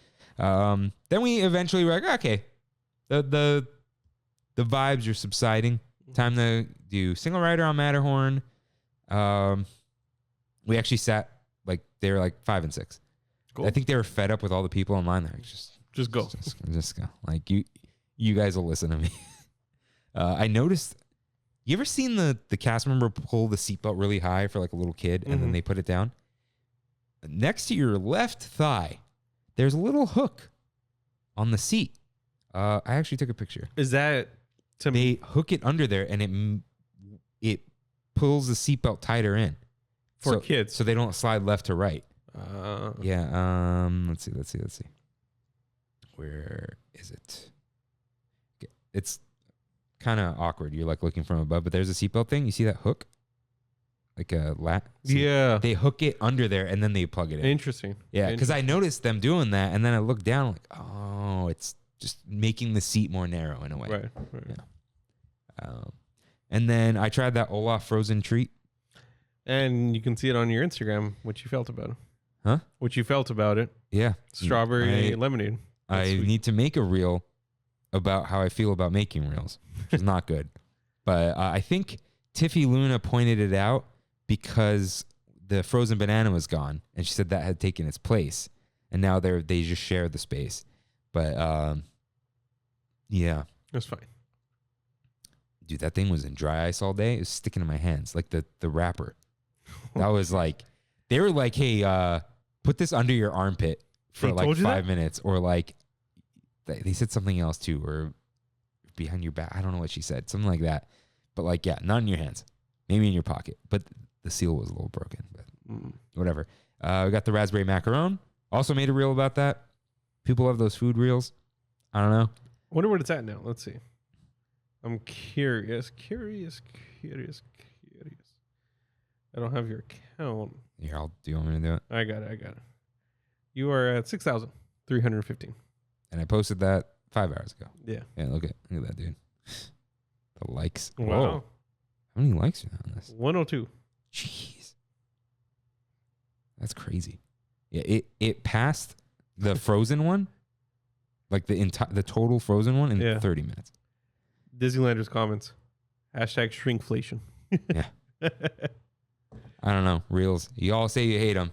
Then we eventually were like, okay, the vibes are subsiding. Time to do single rider on Matterhorn. We actually sat like they were like 5 and 6. Cool. I think they were fed up with all the people online. They're like, just go. Just go. Like you guys will listen to me. I noticed. You ever seen the cast member pull the seatbelt really high for like a little kid, and then they put it down? Next to your left thigh, there's a little hook on the seat. I actually took a picture. Is that they hook it under there, and it pulls the seatbelt tighter in for kids, so they don't slide left to right. Yeah. Let's see. Where is it? Okay. It's kind of awkward. You're like looking from above, but there's a seatbelt thing. You see that hook? Like a lat? Yeah. They hook it under there and then they plug it in. Interesting. Yeah, because I noticed them doing that, and then I looked down like, oh, now it's just making the seat more narrow in a way. Right. Yeah. And then I tried that Olaf frozen treat. And you can see it on your Instagram, what you felt about it. Huh? What you felt about it. Yeah. Strawberry lemonade. That's I sweet. need to make a reel about how I feel about making reels, which is not good. But I think Tiffy Luna pointed it out because the frozen banana was gone, and she said that had taken its place, and now they just share the space. But yeah, That's fine. dude, that thing was in dry ice all day. It was sticking in my hands, like the wrapper. That was like, they were like, hey, put this under your armpit for They like told you 5 that? minutes, or like they said something else too, or behind your back. I don't know what she said, something like that. But like, yeah, not in your hands, maybe in your pocket. But the seal was a little broken, but whatever. We got the raspberry macaron. Also made a reel about that. People love those food reels. I don't know. I wonder what it's at now. Let's see. I'm curious. I don't have your account. Here, do you want me to do it? I got it. You are at 6,315. And I posted that 5 hours ago. Yeah. Yeah, look at that, dude. The likes. Wow. Whoa. How many likes are on this? 102. Jeez. That's crazy. Yeah, it passed the frozen one, like the total frozen one in 30 minutes. Disneylanders comments. Hashtag shrinkflation. Yeah. I don't know. Reels. You all say you hate them.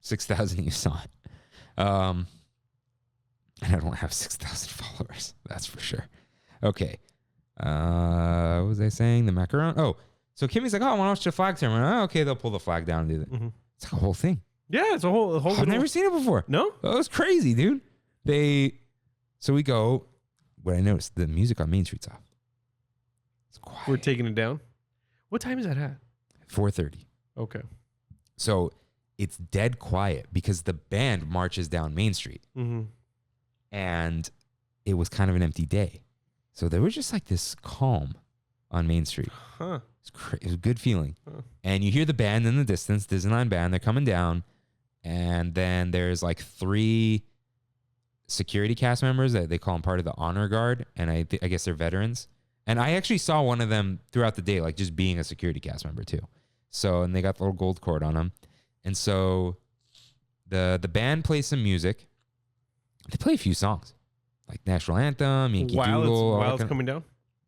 6,000 you saw it. And I don't have 6,000 followers. That's for sure. Okay. What was I saying? The macaron? Oh, so Kimmy's like, oh, I want to watch the flag ceremony. Oh, okay, they'll pull the flag down and do that. Mm-hmm. It's like a whole thing. Yeah, it's a whole I've never seen it before. No? That was crazy, dude. So we go. What I noticed, the music on Main Street's off. It's quiet. We're taking it down. What time is that at? 4:30. Okay. So it's dead quiet because the band marches down Main Street. Mm-hmm. And it was kind of an empty day. So there was just like this calm on Main Street. Huh. It was a good feeling. Huh. And you hear the band in the distance, Disneyland band, they're coming down. And then there's like 3 security cast members that they call them part of the honor guard. And I guess they're veterans. And I actually saw one of them throughout the day, like just being a security cast member too. So, and they got the little gold cord on them. And so the band plays some music. They play a few songs, like National Anthem, Yankee Doodle. While it's coming down?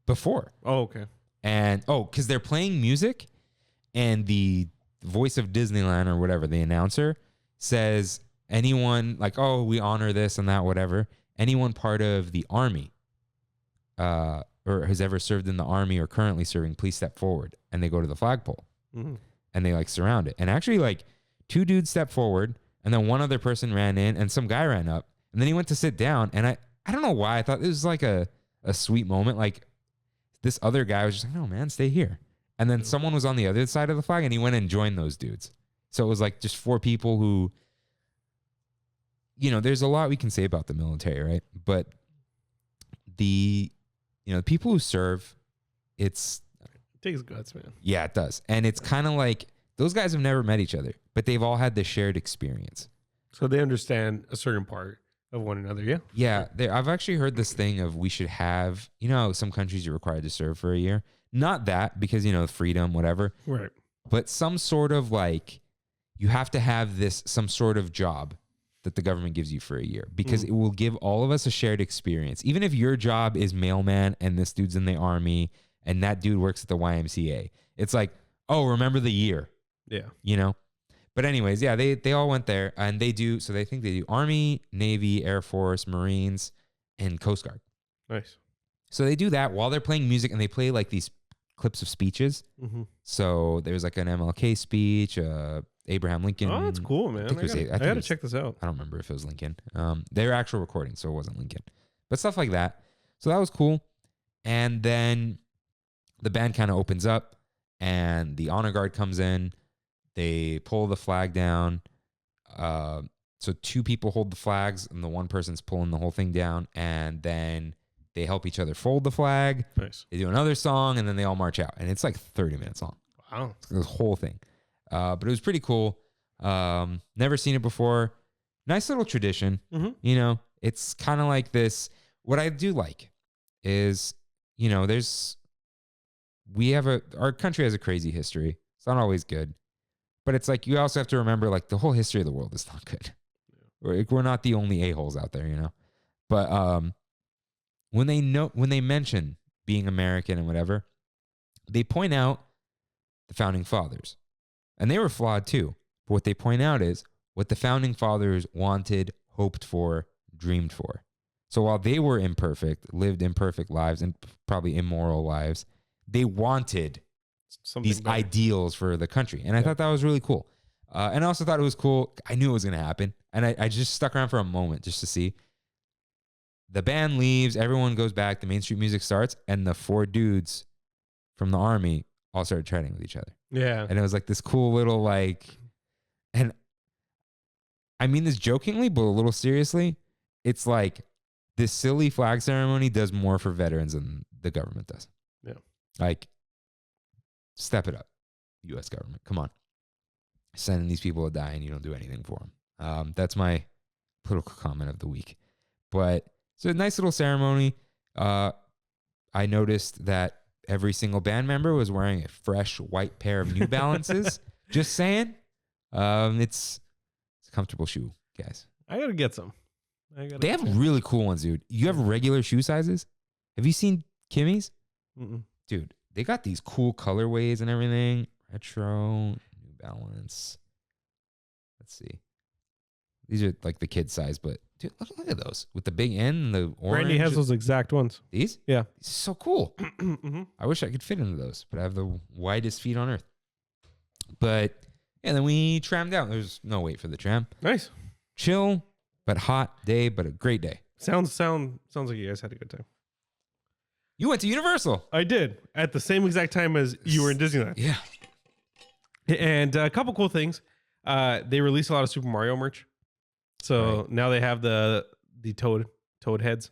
Before. Oh, okay. And, because they're playing music, and the voice of Disneyland or whatever, the announcer, says anyone, like, oh, we honor this and that, whatever. Anyone part of the Army or has ever served in the Army or currently serving, please step forward. And they go to the flagpole. Mm-hmm. And they, like, surround it. And actually, like, 2 dudes stepped forward, and then one other person ran in, and some guy ran up. And then he went to sit down, and I don't know why. I thought it was like a sweet moment. Like, this other guy was just like, no, man, stay here. And then someone was on the other side of the flag, and he went and joined those dudes. So it was like just 4 people who, there's a lot we can say about the military, right? But the people who serve, it takes guts, man. Yeah, it does. And it's kind of like those guys have never met each other, but they've all had this shared experience. So they understand a certain part of one another, yeah? Yeah. I've actually heard this thing of we should have, some countries you're required to serve for a year. Not that, because, freedom, whatever. Right. But some sort of like, you have to have some sort of job that the government gives you for a year, because it will give all of us a shared experience. Even if your job is mailman and this dude's in the Army and that dude works at the YMCA, it's like, oh, remember the year. Yeah. But anyways, yeah, they all went there, and they do Army, Navy, Air Force, Marines, and Coast Guard. Nice. So they do that while they're playing music, and they play like these clips of speeches. Mm-hmm. So there's like an MLK speech, Abraham Lincoln. Oh, that's cool, man. I gotta check this out. I don't remember if it was Lincoln. They were actual recordings, so it wasn't Lincoln. But stuff like that. So that was cool. And then the band kind of opens up, and the honor guard comes in. They pull the flag down. So 2 people hold the flags, and the one person's pulling the whole thing down. And then they help each other fold the flag. Nice. They do another song, and then they all march out. And it's like 30 minutes long. Wow. It's the whole thing. But it was pretty cool. Never seen it before. Nice little tradition. Mm-hmm. It's kind of like this. What I do like is, you know, our country has a crazy history. It's not always good, but it's like, you also have to remember, like, the whole history of the world is not good. We're not the only a-holes out there, you know? But when they mention being American and whatever, they point out the founding fathers, and they were flawed too. But what they point out is what the founding fathers wanted, hoped for, dreamed for. So while they were imperfect, lived imperfect lives and probably immoral lives, they wanted these better. ideals for the country. And I thought that was really cool. And I also thought it was cool. I knew it was going to happen. And I just stuck around for a moment just to see. The band leaves, everyone goes back, the Main Street music starts, and the 4 dudes from the army all started chatting with each other. Yeah. And it was like this cool little, like, and I mean this jokingly, but a little seriously. It's like this silly flag ceremony does more for veterans than the government does. Yeah. Like, step it up, U.S. government. Come on. Sending these people to die and you don't do anything for them. That's my political comment of the week. But it's a nice little ceremony. I noticed that every single band member was wearing a fresh white pair of New Balances. Just saying. It's a comfortable shoe, guys. I got to get some. They have really cool ones, dude. You have regular shoe sizes? Have you seen Kimmy's? Mm-mm. Dude, they got these cool colorways and everything. Retro, New Balance. Let's see. These are like the kid size, but dude, look at those with the big N and the orange. Brandy has those exact ones. These? Yeah. These are so cool. Mm-hmm. I wish I could fit into those, but I have the widest feet on earth. But yeah, then we trammed out. There's no wait for the tram. Nice. Chill, but hot day, but a great day. Sounds like you guys had a good time. You went to Universal. I did at the same exact time as you were in Disneyland. Yeah. And a couple cool things. They released a lot of Super Mario merch. So now they have the toad heads.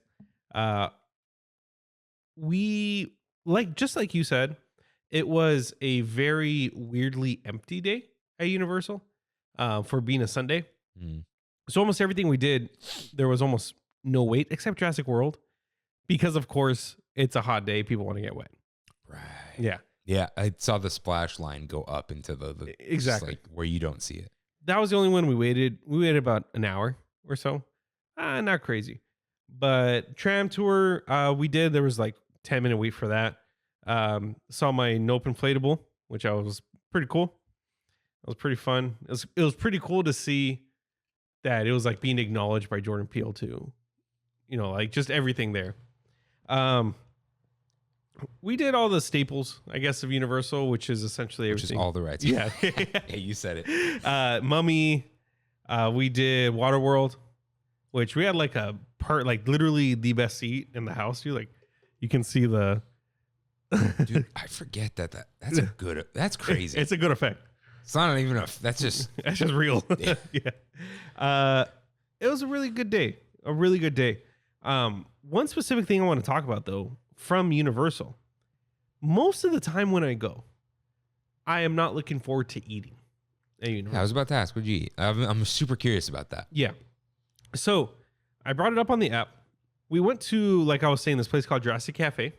We just like you said, it was a very weirdly empty day at Universal for being a Sunday. Mm. So almost everything we did, there was almost no wait except Jurassic World, because of course it's a hot day. People want to get wet. Right. Yeah. Yeah. I saw the splash line go up into the Exactly. like where you don't see it. That was the only one we waited. We waited about an hour or so. Not crazy. But tram tour, we did. There was like 10-minute wait for that. Saw my Nope inflatable, which was pretty cool. It was pretty fun. It was pretty cool to see that it was like being acknowledged by Jordan Peele too. You know, like just everything there. We did all the staples, I guess, of Universal, which is essentially everything. Which is all the rights. Yeah. Hey, you said it. Mummy. We did Waterworld, which we had like a part, like literally the best seat in the house. You can see the. Dude, I forget that's a good. That's crazy. It's a good effect. It's not even that's just real. Yeah. It was a really good day. A really good day. One specific thing I want to talk about though, from Universal, most of the time when I go, I am not looking forward to eating at Universal. I was about to ask, what'd you eat? I'm super curious about that. Yeah. So I brought it up on the app. We went to, like I was saying, this place called Jurassic Cafe,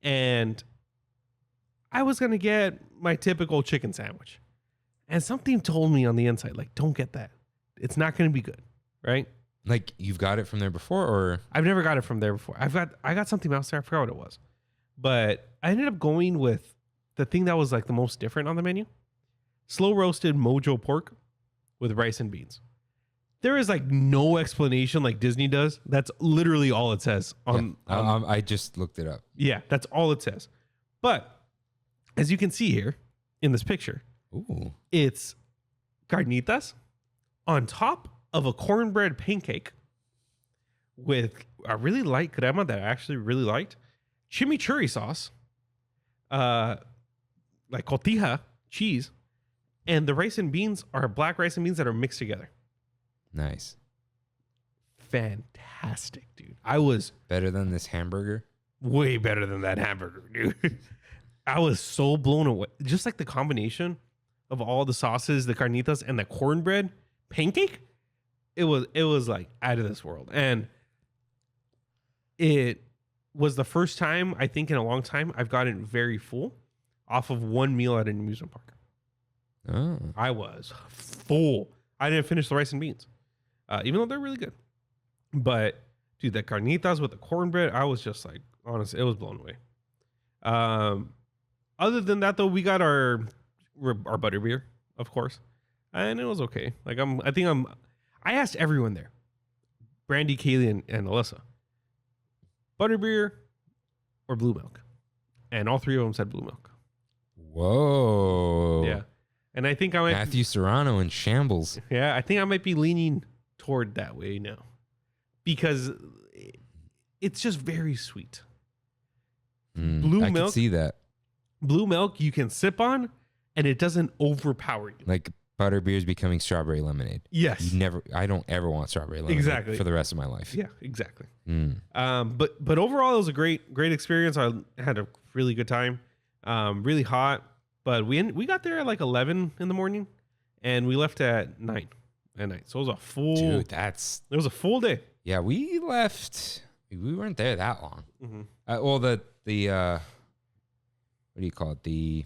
and I was going to get my typical chicken sandwich. And something told me on the inside, like, don't get that. It's not going to be good, right? Like, you've got it from there before, or? I've never got it from there before. I got something else there. I forgot what it was. But I ended up going with the thing that was like the most different on the menu. Slow roasted Mojo pork with rice and beans. There is like no explanation like Disney does. That's literally all it says on. I just looked it up. Yeah, that's all it says. But as you can see here in this picture, Ooh. it's carnitas on top of a cornbread pancake with a really light crema that I actually really liked, chimichurri sauce, like cotija cheese, and the rice and beans are black rice and beans that are mixed together. Nice. Fantastic, dude. I was Better than this hamburger? way better than that hamburger, dude. I was so blown away. Just like the combination of all the sauces, the carnitas, and the cornbread pancake. it was like out of this world. And it was the first time, I think in a long time, I've gotten very full off of one meal at an amusement park. Oh. I was full. I didn't finish the rice and beans, even though they're really good. But dude, the carnitas with the cornbread, I was just like, honestly, it was blown away. Other than that, though, we got our butterbeer, of course, and it was okay. Like I asked everyone there, Brandy, Kaylee, and Alyssa, butterbeer or blue milk, and all three of them said blue milk. Whoa. Yeah, and I think I might Matthew Serrano in shambles. Yeah, I think I might be leaning toward that way now because it's just very sweet. Blue I milk. can see that. Blue milk you can sip on, and it doesn't overpower you. Like butterbeer is becoming strawberry lemonade. Yes. I don't ever want strawberry lemonade Exactly. for the rest of my life. Yeah, exactly. Mm. But overall, it was a great experience. I had a really good time. Really hot, but we got there at like 11 in the morning, and we left at 9 at night. So it was a full. Dude, it was a full day. yeah. We left. We weren't there that long. Mm-hmm. Well, the what do you call it? The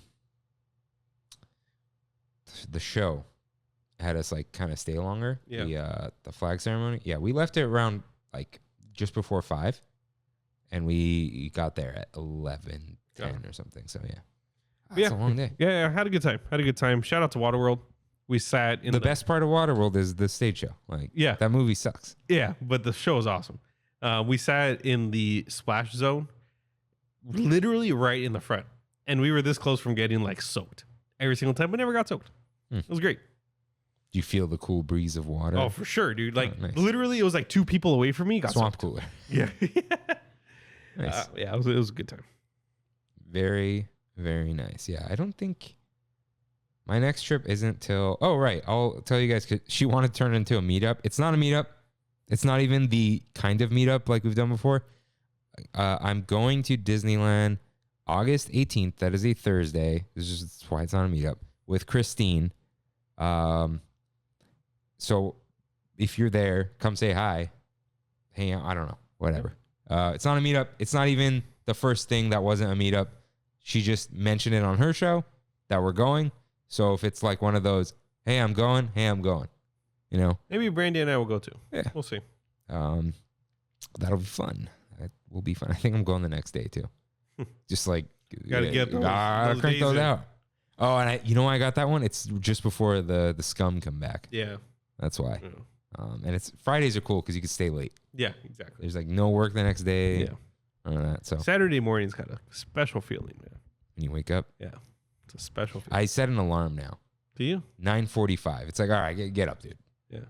show had us like kind of stay longer. Yeah. The flag ceremony. Yeah, we left it around like just before 5, and we got there at 11:10 or something. So yeah, that's a long day. Yeah, I had a good time. Shout out to Waterworld. We sat in The best part of Waterworld is the stage show. Like, Yeah. that movie sucks. Yeah, but the show is awesome. We sat in the splash zone, literally right in the front, and we were this close from getting like soaked every single time, but never got soaked. It was great. Do you feel the cool breeze of water? Oh, for sure, dude. Like nice. literally, it was like 2 people away from me. Got Swamp soaked. cooler. Yeah, Nice. yeah. It was a good time. Very, very nice. Yeah, I don't think my next trip isn't till. Oh, right. I'll tell you guys. 'Cause she wanted to turn it into a meetup. It's not a meetup. It's not even the kind of meetup like we've done before. I'm going to Disneyland August 18th. That is a Thursday. That's why it's not a meetup with Christine. So if you're there, come say hi. Hang out. I don't know. Whatever. It's not a meetup. It's not even the first thing that wasn't a meetup. She just mentioned it on her show that we're going. So if it's like one of those, hey, I'm going. Hey, I'm going. You know? Maybe Brandy and I will go too. Yeah. We'll see. That'll be fun. That will be fun. I think I'm going the next day too. Just like Gotta get those crank days those in. out. Oh, and you know why I got that one? It's just before the scum come back. Yeah. That's why. Yeah. And it's Fridays are cool because you can stay late. Yeah, exactly. There's like no work the next day. Yeah. None of that. So Saturday morning's got a special feeling, man. when you wake up, Yeah. It's a special feeling. I set an alarm now. Do you? 9:45. It's like, all right, get up, dude. Yeah.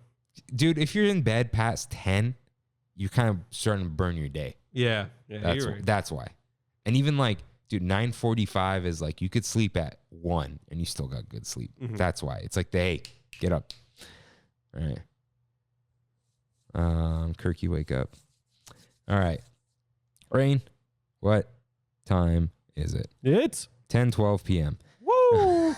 Dude, if you're in bed past 10, you're kind of starting to burn your day. Yeah. Yeah. You're right. That's why. And even like, dude, 9:45 is like you could sleep at 1 and you still got good sleep. Mhm. That's why. It's like hey, get up. All right. Kirk, you wake up. All right. Rain, what time is it? It's 10:12 p.m. woo.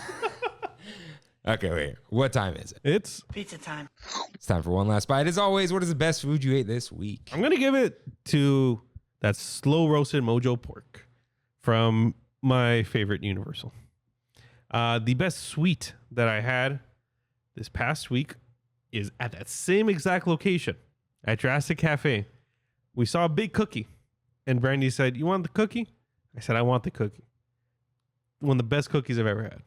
Okay, wait. What time is it? It's. Pizza time. It's time for one last bite. As always, what is the best food you ate this week? I'm gonna give it to that slow roasted Mojo pork from my favorite Universal. The best sweet that I had this past week is at that same exact location at Jurassic Cafe. We saw a big cookie, and Brandy said, "You want the cookie?" I said, "I want the cookie." One of the best cookies I've ever had.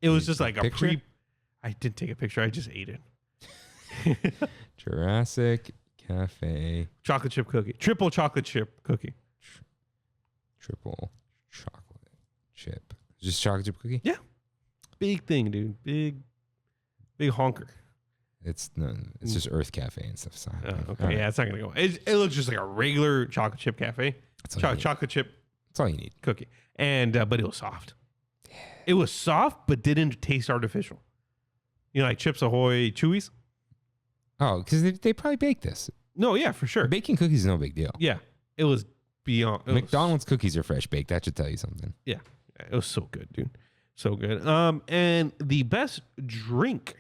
It was just like a Picture? I didn't take a picture. I just ate it. Jurassic Cafe Chocolate chip cookie, triple chocolate chip cookie. triple chocolate chip. Just chocolate chip cookie? Yeah. Big thing, dude. Big honker. It's just Earth Cafe and stuff. So Okay. all right. Yeah, it's not going to go. It looks just like a regular chocolate chip cafe. That's all you need. Chocolate chip That's all you need. cookie. And, but it was soft. It was soft, but didn't taste artificial. You know, like Chips Ahoy Chewies? Oh, because they probably baked this. No, yeah, for sure. Baking cookies is no big deal. Yeah. It was beyond. It was- McDonald's cookies are fresh baked. That should tell you something. Yeah. It was so good, dude. So good. And the best drink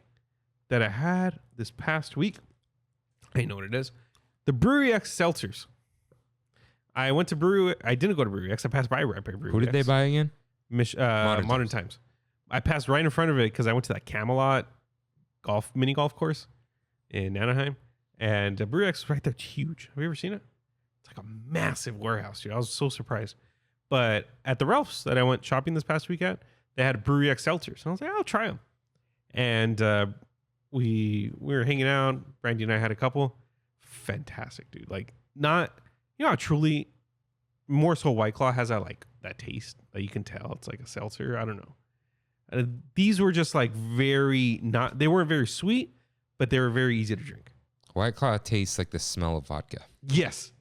that I had this past week I know what it is. The Brewery X seltzers. I went to Brewery. I didn't go to Brewery X. I passed by right by Brewery Who did X. they buy again? Modern Times. I passed right in front of it because I went to that Camelot mini golf course in Anaheim, and Brewery X was right there. It's huge. Have you ever seen it? It's like a massive warehouse, dude. I was so surprised. But at the Ralph's that I went shopping this past week at, they had Brewery X seltzers. And I was like, I'll try them. And we were hanging out. Brandy and I had a couple. Fantastic, dude. Like, not, you know how truly more so White Claw has that taste that you can tell it's like a seltzer. I don't know. These were just like they weren't very sweet, but they were very easy to drink. White Claw tastes like the smell of vodka. This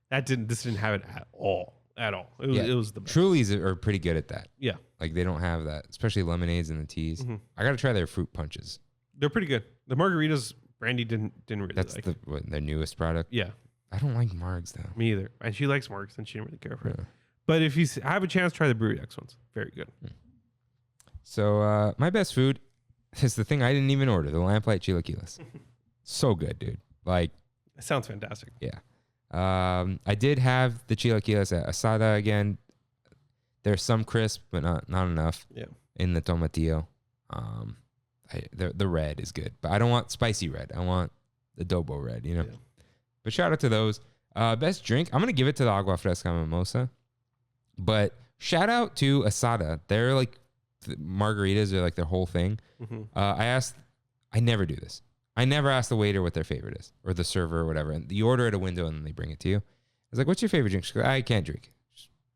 didn't have it at all. It was the best. Trulies are pretty good at that. Yeah. Like they don't have that, especially lemonades and the teas. Mm-hmm. I got to try their fruit punches. They're pretty good. The margaritas, Brandy didn't really That's like. their newest product. Yeah. I don't like margs though. Me either. And she likes margs and she didn't really care for it. Yeah. But if you have a chance, try the Brewery X ones. Very good. So my best food is the thing I didn't even order, the lamplight chilaquiles. So good, dude. Like, It sounds fantastic. yeah. I did have the chilaquiles at Asada again. There's some crisp, but not enough. Yeah. In the tomatillo. The red is good, but I don't want spicy red. I want the adobo red, you know. Yeah. But shout out to those. Best drink, I'm gonna give it to the agua fresca mimosa. But shout out to Asada. They're like margaritas are like their whole thing. Mm-hmm. I never do this. I never ask the waiter what their favorite is or the server or whatever. And you order at a window and then they bring it to you. I was like, what's your favorite drink? She goes, I can't drink.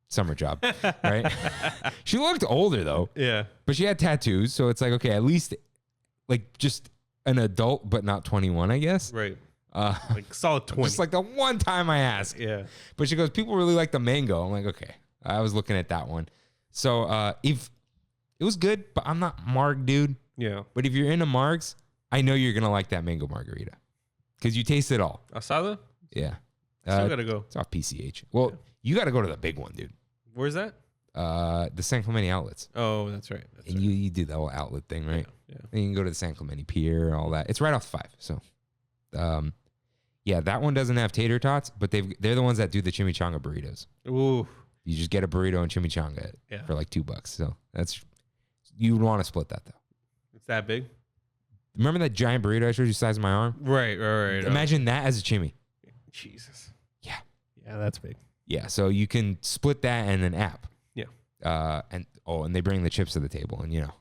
Summer job, right? She looked older though. Yeah. But she had tattoos. So it's like, okay, at least like just an adult, but not 21, I guess. Right. Like solid 20. Just like the one time I asked. Yeah. But she goes, people really like the mango. I'm like, okay. I was looking at that one. So if it was good, but I'm not marg dude. Yeah. But if you're into margs, I know you're gonna like that mango margarita because you taste it all. Asada? Yeah. Still gotta go. It's off PCH. Well, you got to go to the big one, dude. Where's that? The San Clemente outlets. Oh, that's right. And you do the whole outlet thing, right? Yeah. And you can go to the San Clemente Pier, all that. It's right off 5. So, yeah, that one doesn't have tater tots, but they're the ones that do the chimichanga burritos. Ooh. You just get a burrito and chimichanga for like $2. So you would want to split that though. It's that big? Remember that giant burrito I showed you the size of my arm? Right. Imagine that as a chimi. Jesus. Yeah. Yeah, that's big. Yeah. So you can split that and an app. Yeah. And they bring the chips to the table and you know.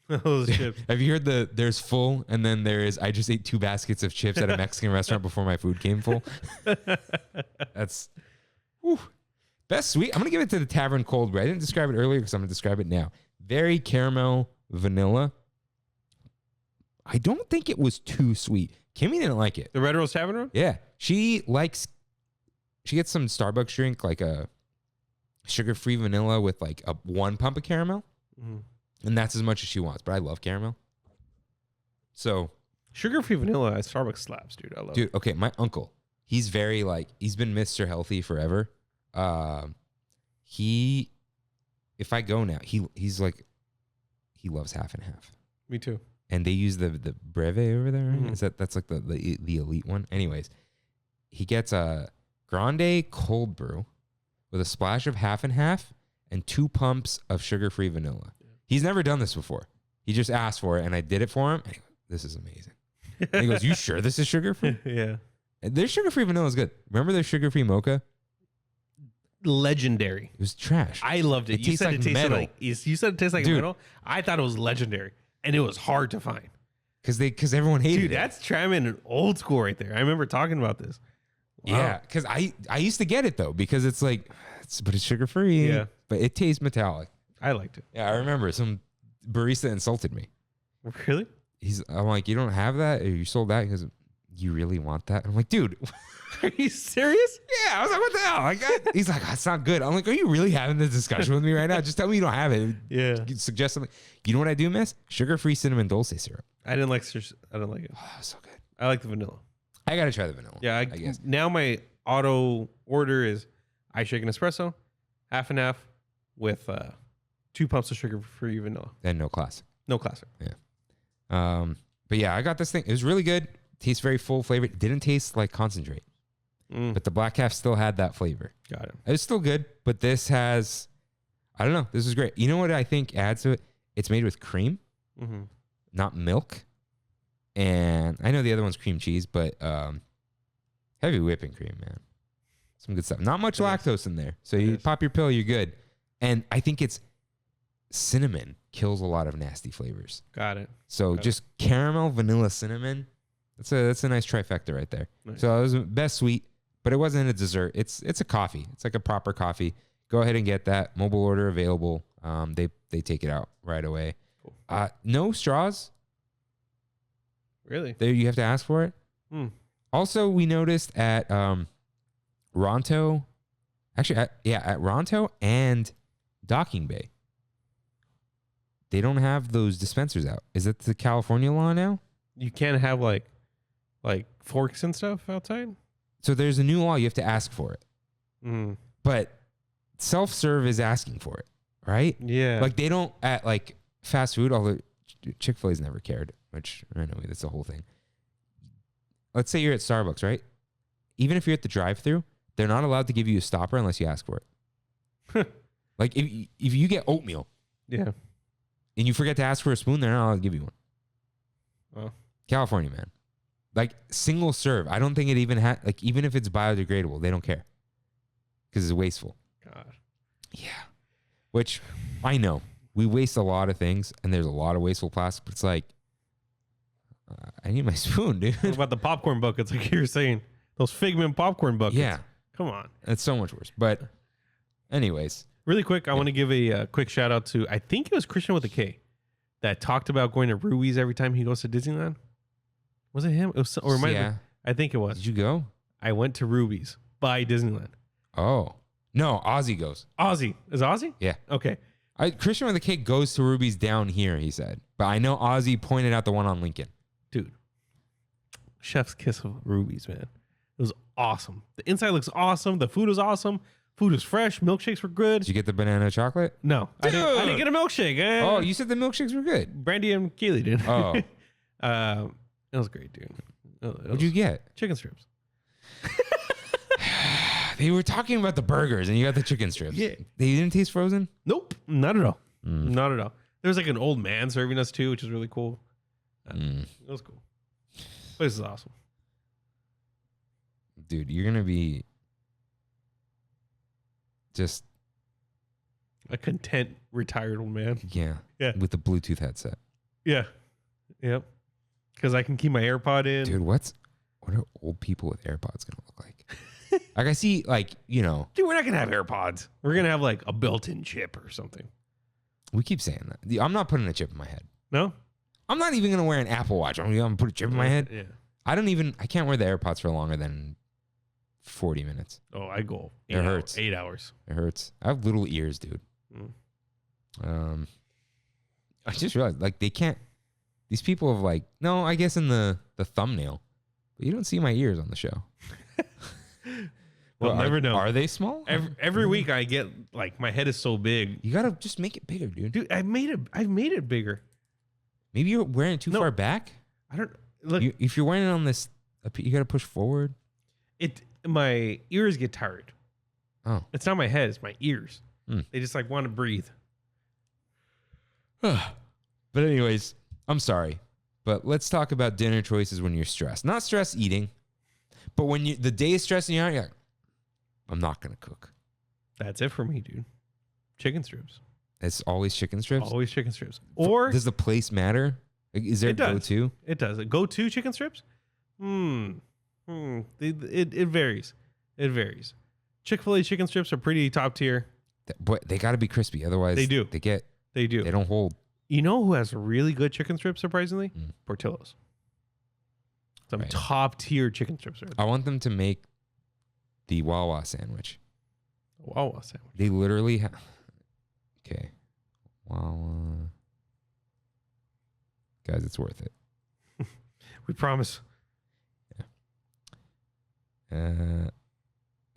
Those chips. Have you heard there's full and then there's I just ate 2 baskets of chips at a Mexican restaurant before my food came full? That's best sweet. I'm going to give it to the Tavern Cold Brew. I didn't describe it earlier because I'm going to describe it now. Very caramel vanilla. I don't think it was too sweet. Kimmy didn't like it. The Red Rose Tavern Room? Yeah. She gets some Starbucks drink, like a sugar-free vanilla with like a 1 pump of caramel. Mm-hmm. And that's as much as she wants. But I love caramel. So. Sugar-free vanilla at Starbucks slaps, dude. I love it. Dude, okay. My uncle, he's very like, he's been Mr. Healthy forever. If I go now, he's like, he loves half and half. Me too. And they use the Breve over there. Right? Mm-hmm. That's like the elite one. Anyways, he gets a grande cold brew with a splash of half and half and 2 pumps of sugar-free vanilla. Yeah. He's never done this before. He just asked for it and I did it for him. And he goes, this is amazing. And he goes, you sure this is sugar-free? Yeah. And their sugar-free vanilla is good. Remember their sugar-free mocha? Legendary. It was trash. I loved it. You said it tasted like you said it tasted like metal. I thought it was legendary, and it was hard to find because everyone hated it. Dude, that's Trammin old school right there. I remember talking about this. Wow. Yeah, because I used to get it though because it's like, but it's sugar free. Yeah, but it tastes metallic. I liked it. Yeah, I remember some barista insulted me. Really? I'm like, you don't have that? Or you sold that? Because you really want that? I'm like, dude. Are you serious? Yeah, I was like, what the hell? He's like, that's not good. I'm like, are you really having this discussion with me right now? Just tell me you don't have it. Yeah. Suggest something. You know what I do miss? Sugar-free cinnamon dulce syrup. I didn't like it. Oh, that was so good. I like the vanilla. I gotta try the vanilla. Yeah, I guess. Now my auto order is I shake an espresso, half and half, with 2 pumps of sugar-free vanilla. And no classic. No classic. Yeah. But yeah, I got this thing. It was really good. Tastes very full flavored. It didn't taste like concentrate. But the black calf still had that flavor. Got it. It was still good, but this has, I don't know. This is great. You know what I think adds to it? It's made with cream, not milk. And I know the other one's cream cheese, but heavy whipping cream, man. Some good stuff. Not much lactose in there. So you pop your pill, you're good. And I think it's cinnamon kills a lot of nasty flavors. Got it. So just caramel, vanilla, cinnamon. That's a nice trifecta right there. Nice. So it was best sweet, but it wasn't a dessert. It's a coffee. It's like a proper coffee. Go ahead and get that. Mobile order available. They take it out right away. Cool. No straws. Really? There you have to ask for it. Also, we noticed at Ronto, actually at Ronto and Docking Bay, they don't have those dispensers out. Is it the California law now? You can't have like forks and stuff outside? So there's a new law. You have to ask for it. But self-serve is asking for it, right? Yeah. Like they don't at like fast food, although Chick-fil-A's never cared, which I know that's the whole thing. Let's say you're at Starbucks, right? Even if you're at the drive-thru, they're not allowed to give you a stopper unless you ask for it. Like if you get oatmeal, yeah, and you forget to ask for a spoon, they're not allowed to give you one. Well, California, man. Like single serve, I don't think it even like even if it's biodegradable, they don't care because it's wasteful. God. Yeah, which I know we waste a lot of things, and there's a lot of wasteful plastic. But it's like I need my spoon, dude. What about the popcorn buckets? Like you were saying, those Figment popcorn buckets. Yeah, come on, it's so much worse. But anyways, really quick, I want to give a quick shout out to I think it was Christian with a K that talked about going to Rui's every time he goes to Disneyland. Was it him? It was, or might have been, I think it was. Did you go? I went to Rui's by Disneyland. Oh no, Ozzy goes. Ozzy is Ozzy? Yeah. Okay. Christian with the Cake goes to Ruby's down here, he said. But I know Ozzy pointed out the one on Lincoln. Dude, chef's kiss of Ruby's, man. It was awesome. The inside looks awesome. The food was awesome. Food was fresh. Milkshakes were good. Did you get the banana chocolate? No, I didn't get a milkshake. Oh, you said the milkshakes were good. Brandy and Keely did. Oh. It was great, dude. What'd you get? Chicken strips. They were talking about the burgers, and you got the chicken strips. Yeah. They didn't taste frozen? Nope. Not at all. Not at all. There was like an old man serving us too, which was really cool. It was cool. Place is awesome. Dude, you're going to be just a content retired old man. Yeah. With the Bluetooth headset. Yeah. Yep. Because I can keep my AirPod in. Dude, what are old people with AirPods going to look like? Like I see, like, you know. Dude, we're not going to have AirPods. We're going to have like a built-in chip or something. We keep saying that. I'm not putting a chip in my head. No? I'm not even going to wear an Apple Watch. I'm going to put a chip in my head. Yeah. I can't wear the AirPods for longer than 40 minutes. Oh, I go. It hurts. 8 hours. It hurts. I have little ears, dude. I just realized, like, they can't. These people have, like, no, I guess in the thumbnail, but you don't see my ears on the show. Well, never know. Are they small? Every week I get, like, my head is so big. You gotta just make it bigger, dude. Dude, I've made it bigger. Maybe you're wearing it too far back. I don't look. If you're wearing it on this, you gotta push forward. My ears get tired. Oh, it's not my head; it's my ears. They just like want to breathe. But anyways, I'm sorry, but let's talk about dinner choices when you're stressed. Not stress eating, but when the day is stressing you out, you're like, I'm not gonna cook. That's it for me, dude. Chicken strips. It's always chicken strips. Always chicken strips. Or does the place matter? Like, is there a go-to? It does. A go-to chicken strips? It varies. It varies. Chick-fil-A chicken strips are pretty top tier. But they got to be crispy, otherwise they do. They don't hold. You know who has really good chicken strips? Surprisingly, Portillo's. Some top tier chicken strips. I want them to make the Wawa sandwich. Wawa sandwich. They literally have. Okay, Wawa. Guys, it's worth it. We promise. Yeah.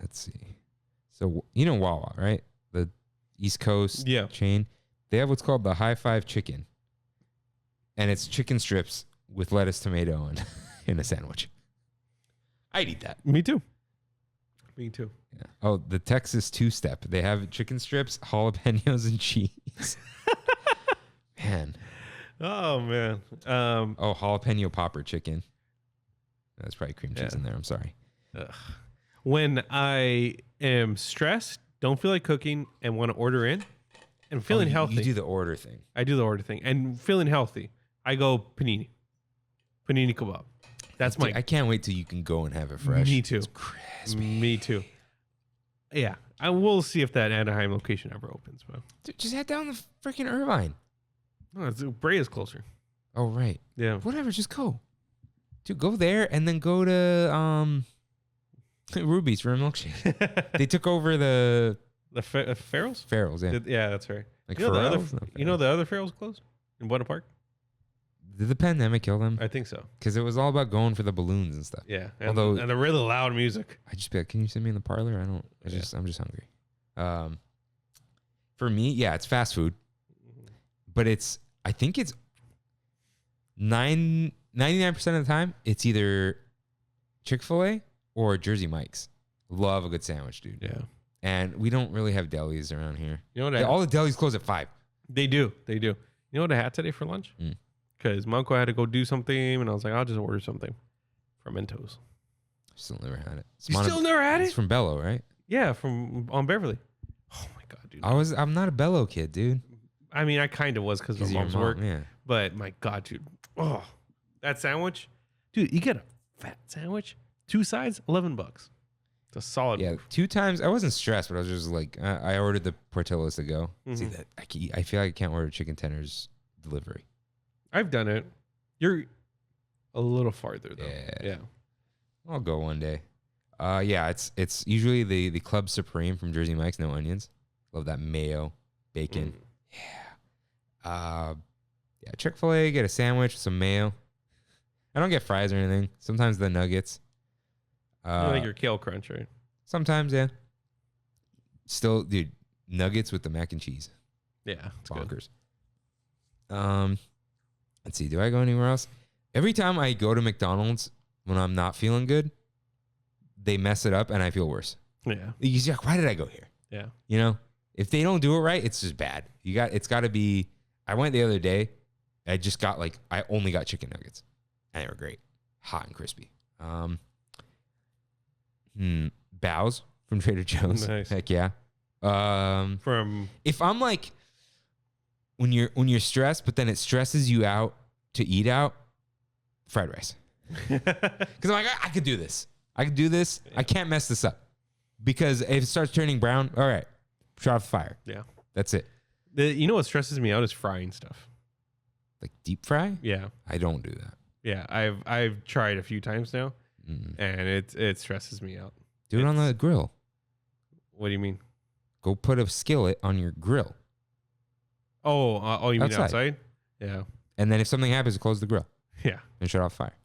Let's see. So you know Wawa, right? The East Coast chain. They have what's called the High Five Chicken, and it's chicken strips with lettuce, tomato, and in a sandwich. I'd eat that. Me too. Me too. Yeah. Oh, the Texas two-step. They have chicken strips, jalapenos, and cheese. Man. Oh, man. Oh, jalapeno popper chicken. That's probably cream cheese in there. I'm sorry. When I am stressed, don't feel like cooking, and want to order in, and feeling healthy. You do the order thing. I do the order thing. And feeling healthy, I go panini. Panini kebab. That's my... I can't wait till you can go and have it fresh. Me too. It's crispy. Me too. Yeah. I will see if that Anaheim location ever opens. But Dude, just head down the freaking Irvine. no, Bray is closer. Oh, right. Yeah. Whatever, just go. Dude, go there and then go to Ruby's for a milkshake. They took over the Farrell's? Farrell's, yeah. Yeah, that's right. Like You know, Farrell's? the other Farrell's closed in Buena Park? Did the pandemic kill them? I think so. Because it was all about going for the balloons and stuff. Yeah. And, Although- and the really loud music. I just be like, can you send me in the parlor? I'm just hungry. For me, yeah, it's fast food, but I think it's 99% of the time, it's either Chick-fil-A or Jersey Mike's. Love a good sandwich, dude. Yeah. And we don't really have delis around here. You know what? All the delis close at 5. They do. You know what I had today for lunch? Because my uncle had to go do something, and I was like, I'll just order something from Mentos. Still never had it. You still never had It's it? from Bello, right? Yeah, from on Beverly. Oh my god, dude! I'm not a Bello kid, dude. I mean, I kind of was because of Your mom's mom, work. yeah. But my god, dude! Oh, that sandwich, dude! You get a fat sandwich, 2 sides, $11. It's a solid. Yeah, move. 2 times. I wasn't stressed, but I was just like, I ordered the Portillo's to go. See that? I feel like I can't order chicken tenders delivery. I've done it. You're a little farther though. Yeah. I'll go one day. Yeah, it's usually the Club Supreme from Jersey Mike's, no onions. Love that mayo, bacon. Yeah. Yeah, Chick-fil-A, get a sandwich with some mayo. I don't get fries or anything. Sometimes the nuggets. You like your kale crunch, right? Sometimes, yeah. Still, dude, nuggets with the mac and cheese. Yeah, it's good. Bonkers. Let's see. Do I go anywhere else? Every time I go to McDonald's when I'm not feeling good, they mess it up and I feel worse. Yeah. You're like, why did I go here? Yeah. You know, if they don't do it right, it's just bad. It's got to be. I went the other day. I only got chicken nuggets, and they were great, hot and crispy. Bows from Trader Joe's. Nice. Heck yeah. From If I'm like, when you're stressed, but then it stresses you out to eat out, fried rice. Because I'm like, I could do this. I could do this. I can't mess this up. Because if it starts turning brown, all right, shut off the fire. Yeah. That's it. You know what stresses me out is frying stuff. Like deep fry? Yeah. I don't do that. Yeah. I've tried a few times now, and it stresses me out. Do it on the grill. What do you mean? Go put a skillet on your grill. Oh, you mean outside? Yeah. And then if something happens, close the grill Yeah. and shut off fire.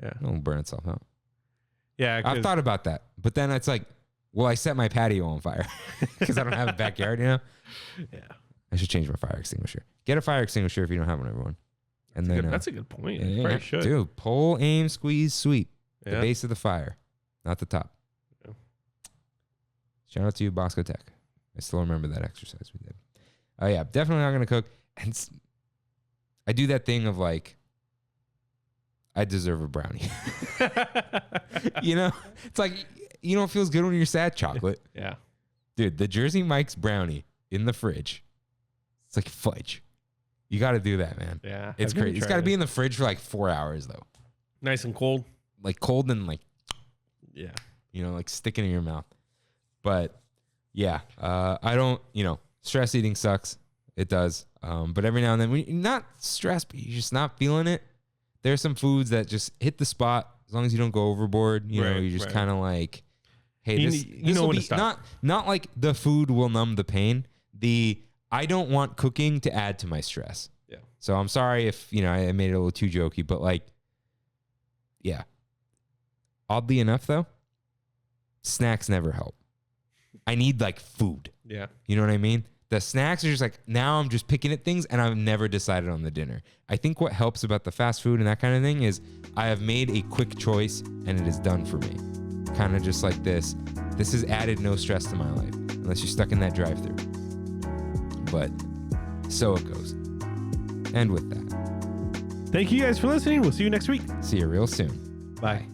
Yeah. It'll burn itself out. Yeah. I've thought about that. But then it's like, well, I set my patio on fire because I don't have a backyard, you know? Yeah. I should change my fire extinguisher. Get a fire extinguisher if you don't have one, everyone. And That's a good point. yeah, Probably should. dude, pull, aim, squeeze, sweep. The Yeah. base of the fire, not the top. Yeah. Shout out to you, Bosco Tech. I still remember that exercise we did. Oh yeah, definitely not gonna cook. And I do that thing of like, I deserve a brownie. You know, it's like, you know, it feels good when you're sad. Chocolate, Yeah. dude. The Jersey Mike's brownie in the fridge. It's like fudge. You got to do that, man. Yeah. It's I've never crazy. It's tried got to it. be in the fridge for like 4 hours though. Nice and cold. Like cold and like, Yeah. you know, like sticking in your mouth. But yeah, I don't, you know, stress eating sucks. It does. But every now and then, when you're not stressed, but you're just not feeling it, there's some foods that just hit the spot. As long as you don't go overboard, you know, Right, you're just right. kind of like, hey, You this know will when be to stop. not like the food will numb the pain. I don't want cooking to add to my stress. Yeah. So I'm sorry if, you know, I made it a little too jokey, but like, yeah. Oddly enough, though, snacks never help. I need like food. Yeah. You know what I mean? The snacks are just like, now I'm just picking at things and I've never decided on the dinner. I think what helps about the fast food and that kind of thing is I have made a quick choice and it is done for me. Kind of just like this. This has added no stress to my life, unless you're stuck in that drive-thru. But so it goes. And with that, Thank you guys for listening. We'll see you next week. see you real soon. Bye.